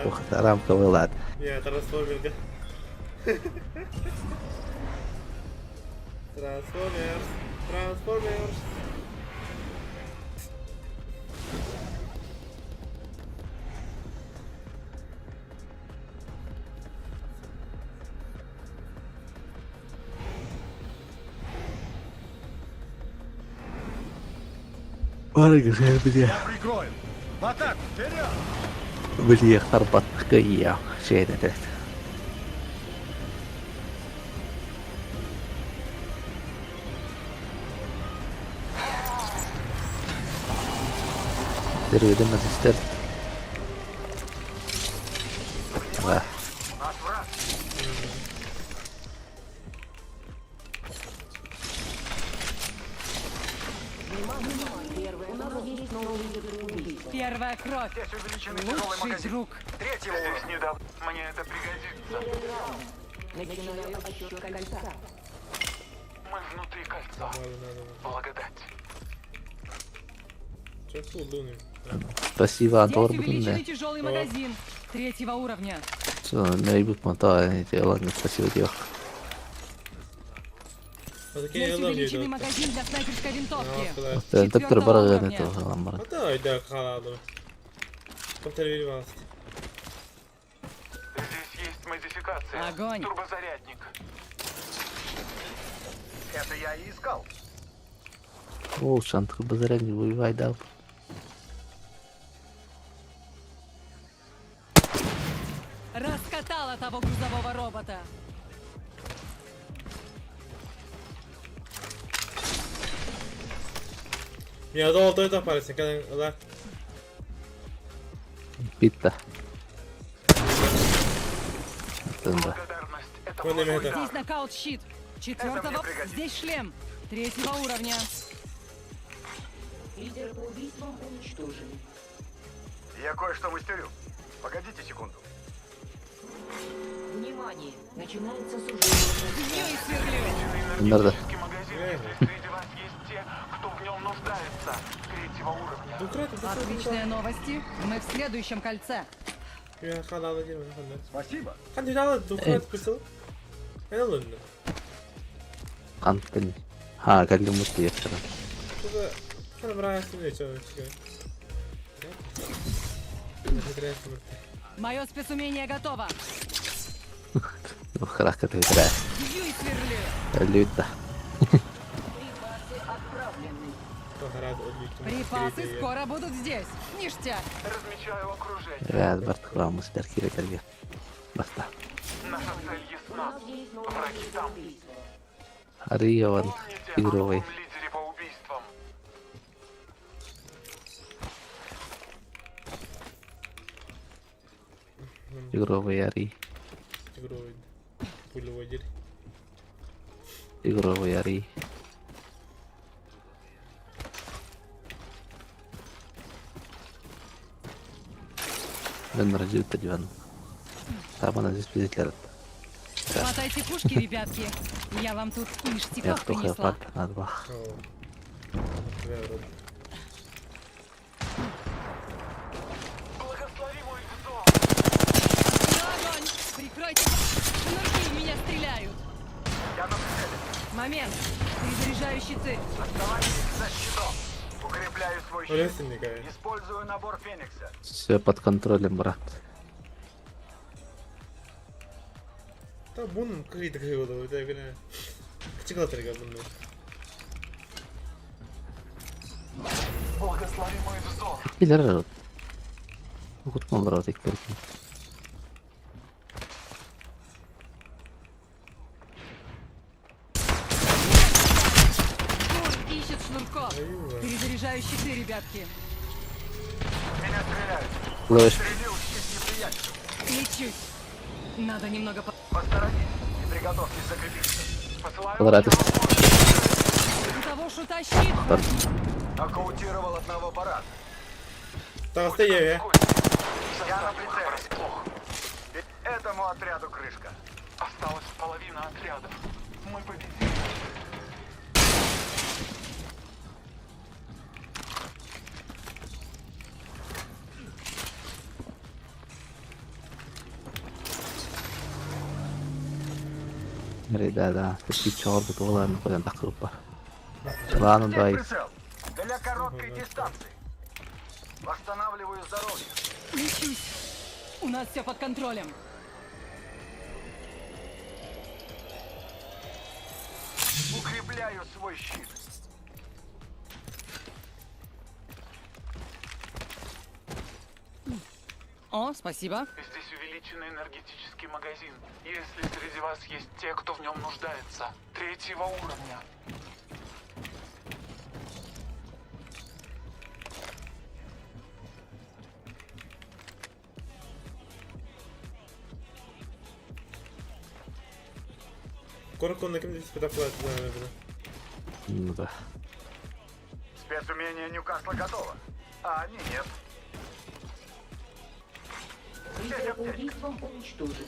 Пухтарамка была. Ya transformer. Transformers. Var güzel bir de. Я прикрою. В атаку, вперед! Bir harbat kıyıyor şeyde de. Derveden ister. Vah. Наш враг. Первая кровь. Здесь увеличенный тяжелый Лучший магазин. друг. Третьего уровня. Недавно. Мне это пригодится. Мы внутри кольца. Благодать. Çok olduğunu. Спасибо, Антор, Здесь блин, да. увеличенный тяжелый магазин. Третьего уровня. Все, Мейбук мотал, ладно, спасибо, девушка. Здесь увеличенный магазин для снайперской винтовки. Доктор Четвертого Бараган уровня. этого ламбара. Hatta da kaladı. Kontrol var. Здесь есть модификация. Огонь. Турбозарядник. Это я и искал. О, шантка базаряник воевай дал. Раскатала того грузового робота. Ya da oldu da aparecem, kadın lá. Питта. Да. Благодарность. Это Он имеет это. Здесь нокаут-щит. Четвертого. пригодится. Здесь шлем. Третьего уровня. Я кое-что мастерю. Погодите секунду. Внимание! Начинается сужение. Бью и сверлю. Надо. Энергетический магазин, если среди вас есть те, кто в нем нуждается. Третьего уровня. Отличные новости. Мы в следующем кольце. Ya kaladı değil mi? Hadi. Спасибо. Hadi daha dukrat kısıl. Ne oldu? Антон. Ha, Галимут яхтарам. Burada hani bırakasın diye çalışıyor. Мое спецумение готово. Ну, характер играет. Бью и сверлю. Люта. Припасы скоро будут здесь. Ништяк. Размечаю окружение. Ряд Бартхлам, Сперкира, Кальве. Баста. Наша цель ясна. Враги там. Ариован. Помните о Игровый. новом лидере по убийствам? Игровый Ари. Пулеводитель. Игровый Ари. Ben раздел-то диван. Там она здесь визитлер. Хватайте пушки, ребятки. Я вам тут Я ништяков кто принесла. хэпак на два. Благослови мой вздох. Огонь! Прикройте! Шнурки в меня стреляют! Я на прицеле. Момент! Перезаряжаю щиты! Оставайтесь за щитом. Укрепляю свой защиты. Использую набор Феникса. Все под контролем, брат. Та bunun kıydı kıydı bir de güne. Küçük hatırga bunu. Благословимый взор. Ileri okutma bravo tek belki. Ищет шнурков. Перезаряжаю щиты, ребятки. Меня стреляют. Ловишь. Стрелил щит неприятеля. Лечусь. Надо немного Посторонись и приготовьтесь закрепиться. Посылаю Квадраты. У того шута щит. нокаутировал одного барана. Та стає, я. Я на прицеле. И этому отряду крышка. Осталась половина отряда. Мы победили. Да, такие черты, то ладно, куда так группа. Ладно, Здесь дай. прицел. Для короткой дистанции. Восстанавливаю здоровье. Лечусь. У нас все под контролем. Укрепляю свой щит. О, спасибо. Здесь увеличенный энергетический магазин. Если среди вас есть те, кто в нем нуждается. 3-го уровня. Коротко на ким спектакль знаю. Ну да. Спецумение Ньюкасла готово. А они нет. Убийством уничтожили.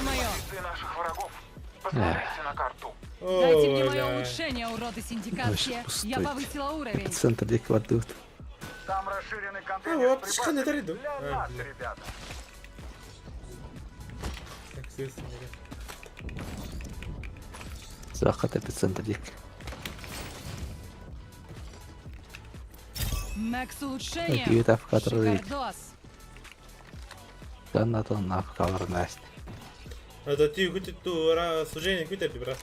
Моё. Позиции наших врагов. Посмотрите на карту. Дайте мне мое Оля. улучшение, уроды синдикатские. Вообще пустой. Я повысила уровень. Эпицентр где квадут. Там расширенный А, контейнер вот, с что на припасами тариду. для А, нас, бля. ребята. Так, слышно, Захват эпицентр дик. Макс улучшение. Какие там в которые Шикардос. канатон на каварность. А то ти хоть ту служение какой-то брат.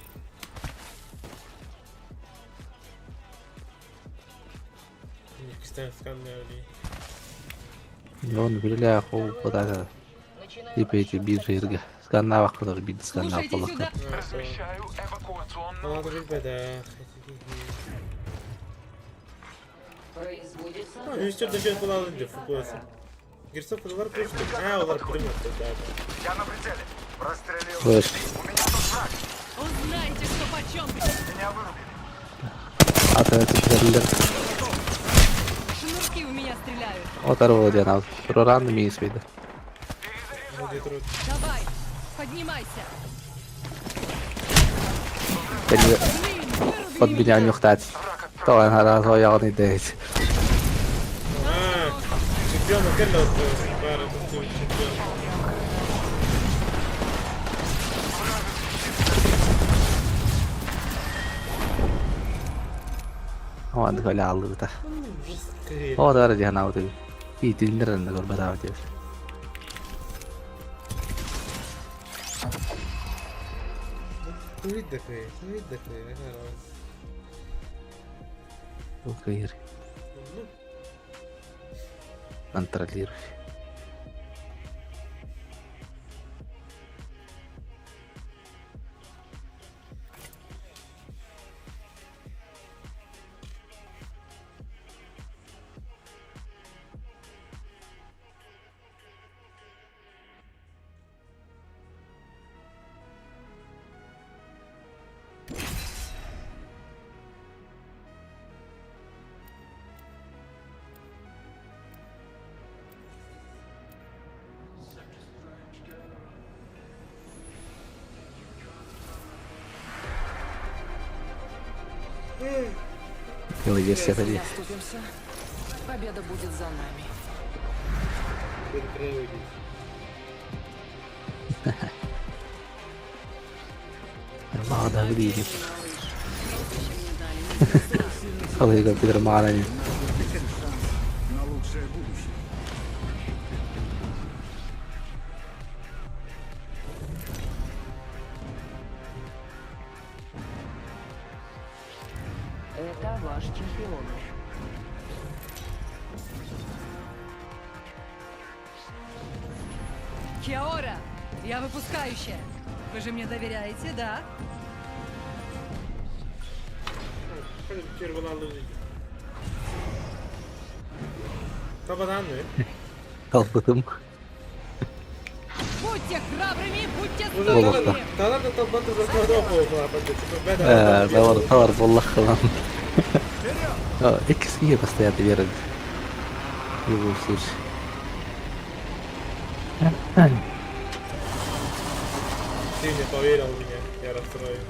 Кстати, скандали. Он бирля хол куда-то. Типа эти биджирга. Сканава, который бит сканав Слушайте полока. сюда. Размещаю эвакуационную Надо жить беда. Производится. А, ну что начнет было люди фокуса. Герцог удар просто. А, удар прямой, да. Я на прицеле. Прострелил. Слышь. У меня тут враг. Узнаете, что почем. Меня вырубили. А то это триллер. Шнурки в меня стреляют. Оторвал я на проран мисс вида. Давай, поднимайся. Под меня нюхтать. То она разоял не дать. А, чемпион Келлер, пара, чемпион. Он голял это. О, да, ради она вот и триллер на горбатав здесь. Видно такой, Укаир. Контролируй. Если это есть. Оступимся, победа будет за нами. Ладно, выйдем. Малыш, прозвище мне дали. Не стой сильно Але його підремарені. На лучшее будущее. Это ваш чемпион. Киора, я выпускающая. Вы же мне доверяете, да? Червона лежить. Кабананы. Kalkıdım. Будьте храбрыми, будьте Уже стойкими. та ладно, там бата за складовку была, Doğru vallahi lan. Ya, ikisi iyi постоянно верят. В любом случае. Ты не поверил в меня, я расстроен.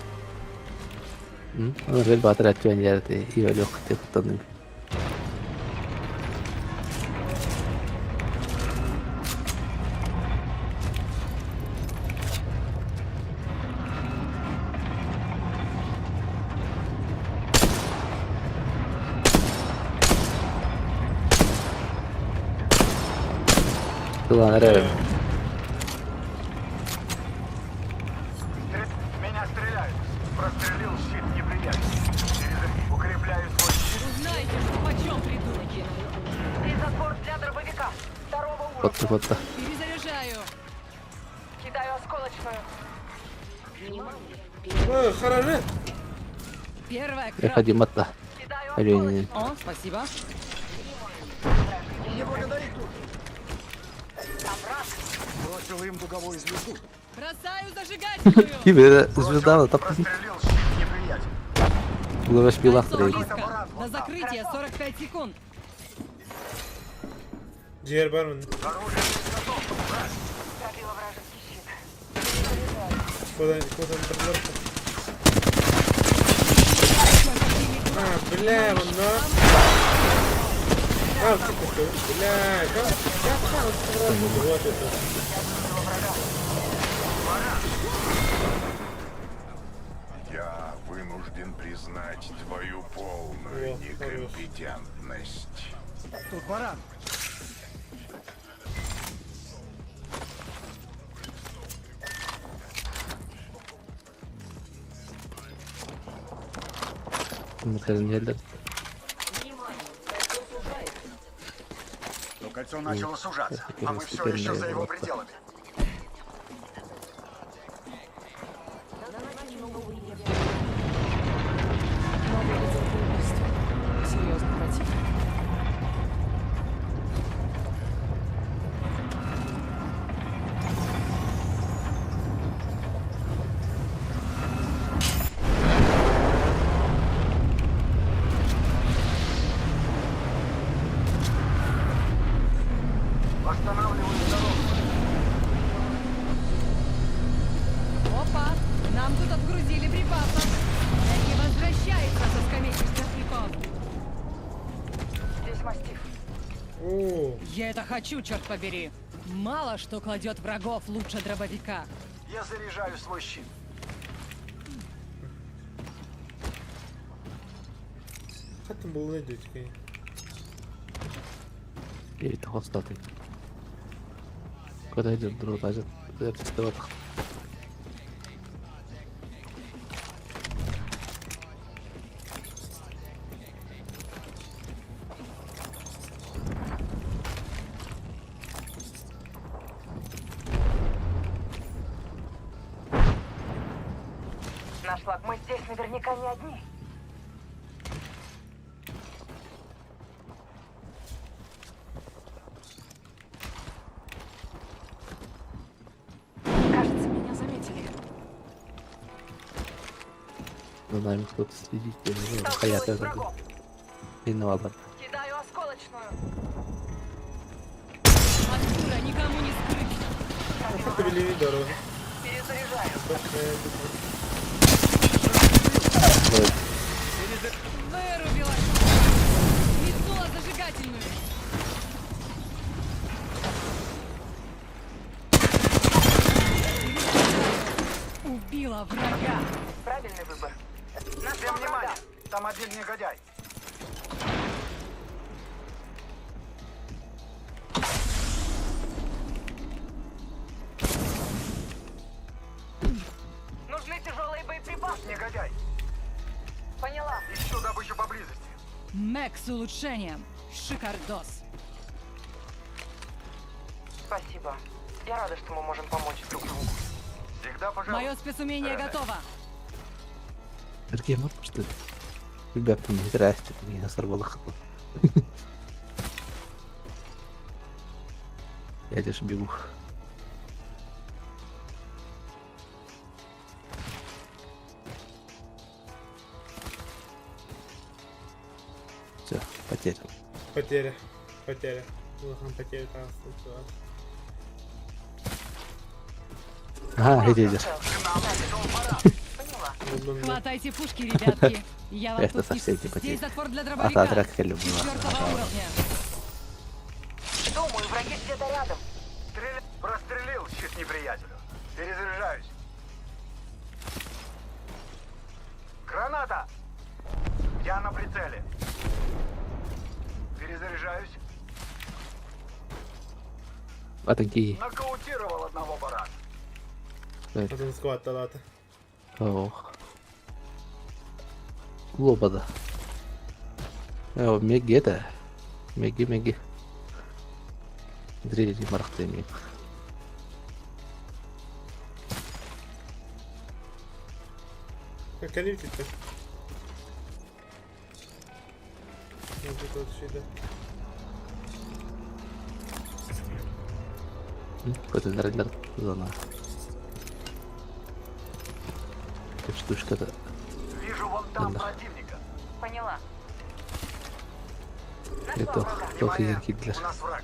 Onlar bir batır atıyor yerde. İyi öyle yok diye tutanım. Ulan ararım. Меня стреляют. Прострелил щит неприятеля. Укрепляю свой щит. Знаете, что почем, придурки? Спецотбор для дробовика. Второго уровня. Kotta kotta. Перезаряжаю. Кидаю осколочную. Хорошо. Первая Я ходим отта. Алюни. О, спасибо. Не благодари тут. Бросил им дуговую звезду. Бросаю зажигательную. Gibi de звезда так Прострелил щит неприятеля. булаваш пила Кольцо стрелять. близко. До закрытия 45 секунд. Ciğer var mı? Оружие готово. Пробила вражеский щит. Куда подборка? Бля, вон, но... Бля, вот это. Я вынужден признать твою полную О, некомпетентность. Тут баран. Bakalım geldim. Но кольцо начало сужаться, теперь а мы все теперь, еще за наверное, его вот так. пределами. Серьезно, противник. Восстанавливаю здоровье. Опа, нам тут отгрузили припасов. Не возвращается со скамейки штрафников. Здесь мастиф. О, Я это хочу, черт побери. Мало что кладет врагов лучше дробовика. Я заряжаю свой щит. Хатım buldu ne diyor ki? İyi de hostatayım. Куда идет друг? Это что? Наш флаг, мы здесь наверняка не одни. Кажется, меня заметили. За нами кто-то следит. Я не знаю, Столкнулась Хаят с это. врагом. Виноват. Кидаю осколочную. Отсюда никому не скрыть. Перевели дорогу. Перезаряжаю. Вырубила. Метнула зажигательную. Убила врага. Правильный выбор. Всем внимание! Там один негодяй. вижу поблизости. Мэг с улучшением. Шикардос. Спасибо. Я рада, что мы можем помочь друг другу. Всегда пожалуйста. Мое спецумение готово. Сергей, может, что ли? Ребята, не здрасте, ты меня сорвало. Я лишь бегу. Все, потерян. Потеря. Потеря. Лохан потеря, там случилось. Ага, где идешь? Хватайте пушки, ребятки. Я вас Это тут совсем не- не потеря. Здесь затвор для А дробовика. так я люблю. 4-го уровня. Думаю, враги где-то рядом. Прострелил щит неприятелю. Перезаряжаюсь. Граната! Я на прицеле. Перезаряжаюсь. Атаки. Нокаутировал одного барана. Один склад талата. Ох. Лобода. Меги это. Меги. Дрели мархтеми. Как калифит-то? Вот это вот сюда. Какой-то рендер зона. Эта штучка-то. Вижу вон там Да. противника. Поняла. Это только яркий для. У нас враг.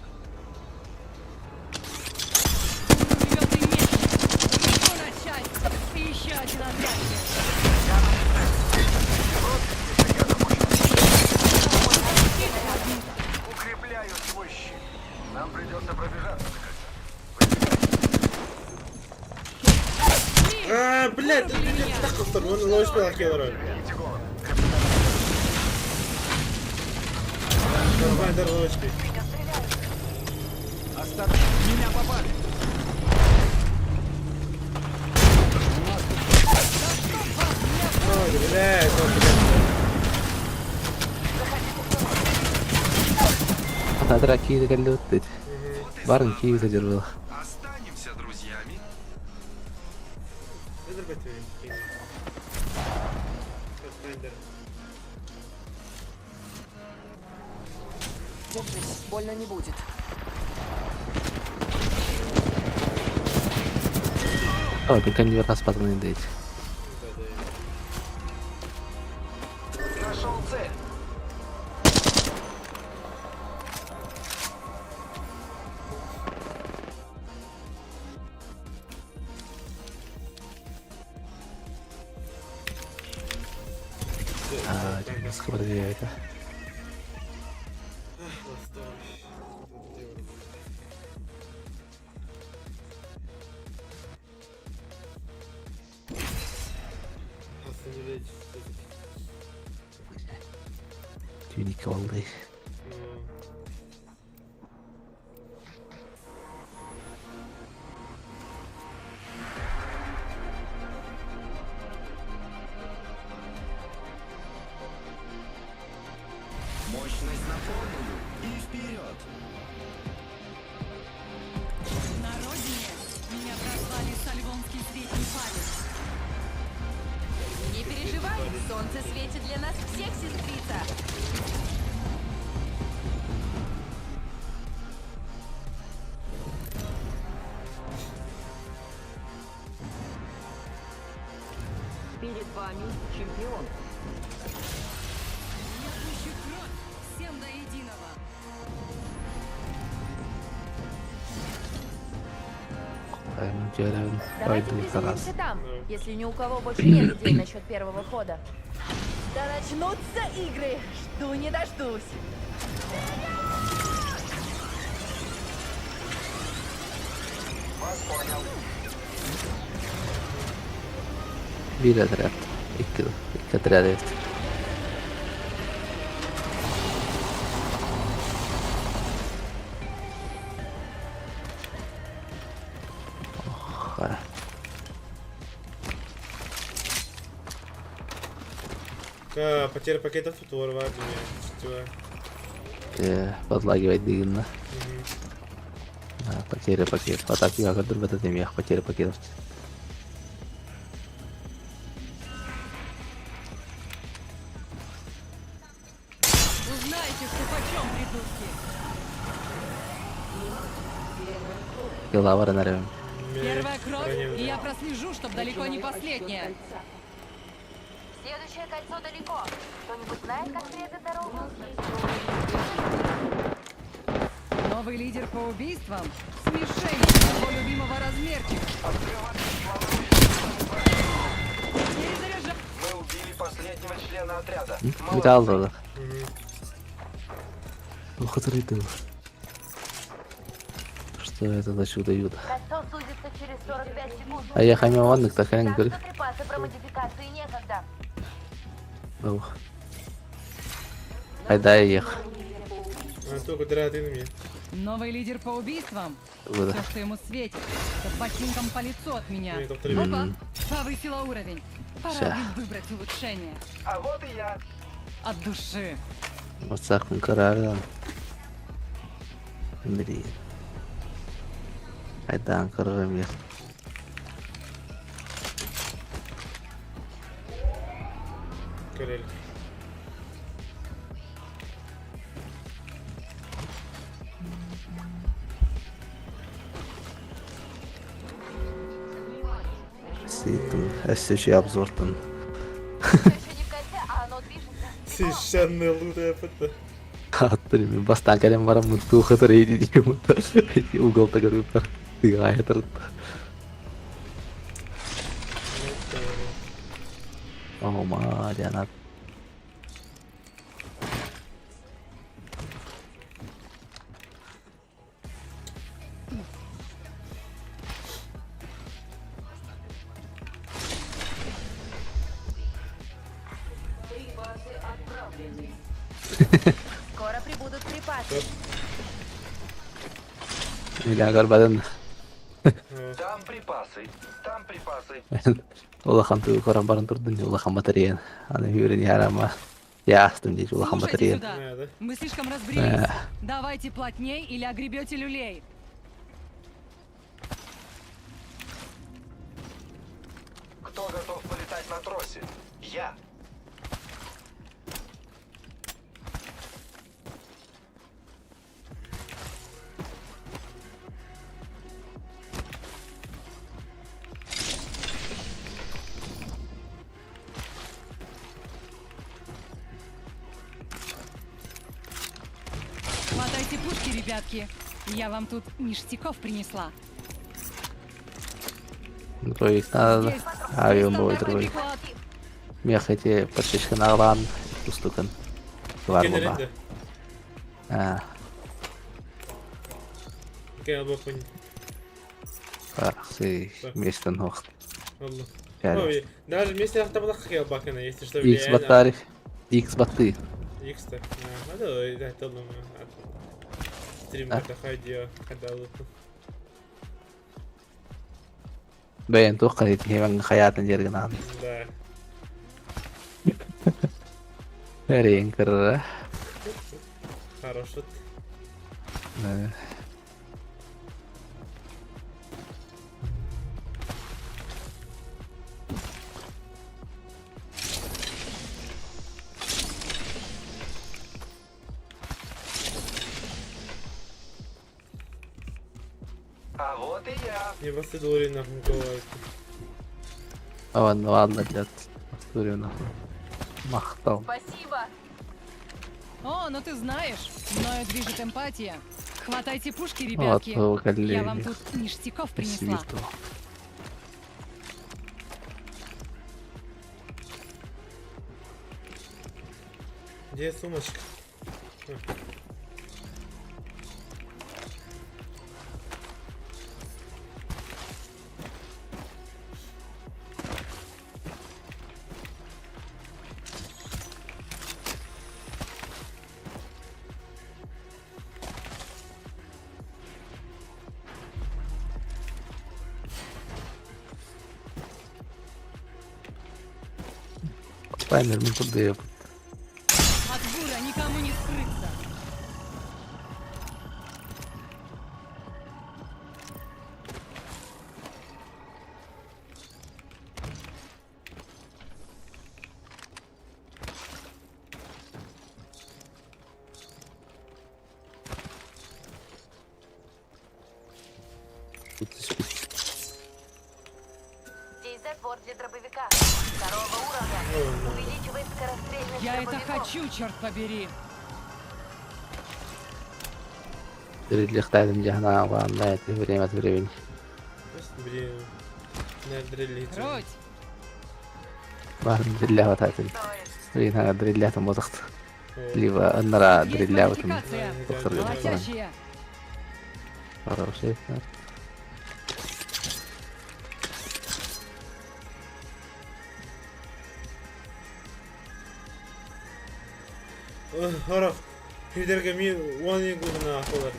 Рвёт и меч. Что на части? И еще один отряд. Укрепляю свой щит. Нам придется пробежаться. А, блядь, ты не так устал, он не успел хилера. Давай, дорожки. Осторожно, меня попали. Ой, блядь, Атаки залетать. Барнки задержал. Останемся друзьями. Держись, больно не будет. Ой, только не раз патроны дать. Нашел цель. А, сковородка. Тюника волны. Мощность на полную и вперед. На родине меня прозвали Сальвонский средний палец. Не переживай, солнце светит для нас всех, сестрица. Перед вами чемпион. Несущий кровь всем до единого. Давайте Пойду за раз. приземлимся там, если ни у кого больше нет идей насчет первого хода. Да начнутся игры! Жду не дождусь. Bir отряд. İki отряда есть. Ох, потеря пакетов тут ворвать Подлагивать дыгна. Потеря пакетов. А так я в этот мех потеря пакетов. Узнайте, что почем, придурки. Килавары нарем. Первая кровь, и я прослежу, чтоб далеко не последняя. Следующее кольцо далеко. Кто-нибудь знает, как срезать дорогу? Новый лидер по убийствам? Смешение моего любимого размерчика. Перезаряжай. Мы убили последнего члена отряда. Видал туда. Ух ты, что это за чудо-юдо? Кольцо сузится через 45 секунд. А я хамёванных так Так говорит. что припасы про модификации некогда. Ух. Айда их. Только дыраты на мне. Новый лидер по убийствам? Куда? Все, что ему светит, это ботинком по лицу от меня. Нет, Опа, М. повысила уровень. Пора Ща. выбрать улучшение. А вот и я. От души. Вот так он карардан. Блин. Айда, карарам. Карель. Следующий обзор там. Еще не в кольце, а оно движется. Священная лутая фото. Аттырым бастан калем барам муту хатыр эйди угол тагыр бар. Тыгай тыр. О ма жанат. Скоро прибудут припасы. Или горбадан. Там припасы. Там припасы. Улахан ту коран баран турдун улахан батареян. Аны юрин ярама. Ястым дейт улахан Слушайте батареян. сюда. Мы слишком разбрелись. Давайте плотней или огребете люлей. Кто готов полетать на тросе? Я. Хватайте пушки, ребятки. Я вам тут ништяков принесла. Троих надо. Авион бой Стандартный трой. приклад. Мехайте подшишка награн. Устукан. Var baba. Генеренде. Кен бопын. Арсы местен хох. Аллах. Yani. Ой, даже вместе автоблах хотел бакана, если что, X влияет на- батарик. X баты. X-то. Надо, да, то думаю. Стрим это ходил, когда луту. Бен тух калит хеван хаятан жерган. Да. Рейн кырра. Хорош тут. А вот и я. Не процедуре нахуй говорит. Ладно, блядь. Историю нахуй. Махтал. Спасибо. О, ну ты знаешь, мною движет эмпатия. Хватайте пушки, ребятки. Вот, Я вам тут ништяков принесла. Где сумочка? Таймер мы поддаем. бура никому не скрыться. Здесь затвор для дробовика. Второго уровня. Увеличивает скорострельность Я это дробовиков. хочу, черт побери. Дрель ставим диагонал, на это время от времени. Блин. На дрелить. Круть. Барын дрелля хватает. Блин, надо дрелля там вот либо одна Есть дрелля в этом. модификация. Доктор Молотящая. Хороший. Арах. Хидерге ми уанин гуна ахолар.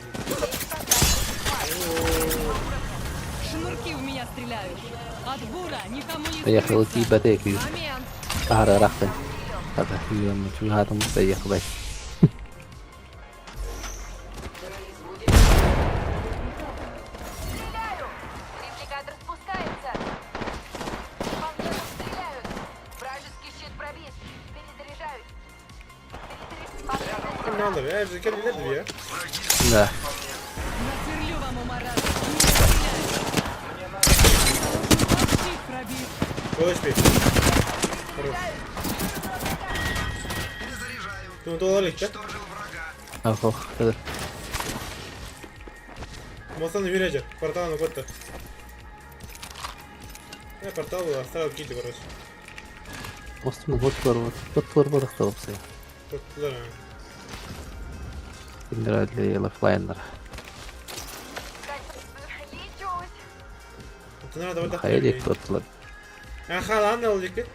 Шнурки в меня стреляют. От бура никому не Поехал скрыться. идти батейки. Момент. Ара рахтын. Хата хиюн чугатым поехал. Стреляю! Репликатор спускается. По мне стреляют. Вражеский щит пробит. Перезаряжаюсь. Ne olur ya? Zekalı nedir ya? Да. Насверлю вам, умарат. Не стреляй. Щит пробит. Кılıç bey. Хорош. Ну, долларlık da. Охо. Мостану виrecek. Порталını koydu. Порталы оставил какие-то, короче. Остым вот остался. Korktular ha. Играть для лайфлайнера. Лечусь. Тут надо вот так. Хайли кто-то. Aha lan ne olacak ki?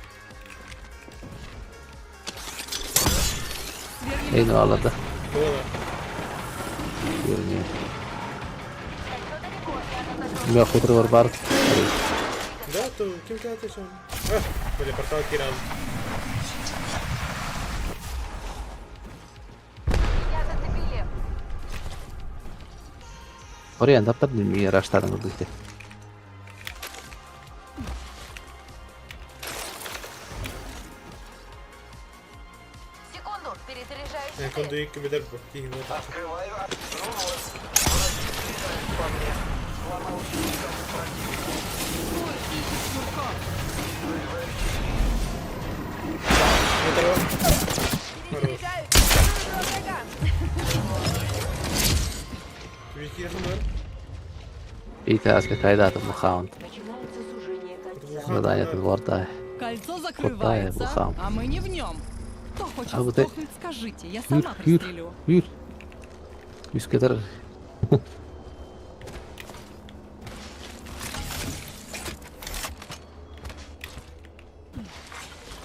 Ey ne aladı. Doğru. Görünüyor. Я хутор var бар. Да, то кем ты отвечал? Были портал Киран. Меня зацепили. Oraya da bilmiyor araçların öldükte. Секунду. Перезаряжаюсь. Yani konuda ilk gibi der bu. Değil mi? Открываю. Ну вот. Бур ищет шнурков. Ne tarafa? Хорош. Великий Рахман. И таска кайдата мухаунт. Задание тут ворта. Кольцо Крутая закрывается, бухам. а мы не в нем. Кто хочет А вот сдохнуть, скажите, я Юр, сама Юр, пристрелю. Юр. Yüz kadar.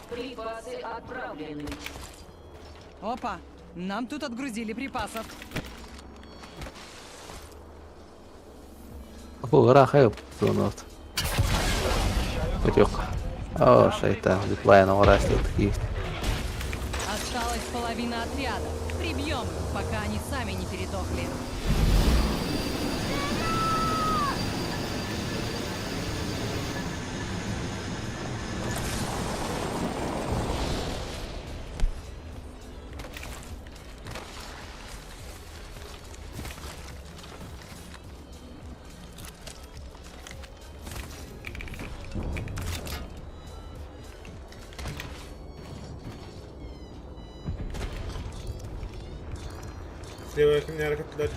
Припасы отправлены. Опа, нам тут отгрузили припасов. Bu raha yok sonra. Yok. О, шайтан, диплайна урастил такие. Осталась половина отряда. Прибьем их, пока они сами не передохли. Слева yakın hareketler.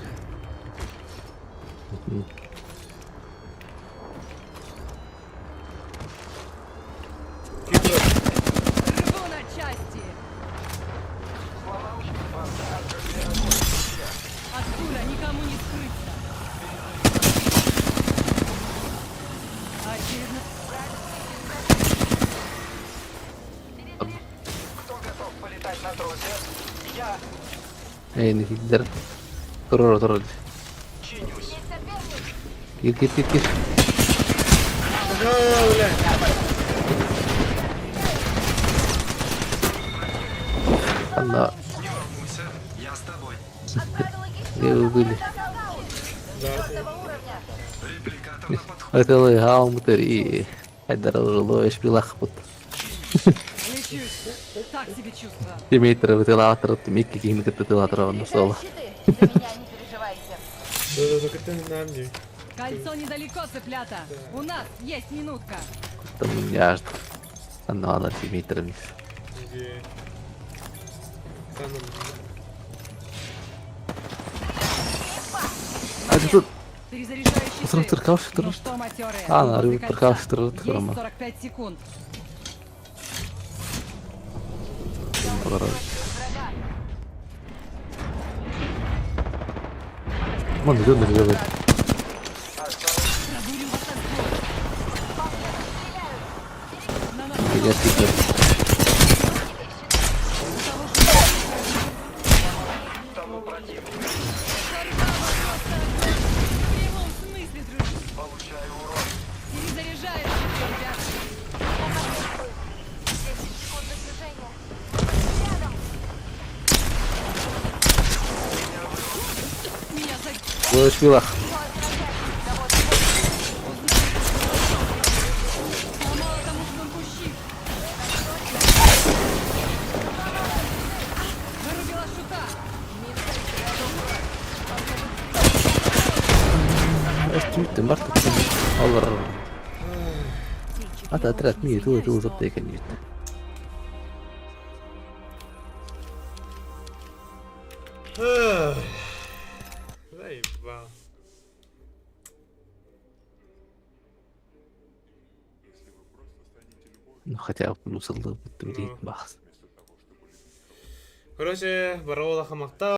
Рву на части! От бура никому не скрыться. Очередно... Кто готов полетать на тросе? Я Ey ne gider. Dur. чинюсь. Gir. Ага, бля. Anda. Где вы были? Да. Это легал три. Хайдар шпилахпут. Лечусь. Так себе чувство. Тимейтер вентилятор, Микки кинг вентилятор на соло. За меня не переживайте. Да, только ты на мне. Кольцо недалеко, цыплята. У нас есть минутка. Там я жду. Надо Тимейтер микс. Где? Там А ты тут? Перезаряжающий Срок сейф. циркал, что Ну ли? что, матерые, А, вы на возле рыбу кольца. циркал, что ли? Есть Хрома. 45 секунд. Вон идет на делает. Я стикнул. В прямом смысле, дружище. Получаю урон. Перезаряжаешься, ребята. 10 секунд напряжения. Меня за... В шпилах. Сломала тому штуку щит. Вырубила шута. Ты Марта. Аллар. А ты отряд мне ты уже тыканет. Заебал. Ну хотя бы плюс был бахс. Короче, Барола Хамахта.